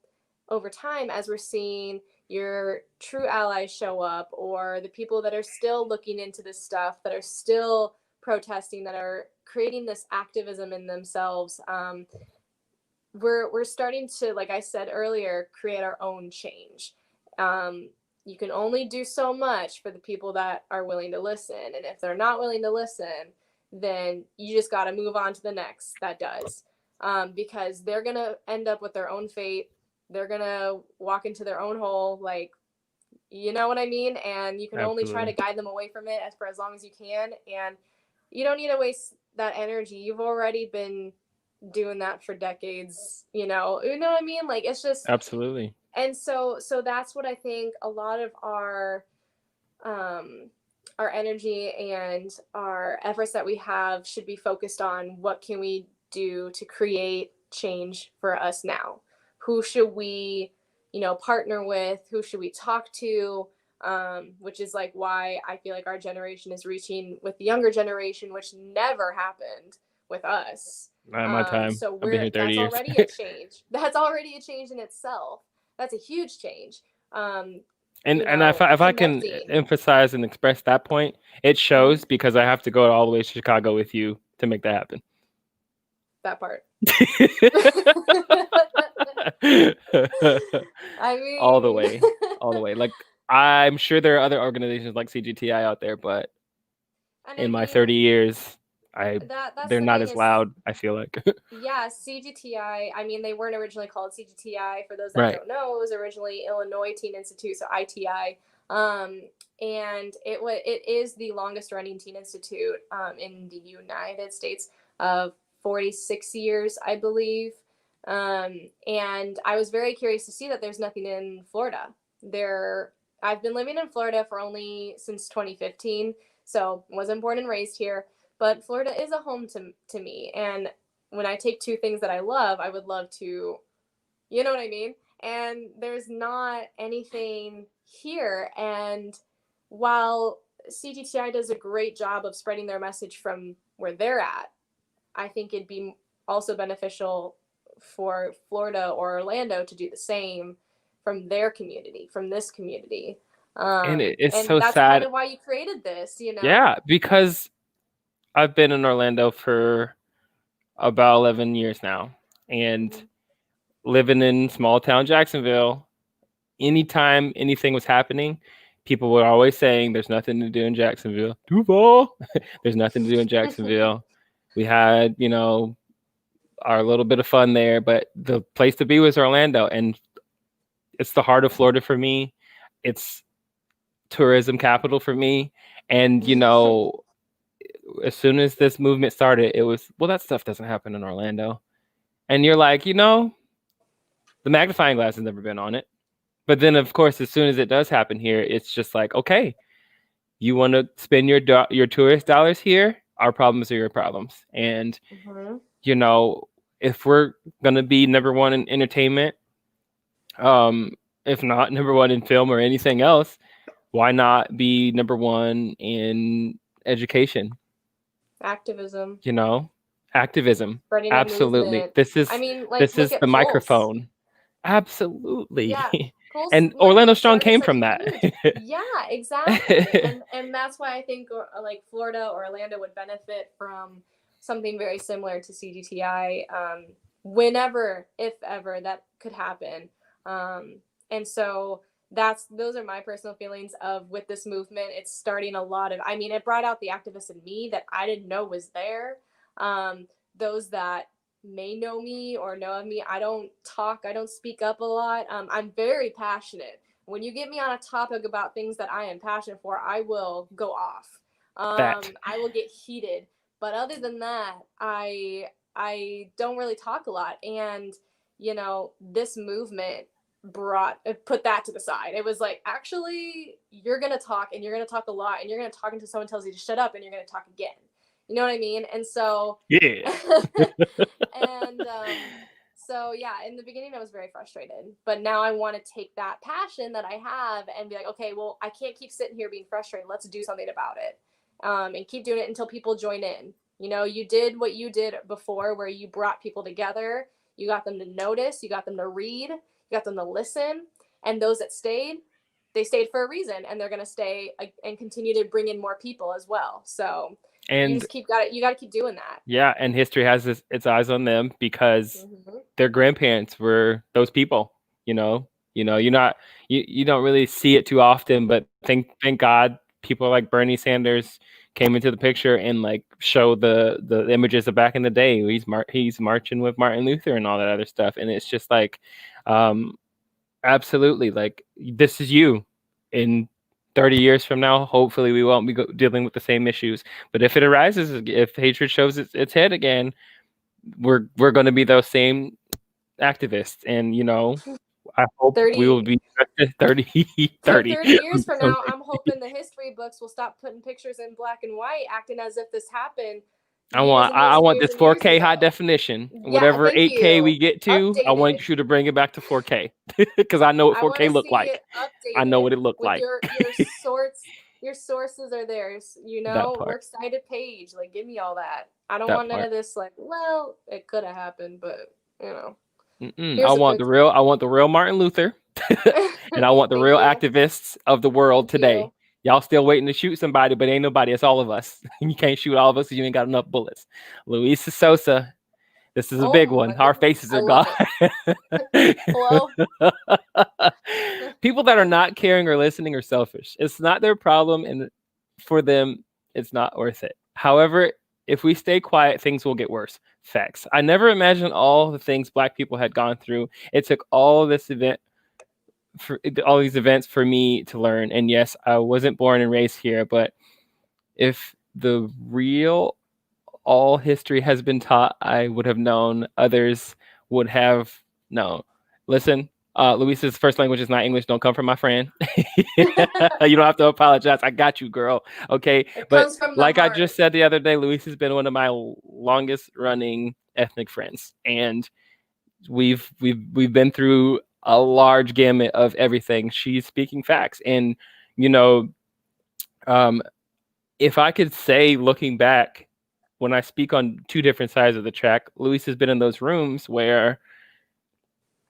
Speaker 18: over time, as we're seeing your true allies show up, or the people that are still looking into this stuff, that are still protesting, that are creating this activism in themselves, we're starting to, like I said earlier, create our own change. You can only do so much for the people that are willing to listen, and if they're not willing to listen, then you just got to move on to the next that does, because they're gonna end up with their own fate. They're gonna walk into their own hole, like, you know what I mean? And you can only try to guide them away from it for as long as you can, and you don't need to waste that energy. You've already been doing that for decades, you know what I mean? Like, it's just
Speaker 17: absolutely.
Speaker 18: And so that's what I think a lot of our energy and our efforts that we have should be focused on. What can we do to create change for us now? Who should we, partner with? Who should we talk to? Which is like why I feel like our generation is reaching with the younger generation, which never happened with us.
Speaker 17: Not my time.
Speaker 18: So
Speaker 17: I've been here 30 years.
Speaker 18: Already a change. That's already a change in itself. That's a huge change.
Speaker 17: And if I can emphasize and express that point, it shows because I have to go all the way to Chicago with you to make that happen.
Speaker 18: That part. I mean,
Speaker 17: all the way. Like, I'm sure there are other organizations like CGTI out there, but in my 30 years, they're not as loud, I feel like.
Speaker 18: Yeah, CGTI, I mean, they weren't originally called CGTI. For those that don't know, it was originally Illinois Teen Institute, so ITI. And it is the longest running teen institute in the United States of 46 years, I believe. And I was very curious to see that there's nothing in Florida. There I've been living in Florida for only since 2015, so wasn't born and raised here, but Florida is a home to me. And when I take two things that I love, I would love to, you know what I mean? And there's not anything here. And while CGTI does a great job of spreading their message from where they're at, I think it'd be also beneficial for Florida or Orlando to do the same from their community, from this community.
Speaker 17: And it's
Speaker 18: And
Speaker 17: so
Speaker 18: that's
Speaker 17: sad.
Speaker 18: kind of why you created this, you know?
Speaker 17: Yeah, because I've been in Orlando for about 11 years now, and living in small town Jacksonville, anytime anything was happening, people were always saying there's nothing to do in Jacksonville. Duval, there's nothing to do in Jacksonville. We had, you know, our little bit of fun there, but the place to be was Orlando, and it's the heart of Florida for me. It's tourism capital for me. And, you know, as soon as this movement started, it was, well, that stuff doesn't happen in Orlando. And you're like, you know, the magnifying glass has never been on it. But then, of course, as soon as it does happen here, it's just like, okay, you want to spend your tourist dollars here? Our problems are your problems. And, you know, if we're going to be number one in entertainment, if not number one in film or anything else, why not be number one in education?
Speaker 18: Activism.
Speaker 17: You know, activism.
Speaker 18: Spreading a
Speaker 17: Absolutely.
Speaker 18: movement.
Speaker 17: This is
Speaker 18: I mean, like,
Speaker 17: this
Speaker 18: look
Speaker 17: is
Speaker 18: at
Speaker 17: the
Speaker 18: Pulse.
Speaker 17: microphone. Absolutely.
Speaker 18: Yeah, Pulse
Speaker 17: And
Speaker 18: literally
Speaker 17: Orlando Strong
Speaker 18: started
Speaker 17: came
Speaker 18: such
Speaker 17: from
Speaker 18: a
Speaker 17: that.
Speaker 18: huge- yeah, exactly. And that's why I think like Florida or Orlando would benefit from something very similar to CGTI, whenever, if ever, that could happen. And so those are my personal feelings of with this movement. It's starting a lot of, I mean, it brought out the activist in me that I didn't know was there. Those that may know me or know of me, I don't speak up a lot. I'm very passionate. When you get me on a topic about things that I am passionate for, I will go off. I will get heated. But other than that, I don't really talk a lot. And, you know, this movement put that to the side. It was like, actually, you're going to talk, and you're going to talk a lot, and you're going to talk until someone tells you to shut up, and you're going to talk again. You know what I mean? And so,
Speaker 17: yeah.
Speaker 18: and so yeah, in the beginning I was very frustrated, but now I want to take that passion that I have and be like, okay, well, I can't keep sitting here being frustrated. Let's do something about it, and keep doing it until people join in. You know, you did what you did before, where you brought people together. You got them to notice. You got them to read. You got them to listen. And those that stayed, they stayed for a reason, and they're gonna stay and continue to bring in more people as well. So.
Speaker 17: And
Speaker 18: you just you got to keep doing that.
Speaker 17: Yeah, and history has its eyes on them because their grandparents were those people. You know, you don't really see it too often, but thank God people like Bernie Sanders came into the picture and like show the images of back in the day. He's marching with Martin Luther and all that other stuff, and it's just like, absolutely, like this is you in 30 years from now. Hopefully we won't be dealing with the same issues, but if it arises, if hatred shows its head again, we're going to be those same activists. And you know, I hope we will be 30
Speaker 18: years from now. I'm hoping the history books will stop putting pictures in black and white, acting as if this happened.
Speaker 17: I want this 4K high definition.
Speaker 18: Yeah,
Speaker 17: whatever 8K we get to,
Speaker 18: updated.
Speaker 17: I want you to bring it back to 4K because I know what 4K looked like. I know what it looked like.
Speaker 18: Your sources are there. You know, works cited page. Like, give me all that. I don't want none of this. Like, well, it could have happened, but you know.
Speaker 17: I want the real Martin Luther, and I want the real activists of the world today. Y'all still waiting to shoot somebody, but ain't nobody. It's all of us. You can't shoot all of us because you ain't got enough bullets. Luis Sosa, this is a big one. Our faces are gone.
Speaker 18: Hello?
Speaker 17: People that are not caring or listening are selfish. It's not their problem, and for them, it's not worth it. However, if we stay quiet, things will get worse. Facts. I never imagined all the things Black people had gone through. It took all these events for me to learn. And yes, I wasn't born and raised here, but if the real all history has been taught, I would have known. Others would have known. Listen, Luisa's first language is not English. Don't come from my friend. You don't have to apologize. I got you, girl. Okay. But
Speaker 18: comes from the
Speaker 17: like I
Speaker 18: heart.
Speaker 17: just said the other day, Luisa's been one of my longest running ethnic friends. And we've been through a large gamut of everything. She's speaking facts. And, you know, if I could say, looking back, when I speak on two different sides of the track, Luisa's been in those rooms where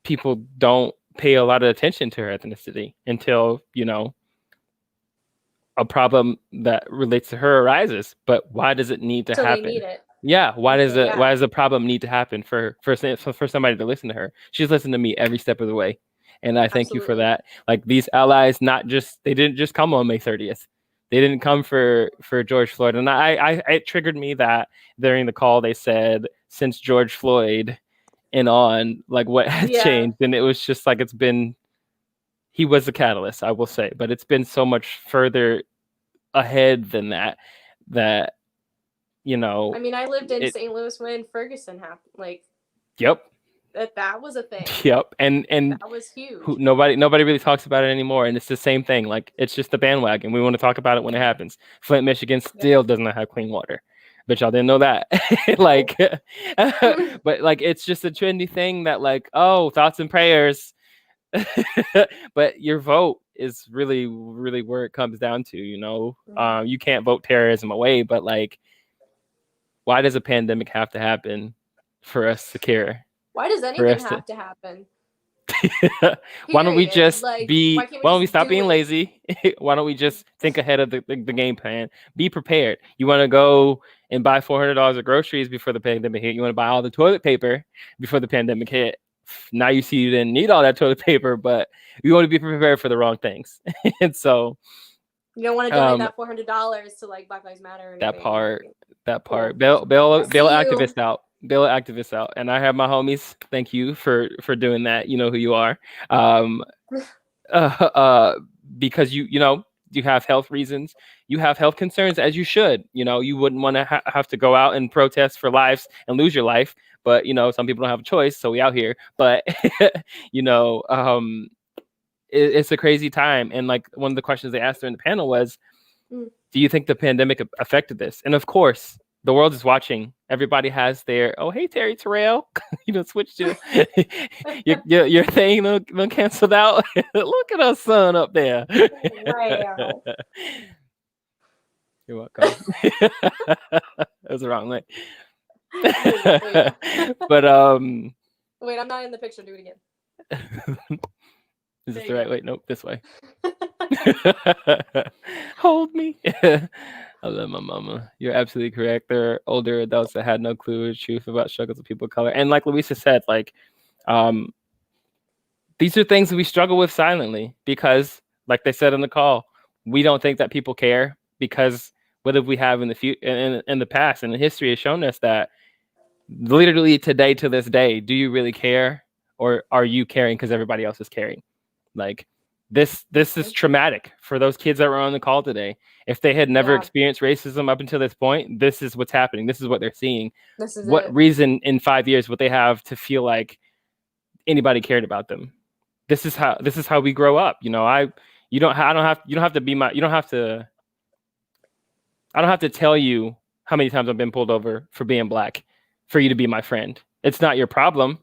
Speaker 17: people don't pay a lot of attention to her ethnicity until, you know, a problem that relates to her arises. But why does it need to
Speaker 18: Till
Speaker 17: happen?
Speaker 18: they need it.
Speaker 17: Yeah, why does
Speaker 18: Yeah.
Speaker 17: why does the problem need to happen for somebody to listen to her? She's listened to me every step of the way, and I thank you for that. Like, these allies, they didn't just come on May 30th. They didn't come for George Floyd, and it triggered me that during the call they said since George Floyd and on, like, what has changed, and it was just like he was the catalyst, I will say, but it's been so much further ahead than that. You know,
Speaker 18: I mean, I lived in St. Louis when Ferguson happened. Like,
Speaker 17: yep.
Speaker 18: That was a thing.
Speaker 17: Yep. And
Speaker 18: that was huge.
Speaker 17: Nobody really talks about it anymore. And it's the same thing. Like, it's just the bandwagon. We want to talk about it when it happens. Flint, Michigan still does not have clean water. But y'all didn't know that. Like, but like, it's just a trendy thing that, like, oh, thoughts and prayers. But your vote is really, really where it comes down to, you know. You can't vote terrorism away, but like, why does a pandemic have to happen for us to care?
Speaker 18: Why does anything have to happen?
Speaker 17: Why don't we just
Speaker 18: like,
Speaker 17: why don't we stop being
Speaker 18: it?
Speaker 17: lazy? Why don't we just think ahead of the game plan? Be prepared. You want to go and buy $400 of groceries before the pandemic hit. You want to buy all the toilet paper before the pandemic hit. Now you see you didn't need all that toilet paper, but you want to be prepared for the wrong things. And so
Speaker 18: you don't want to donate that $400 to like Black Lives Matter. Or
Speaker 17: that part.
Speaker 18: Cool.
Speaker 17: Bail activists out. Bail activists out. And I have my homies. Thank you for doing that. You know who you are. Because you know, you have health reasons. You have health concerns, as you should. You know, you wouldn't want to have to go out and protest for lives and lose your life. But, you know, some people don't have a choice. So we out here. But, you know, it's a crazy time. And like, one of the questions they asked during the panel was, do you think the pandemic affected this? And of course, the world is watching. Everybody has their, oh, hey, Terry Terrell, you know, switch to your thing, canceled out. Look at our son up there.
Speaker 18: Wow.
Speaker 17: You're welcome. That was the wrong way. But
Speaker 18: wait, I'm not in the picture. Do it again.
Speaker 17: Is this the right way? Nope, this way. Hold me. I love my mama. You're absolutely correct. There are older adults that had no clue or truth about struggles of people of color. And like Luisa said, like, these are things that we struggle with silently because, like they said in the call, we don't think that people care because what did we have in the future, in the past, and the history has shown us that literally today to this day, do you really care, or are you caring because everybody else is caring? Like, this is traumatic for those kids that were on the call today. If they had never experienced racism up until this point, this is what's happening. This is what they're seeing. What reason in 5 years would they have to feel like anybody cared about them? This is how we grow up. You know, I don't have to tell you how many times I've been pulled over for being Black for you to be my friend. It's not your problem,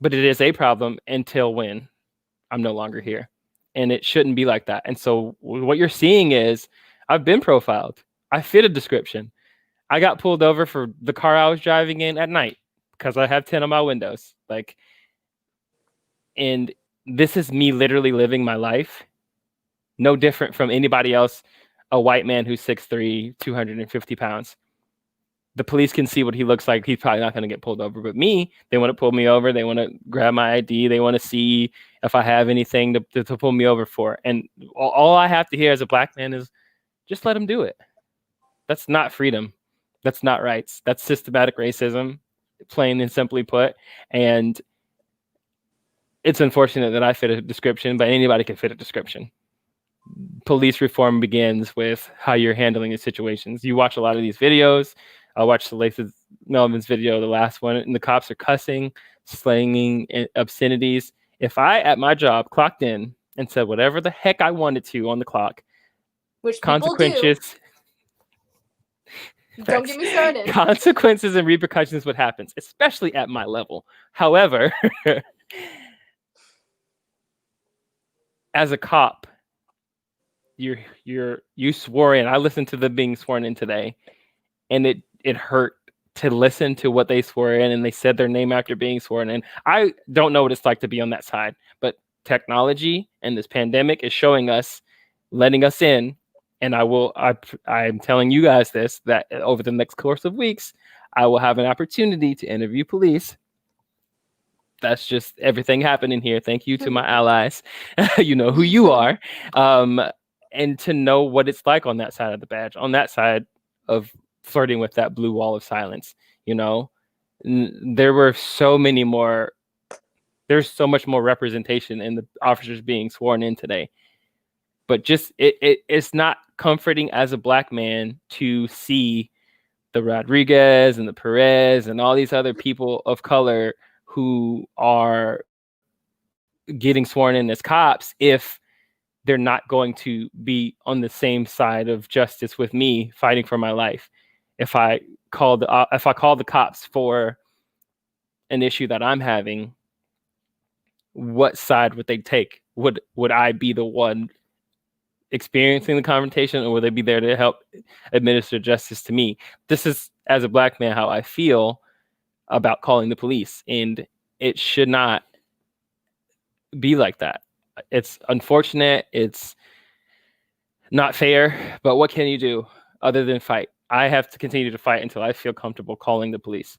Speaker 17: but it is a problem until when I'm no longer here. And it shouldn't be like that. And so what you're seeing is I've been profiled. I fit a description. I got pulled over for the car I was driving in at night because I have 10 on my windows. Like, and this is me literally living my life. No different from anybody else, a white man who's 6'3", 250 pounds. The police can see what he looks like. He's probably not going to get pulled over. But me, they want to pull me over. They want to grab my ID. They want to see if I have anything to pull me over for. And all I have to hear as a Black man is just let him do it. That's not freedom. That's not rights. That's systematic racism, plain and simply put. And it's unfortunate that I fit a description, but anybody can fit a description. Police reform begins with how you're handling the situations. You watch a lot of these videos. I watched the latest Melvin's video, the last one, and the cops are cussing, slanging obscenities, If I, at my job, clocked in and said whatever the heck I wanted to on the clock,
Speaker 18: Which people do.
Speaker 17: consequences,
Speaker 18: Don't get me started.
Speaker 17: consequences and repercussions would happen, especially at my level. However, as a cop, you swore in. I listened to them being sworn in today, and it hurt to listen to what they swore in, and they said their name after being sworn in. I don't know what it's like to be on that side, but technology and this pandemic is showing us, letting us in. And I'm telling you guys this, that over the next course of weeks, I will have an opportunity to interview police. That's just everything happening here. Thank you to my allies. You know who you are. And to know what it's like on that side of the badge, on that side of flirting with that blue wall of silence. You know, there were so many more. There's so much more representation in the officers being sworn in today. But just it's not comforting as a Black man to see the Rodriguez and the Perez and all these other people of color who are getting sworn in as cops if they're not going to be on the same side of justice with me fighting for my life. If I call the cops for an issue that I'm having, what side would they take? Would I be the one experiencing the confrontation, or would they be there to help administer justice to me? This is, as a Black man, how I feel about calling the police, and it should not be like that. It's unfortunate. It's not fair, but what can you do other than fight? I have to continue to fight until I feel comfortable calling the police.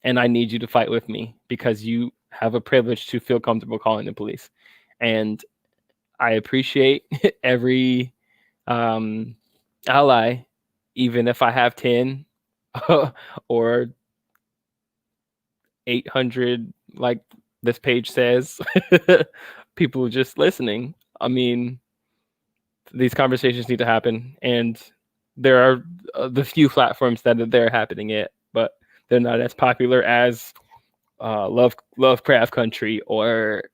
Speaker 17: And I need you to fight with me because you have a privilege to feel comfortable calling the police. And I appreciate every ally, even if I have 10 or 800, like this page says, people just listening. I mean, these conversations need to happen, and there are the few platforms that they're happening at, but they're not as popular as Lovecraft Country or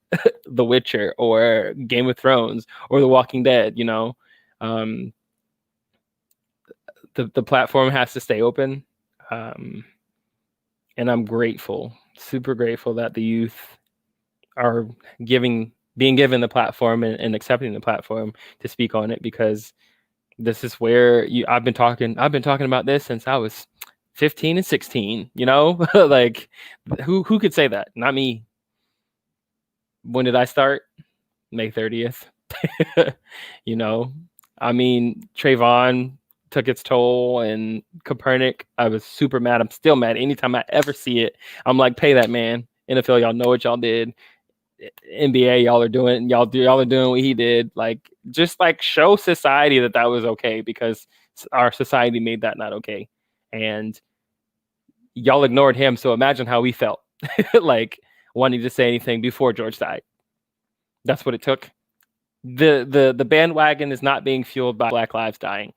Speaker 17: The Witcher or Game of Thrones or The Walking Dead. You know, the platform has to stay open, and I'm grateful, super grateful that the youth are being given the platform and accepting the platform to speak on it, because this is where I've been talking about this since I was 15 and 16, you know. Like who could say that? Not me. When did I start? May 30th. You know, I mean, Trayvon took its toll, and Copernic, I was super mad. I'm still mad. Anytime I ever see it, I'm like, pay that man. NFL, y'all know what y'all did. NBA, y'all are doing what he did. Like, just like show society that was okay, because our society made that not okay. And y'all ignored him. So imagine how we felt, like wanting to say anything before George died. That's what it took. The bandwagon is not being fueled by Black lives dying.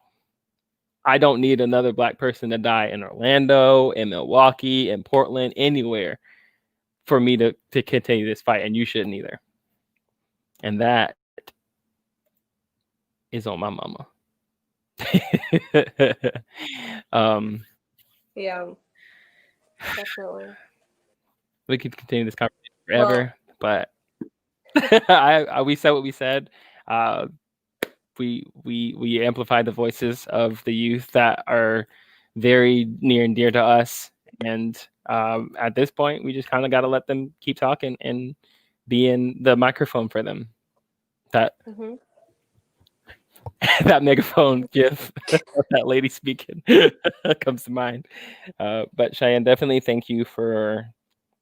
Speaker 17: I don't need another Black person to die in Orlando, in Milwaukee, in Portland, anywhere for me to continue this fight, and you shouldn't either. And that is on my mama.
Speaker 18: Yeah, definitely.
Speaker 17: We could continue this conversation forever, but we said what we said. We amplified the voices of the youth that are very near and dear to us, and at this point, we just kind of got to let them keep talking and be in the microphone for them. That that megaphone gif of that lady speaking comes to mind. But Cheyenne, definitely thank you for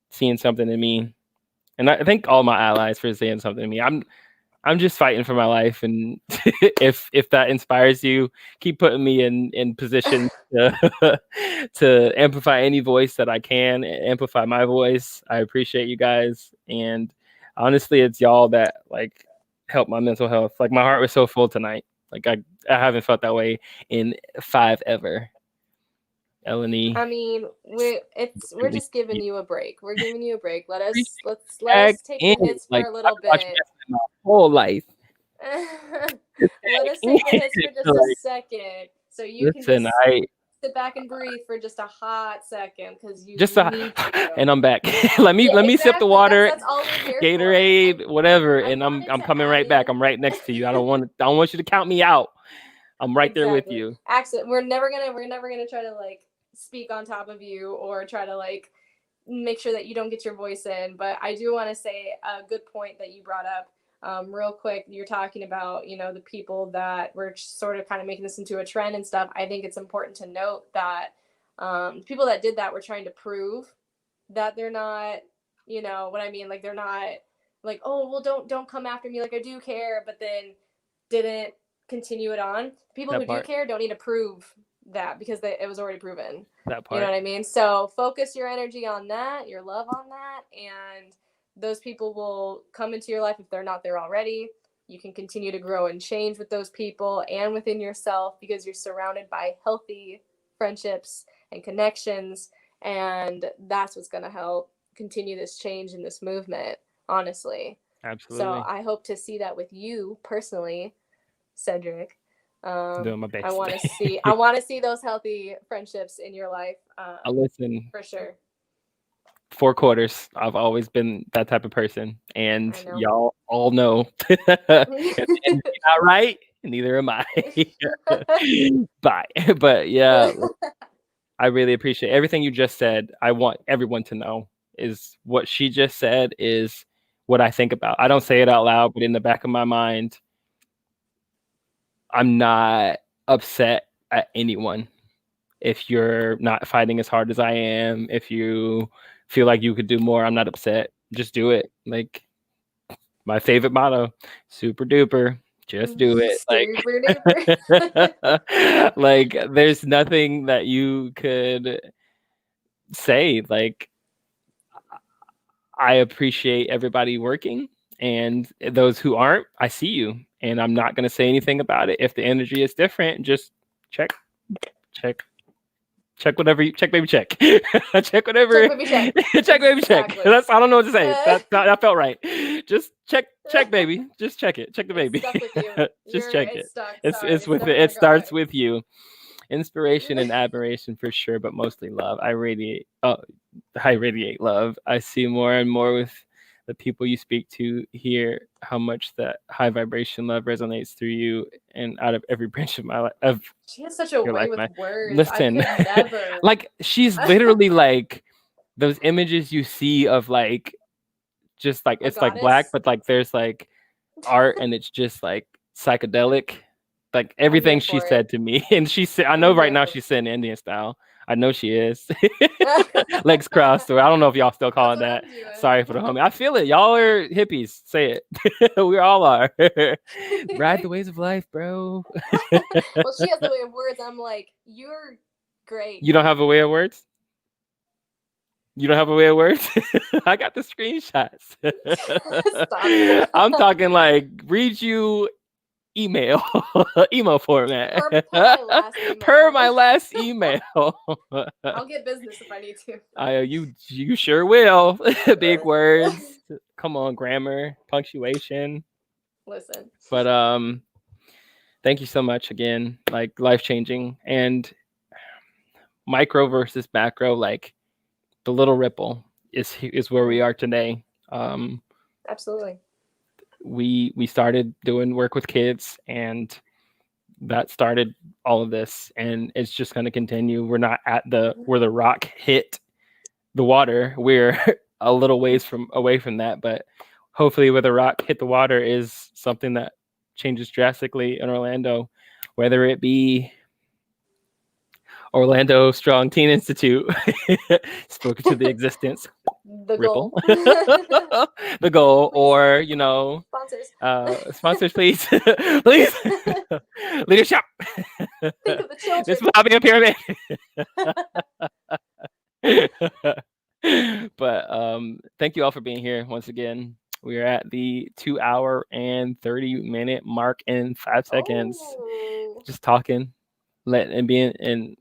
Speaker 17: seeing something in me, and I thank all my allies for saying something to me. I'm just fighting for my life, and if that inspires you, keep putting me in position to amplify any voice that I can, amplify my voice. I appreciate you guys, and honestly, it's y'all that like help my mental health. Like, my heart was so full tonight. Like I haven't felt that way in 5 ever. Eleni.
Speaker 18: I mean, we're just giving you a break. We're giving you a break. Let us take the hits for a little bit.
Speaker 17: My whole life.
Speaker 18: Let us take the hits for just a second, so you can just sit back and breathe for just a hot second, because you need to.
Speaker 17: And I'm back. let me sip the water,
Speaker 18: that's all we're here
Speaker 17: Gatorade, whatever, and I'm coming right back. I'm right next to you. I don't want you to count me out. I'm right there with you.
Speaker 18: Actually, we're never gonna try to like speak on top of you or try to like make sure that you don't get your voice in. But I do want to say a good point that you brought up. Real quick, you're talking about, the people that were sort of kind of making this into a trend and stuff. I think it's important to note that people that did that were trying to prove that they're not, what I mean? Like, they're not like, oh, well, don't come after me. Like, I do care, but then didn't continue it on. People who do care don't need to prove that, because it was already proven.
Speaker 17: That part.
Speaker 18: You know what I mean? So focus your energy on that, your love on that, and those people will come into your life if they're not there already. You can continue to grow and change with those people and within yourself, because you're surrounded by healthy friendships and connections. And that's what's going to help continue this change in this movement, honestly.
Speaker 17: Absolutely.
Speaker 18: So I hope to see that with you personally, Cedric.
Speaker 17: Doing my best.
Speaker 18: I want to see those healthy friendships in your life.
Speaker 17: I listen.
Speaker 18: For sure.
Speaker 17: 4 quarters. I've always been that type of person, and y'all all know. You're not right, neither am I. Bye. But yeah, I really appreciate everything you just said. I want everyone to know is what she just said is what I think about. I don't say it out loud, but in the back of my mind, I'm not upset at anyone. If you're not fighting as hard as I am, if you feel like you could do more, I'm not upset. Just do it. Like my favorite motto, super duper, just do it. Like, like there's nothing that you could say. Like, I appreciate everybody working, and those who aren't, I see you, and I'm not going to say anything about it. If the energy is different, just check whatever you check, baby, check. Check whatever. Check, baby, check. Check, baby, check.
Speaker 18: Exactly.
Speaker 17: I don't know what to say. That felt right. Just check, baby. Just check it. Check the baby. Just check it. It's with it. It starts with you. Inspiration and admiration for sure, but mostly love. I radiate love. I see more and more with the people you speak to here how much that high vibration love resonates through you and out of every branch of my life.
Speaker 18: She has such a way with words.
Speaker 17: Listen,
Speaker 18: I could never.
Speaker 17: like she's literally like those images you see of like just like it's like black, but like there's like art and it's just like psychedelic. Like everything she said to me, and she said, I know right now she's saying Indian style. I know she is. Legs crossed. Or I don't know if y'all still call it that. Sorry for the homie. I feel it. Y'all are hippies. Say it. We all are. Ride the waves of life, bro.
Speaker 18: Well, she has the way of words. I'm like, you're great.
Speaker 17: You don't have a way of words? You don't have a way of words? I got the screenshots. I'm talking like read you email format per my last email.
Speaker 18: I'll get business if I need to.
Speaker 17: You sure will. Big words, come on, grammar, punctuation.
Speaker 18: Listen,
Speaker 17: but thank you so much again. Like life-changing and micro versus macro, like the little ripple is where we are today.
Speaker 18: Absolutely.
Speaker 17: We started doing work with kids, and that started all of this, and it's just going to continue. We're not at where the rock hit the water. We're a little ways away from that, but hopefully where the rock hit the water is something that changes drastically in Orlando, whether it be Orlando Strong Teen Institute, spoken to the existence.
Speaker 18: The goal.
Speaker 17: The goal, or sponsors, please. Please. Leadership.
Speaker 18: Think of the children.
Speaker 17: This will not be a pyramid. But thank you all for being here once again. We are at the 2 hour and 30-minute mark in 5 seconds. Just talking, letting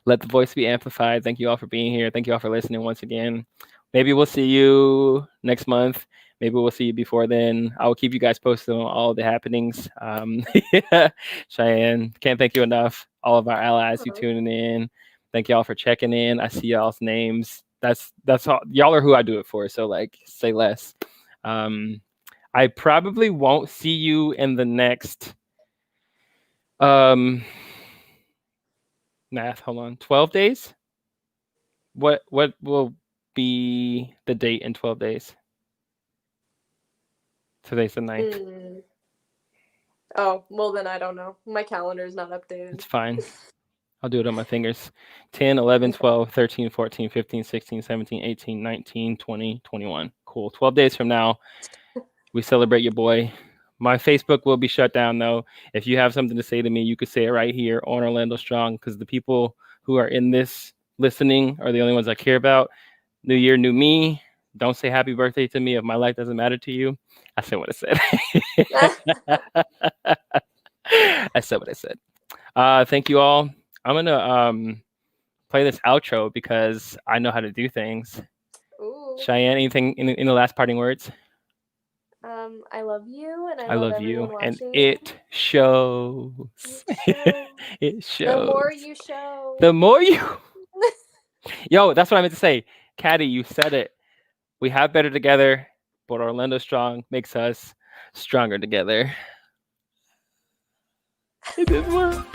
Speaker 17: Let the voice be amplified. Thank you all for being here. Thank you all for listening once again. Maybe we'll see you next month. Maybe we'll see you before then. I will keep you guys posted on all the happenings. Yeah. Cheyenne, can't thank you enough. All of our allies who tuning in. Thank y'all for checking in. I see y'all's names. That's all. Y'all are who I do it for. So like, say less. I probably won't see you in the next math. Hold on. 12 days. What will be the date in 12 days? Today's the 9th.
Speaker 18: Oh, well then I don't know. My calendar is not updated.
Speaker 17: It's fine. I'll do it on my fingers. 10, 11, 12, 13, 14, 15, 16, 17, 18, 19, 20, 21. Cool. 12 days from now, we celebrate your boy. My Facebook will be shut down, though. If you have something to say to me, you could say it right here on Orlando Strong, because the people who are in this listening are the only ones I care about. New year, new me. Don't say happy birthday to me if my life doesn't matter to you. I said what I said. I said what I said. Thank you all. I'm going to play this outro because I know how to do things.
Speaker 18: Ooh.
Speaker 17: Cheyenne, anything in the last parting words?
Speaker 18: I love you, and
Speaker 17: I love you, and
Speaker 18: watching.
Speaker 17: it shows. It shows.
Speaker 18: The more you show.
Speaker 17: The more you. Yo, that's what I meant to say. Caddy, you said it. We have better together, but Orlando Strong makes us stronger together. It didn't work.